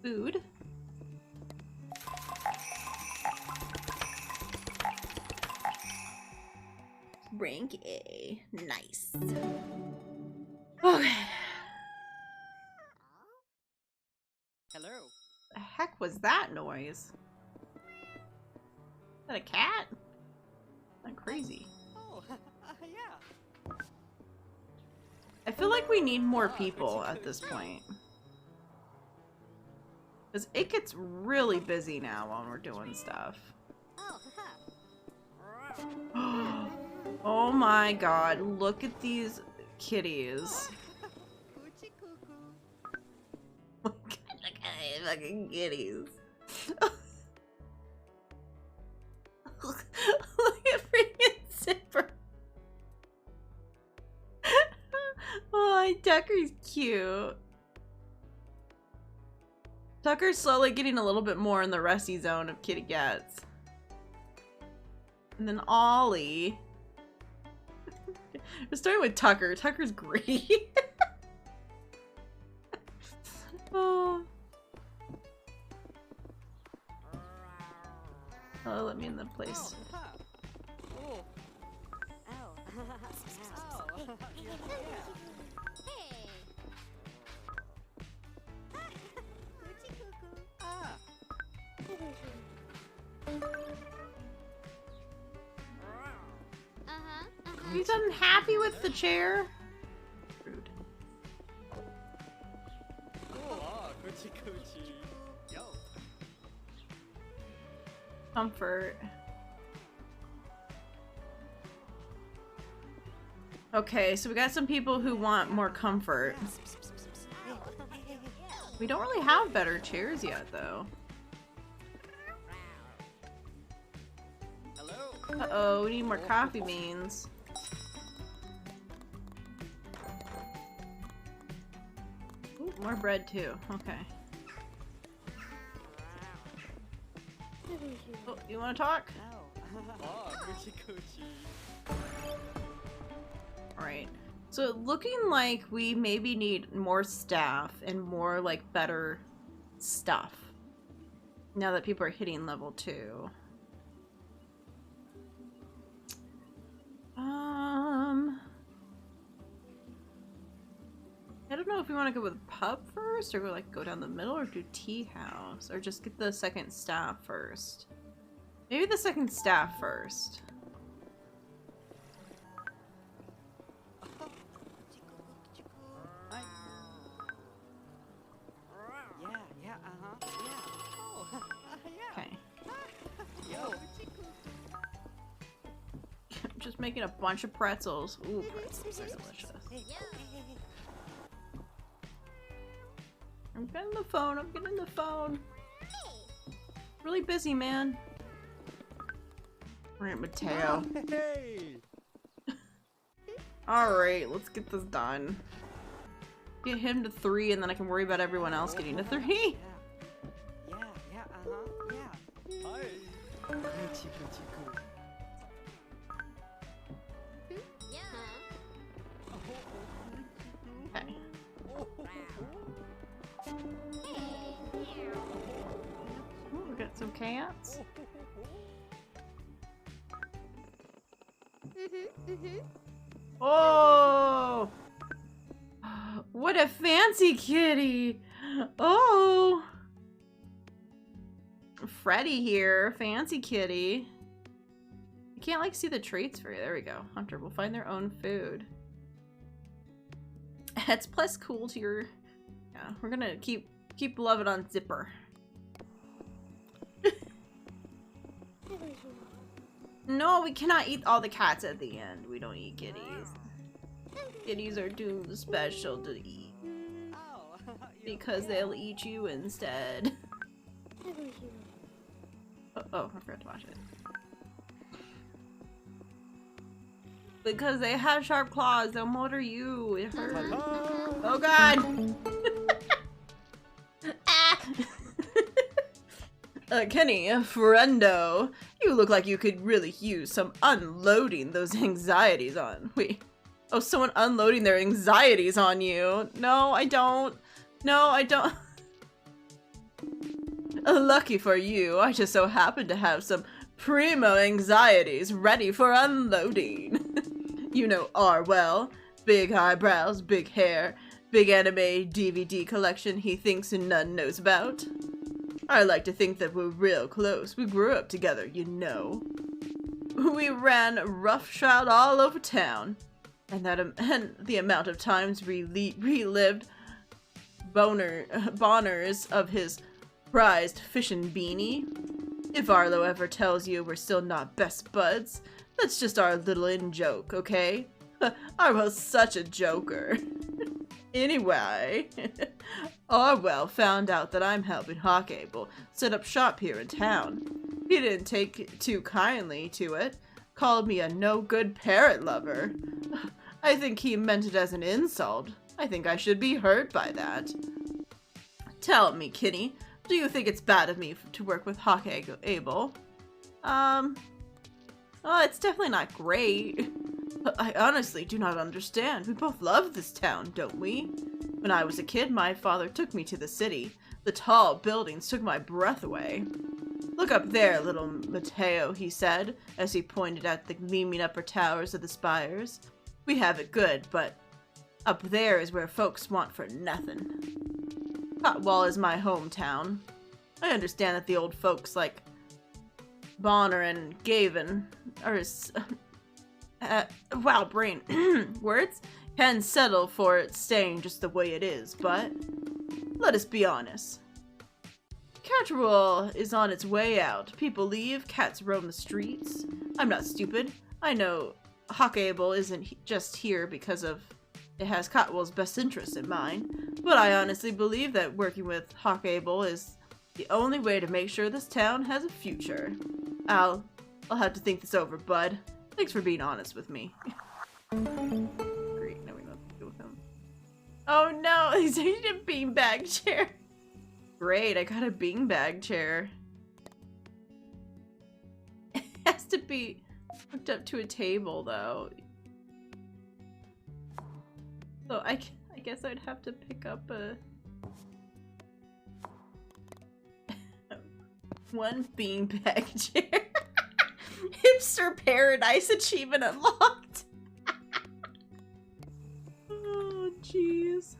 food. Rank A. Nice. Okay. Hello. The heck was that noise? Is that a cat? Not crazy. Oh, yeah. I feel like we need more people at this point. Because it gets really busy now when we're doing stuff. Oh my god, look at these kitties. Look at these fucking kitties. Look at freaking Zipper. Oh, Tucker's cute. Tucker's slowly getting a little bit more in the rusty zone of kitty cats. And then Ollie. We're starting with Tucker. Tucker's great. Oh. Oh, let me in the place. Oh. Oh. Oh. Oh. Yeah. Hey. Coochie cuckoo. Ah. He's unhappy with the chair. Rude. Oh, coochie coochie. Yo. Comfort. Okay, so we got some people who want more comfort. We don't really have better chairs yet, though. Hello. Uh-oh, we need more coffee beans. Ooh, more bread, too. Okay. Oh, you want to talk? Oh, coochie coochie. Alright. So looking like we maybe need more staff and more, like, better stuff. Now that people are hitting level 2. I don't know if we want to go with pub first, or like go down the middle, or do tea house, or just get the second staff first. Maybe the second staff first. Hi. Yeah, uh-huh. Yeah. Oh, yeah. Okay. Yo. I'm just making a bunch of pretzels. Ooh, pretzels are delicious. I'm getting the phone. I'm getting the phone. Really busy, man. Alright, Mateo. Hey. Alright, let's get this done. Get him to 3, and then I can worry about everyone else getting to 3. Yeah, uh-huh. Yeah. Hi. Coochie coochie coo. Okay. Ooh, we got some cats. Oh! What a fancy kitty! Oh! Freddy here, fancy kitty. You can't like see the traits for you. There we go. Hunter will find their own food. It's plus cool to your. Yeah, we're gonna keep loving on Zipper. No, we cannot eat all the cats at the end. We don't eat kitties. Kitties are too special to eat. Oh. Because they'll eat you instead. Oh, I forgot to watch it. Because they have sharp claws, they'll murder you. It hurts. Oh god! Ah! Kenny, friendo, you look like you could really use some unloading those anxieties on. Wait. Oh, someone unloading their anxieties on you. No, I don't. No, I don't. Lucky for you, I just so happen to have some primo anxieties ready for unloading. You know Arwell. Big eyebrows, big hair, big anime DVD collection he thinks none knows about. I like to think that we're real close. We grew up together, you know. We ran roughshod all over town. And the amount of times we relived Bonners of his prized fishing beanie. If Arlo ever tells you we're still not best buds, that's just our little in-joke, okay? Arwell's such a joker. Anyway, Arwell found out that I'm helping Hawkable set up shop here in town. He didn't take too kindly to it, called me a no-good parrot lover. I think he meant it as an insult. I think I should be hurt by that. Tell me, Kitty, do you think it's bad of me to work with Hawkable? Oh, it's definitely not great. But I honestly do not understand. We both love this town, don't we? When I was a kid, my father took me to the city. The tall buildings took my breath away. Look up there, little Mateo, he said, as he pointed at the gleaming upper towers of the spires. We have it good, but up there is where folks want for nothing. Cotwall is my hometown. I understand that the old folks like Bonner and Gavin are wow, brain words can settle for it staying just the way it is, but let us be honest. Catchwell is on its way out. People leave, cats roam the streets. I'm not stupid. I know Hawkable isn't just here because of it has Cotwell's best interests in mind, but I honestly believe that working with Hawkable is the only way to make sure this town has a future. I'll have to think this over, bud. Thanks for being honest with me. Great, now we know what to do with him. Oh no, he's in a beanbag chair. Great, I got a beanbag chair. It has to be hooked up to a table, though. So I guess I'd have to pick up a... one beanbag chair. Hipster Paradise achievement unlocked. Oh, jeez.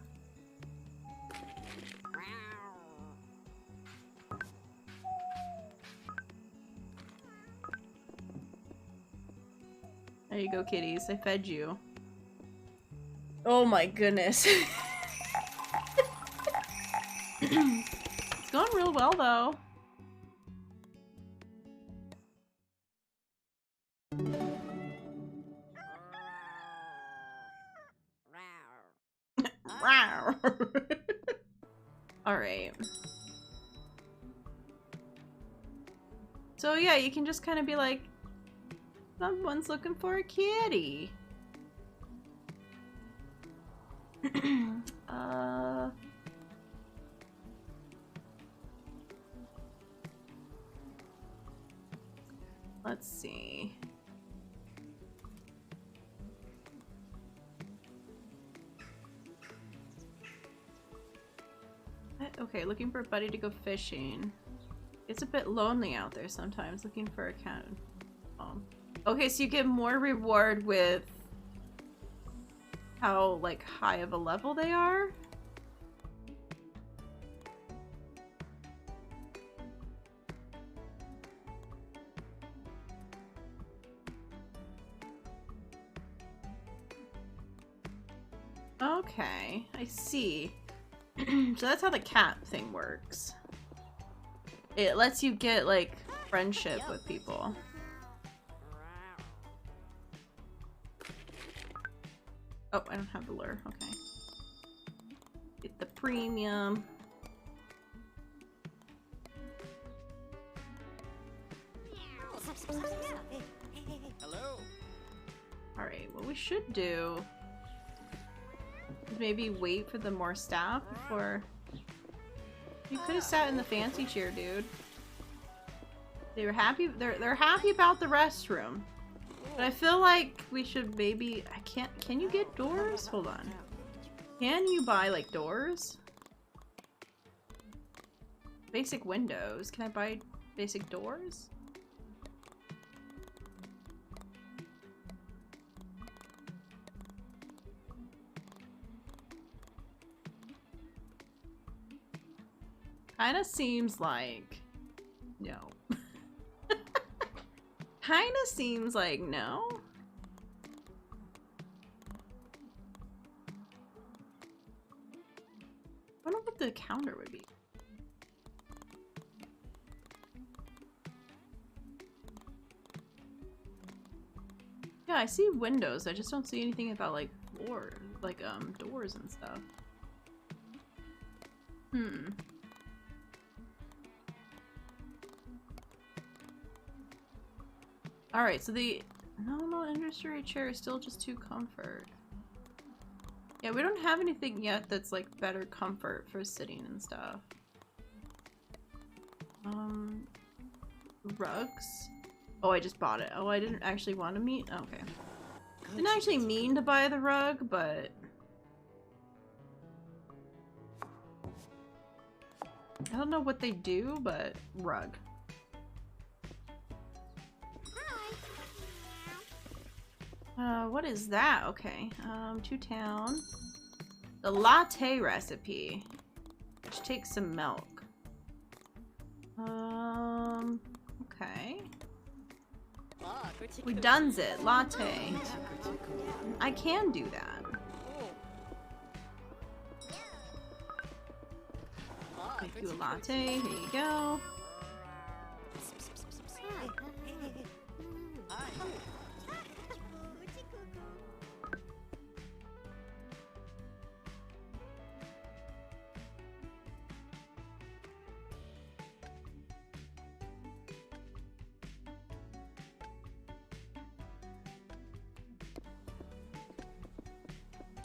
There you go, kitties. I fed you. Oh my goodness. It's going real well, though. Alright. So yeah, you can just kind of be like, someone's looking for a kitty. Let's see. Okay, looking for a buddy to go fishing. It's a bit lonely out there sometimes, looking for a cat. Okay, so you get more reward with how, like, high of a level they are? Okay, I see. So that's how the cat thing works. It lets you get, like, friendship with people. Oh, I don't have the lure. Okay. Get the premium. Hello. Alright, what we should do is maybe wait for the more staff before... You could have sat in the fancy chair, dude. They were happy. They're happy about the restroom. But I feel like we should maybe... Can you get doors? Hold on. Can you buy, like, doors? Basic windows. Can I buy basic doors? Kinda seems like... No. Kinda seems like no. I wonder what the counter would be. Yeah, I see windows. I just don't see anything about like floor, like doors and stuff. Hmm. Alright, so the normal industry chair is still just 2 comfort. Yeah, we don't have anything yet that's like better comfort for sitting and stuff. Rugs? Oh, I just bought it. Oh, I didn't actually want to meet. Okay. Didn't actually mean to buy the rug, but I don't know what they do, but rug. What is that? Okay. To town. The latte recipe, which takes some milk. Okay. We done's it. Latte. I can do that. Make you a latte. Here you go.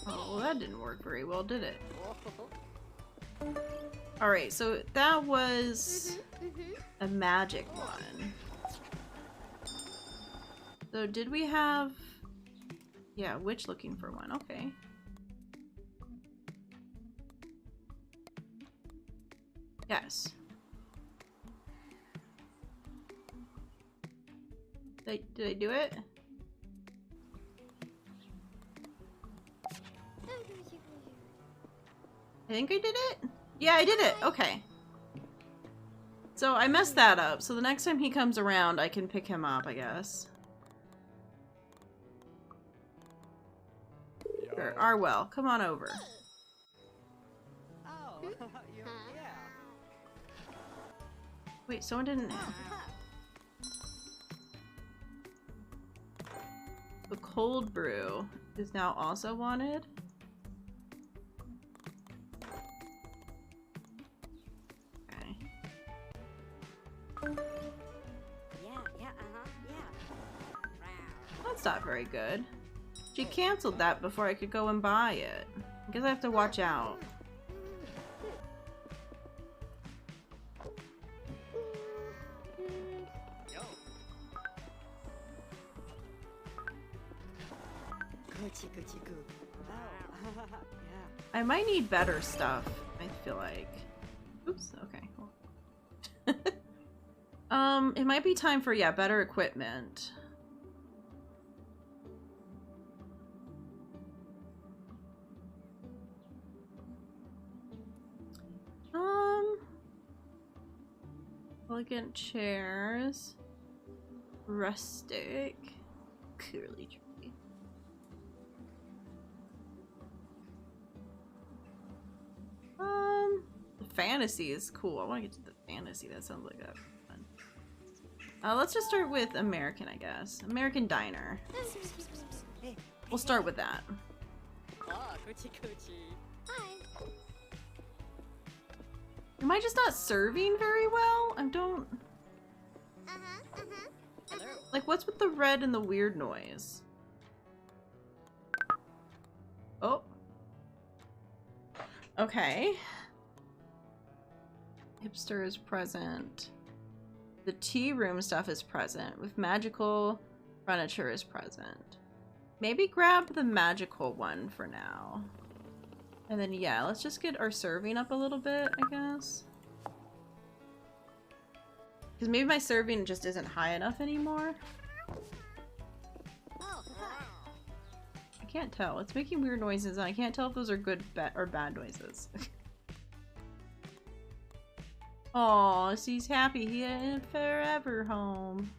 Oh, well, that didn't work very well, did it? Alright, so that was a magic one. So did we have... Yeah, witch looking for one. Okay. Yes. Did I do it? I think I did it? Yeah, I did it. Okay. So I messed that up. So the next time he comes around, I can pick him up, I guess. Or Arwell, come on over. Oh, yeah. Wait, someone didn't... The cold brew is now also wanted. Okay. That's not very good. She canceled that before I could go and buy it. I guess I have to watch out. I might need better stuff, I feel like. Oops, okay. Cool. It might be time for, yeah, better equipment. Elegant chairs. Rustic. Curly tree. Fantasy is cool. I want to get to the fantasy. That sounds like that. Fun. Let's just start with American, I guess. American Diner. We'll start with that. Am I just not serving very well? I don't... Like, what's with the red and the weird noise? Oh. Okay. Hipster is present. The tea room stuff is present. With magical furniture is present. Maybe grab the magical one for now. And then, yeah, let's just get our serving up a little bit, I guess. Because maybe my serving just isn't high enough anymore. I can't tell. It's making weird noises, and I can't tell if those are good or bad noises. Oh, he's happy. He had a forever home.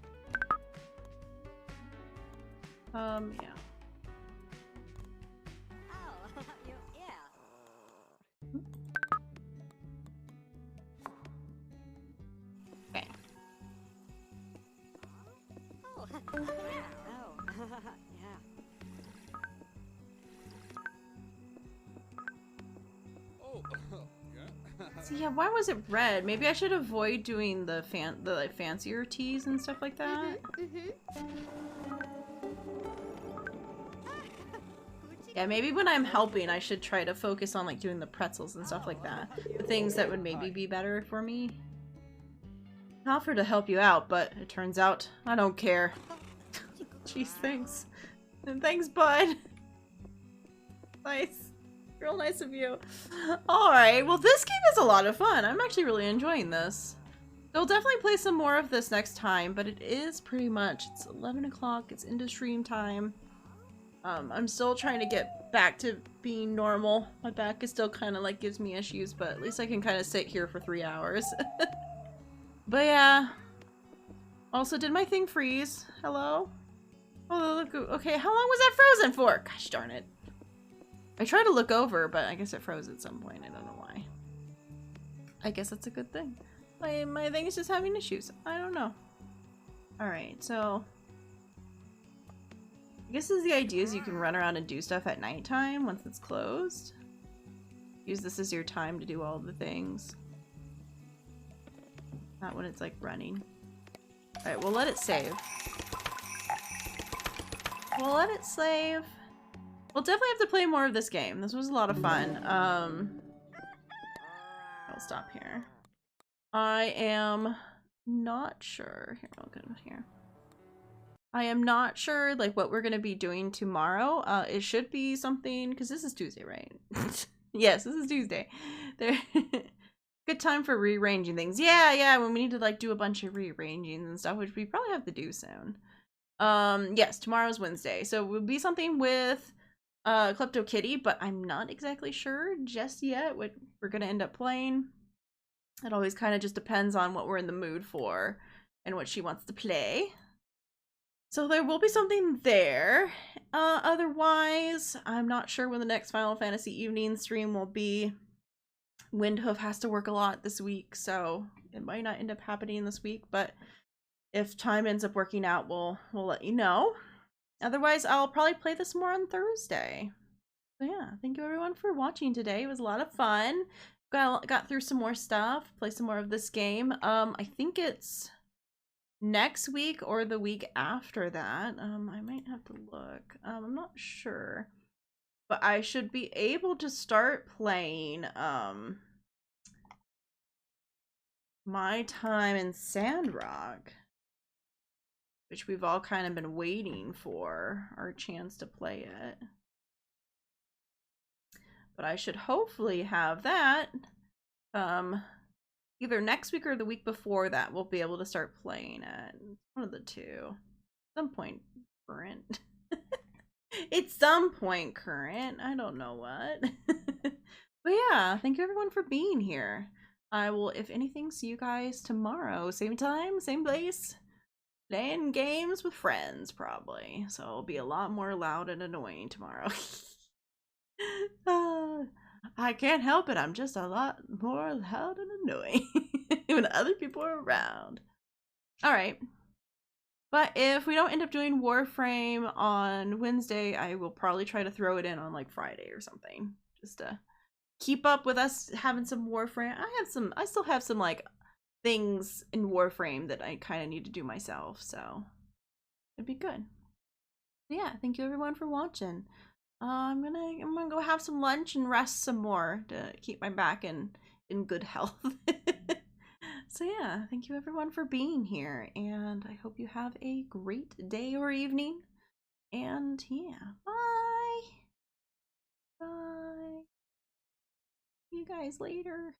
Yeah. Okay. So yeah, why was it red? Maybe I should avoid doing the like, fancier teas and stuff like that. Yeah, maybe when I'm helping, I should try to focus on like doing the pretzels and stuff like that. The things that would maybe be better for me. I offered to help you out, but it turns out I don't care. Jeez, thanks. And thanks, bud. Nice. Real nice of you. Alright, well this game is a lot of fun. I'm actually really enjoying this. We'll definitely play some more of this next time, but it is pretty much, it's 11 o'clock, it's into stream time. I'm still trying to get back to being normal. My back is still kind of like gives me issues, but at least I can kind of sit here for 3 hours. But yeah. Also, did my thing freeze? Hello? Oh, look, okay, how long was that frozen for? Gosh darn it. I tried to look over, but I guess it froze at some point. I don't know why. I guess that's a good thing. My thing is just having issues. I don't know. Alright, so... I guess the idea is you can run around and do stuff at nighttime once it's closed. Use this as your time to do all the things. Not when it's like running. Alright, we'll let it save. We'll let it save. We'll definitely have to play more of this game. This was a lot of fun. I'll stop here. I am not sure. Here, I'll go here. I am not sure like what we're gonna be doing tomorrow. It should be something because this is Tuesday, right? Yes, this is Tuesday. There, good time for rearranging things. Yeah. When we need to like do a bunch of rearranging and stuff, which we probably have to do soon. Yes, tomorrow's Wednesday, so it will be something with Klepto Kitty, but I'm not exactly sure just yet what we're gonna end up playing. It always kind of just depends on what we're in the mood for and what she wants to play. So there will be something there. Otherwise, I'm not sure when the next Final Fantasy evening stream will be. Windhoof has to work a lot this week, so it might not end up happening this week, but if time ends up working out, we'll let you know. Otherwise, I'll probably play this more on Thursday. So yeah, thank you everyone for watching today. It was a lot of fun. Got through some more stuff, play some more of this game. I think it's next week or the week after that. I might have to look. I'm not sure. But I should be able to start playing My Time in Sandrock, which we've all kind of been waiting for our chance to play it. But I should hopefully have that either next week or the week before that. We'll be able to start playing it. One of the two. Some point current. It's some point current. I don't know what. But yeah, thank you everyone for being here. I will, if anything, see you guys tomorrow. Same time, same place. Playing games with friends, probably. So it'll be a lot more loud and annoying tomorrow. I can't help it. I'm just a lot more loud and annoying when other people are around. Alright. But if we don't end up doing Warframe on Wednesday, I will probably try to throw it in on like Friday or something. Just to keep up with us having some Warframe. I still have some like things in Warframe that I kind of need to do myself, so it'd be good. But yeah, thank you everyone for watching. I'm gonna go have some lunch and rest some more to keep my back in good health. So yeah, thank you everyone for being here, and I hope you have a great day or evening. And yeah, bye. Bye. See you guys later.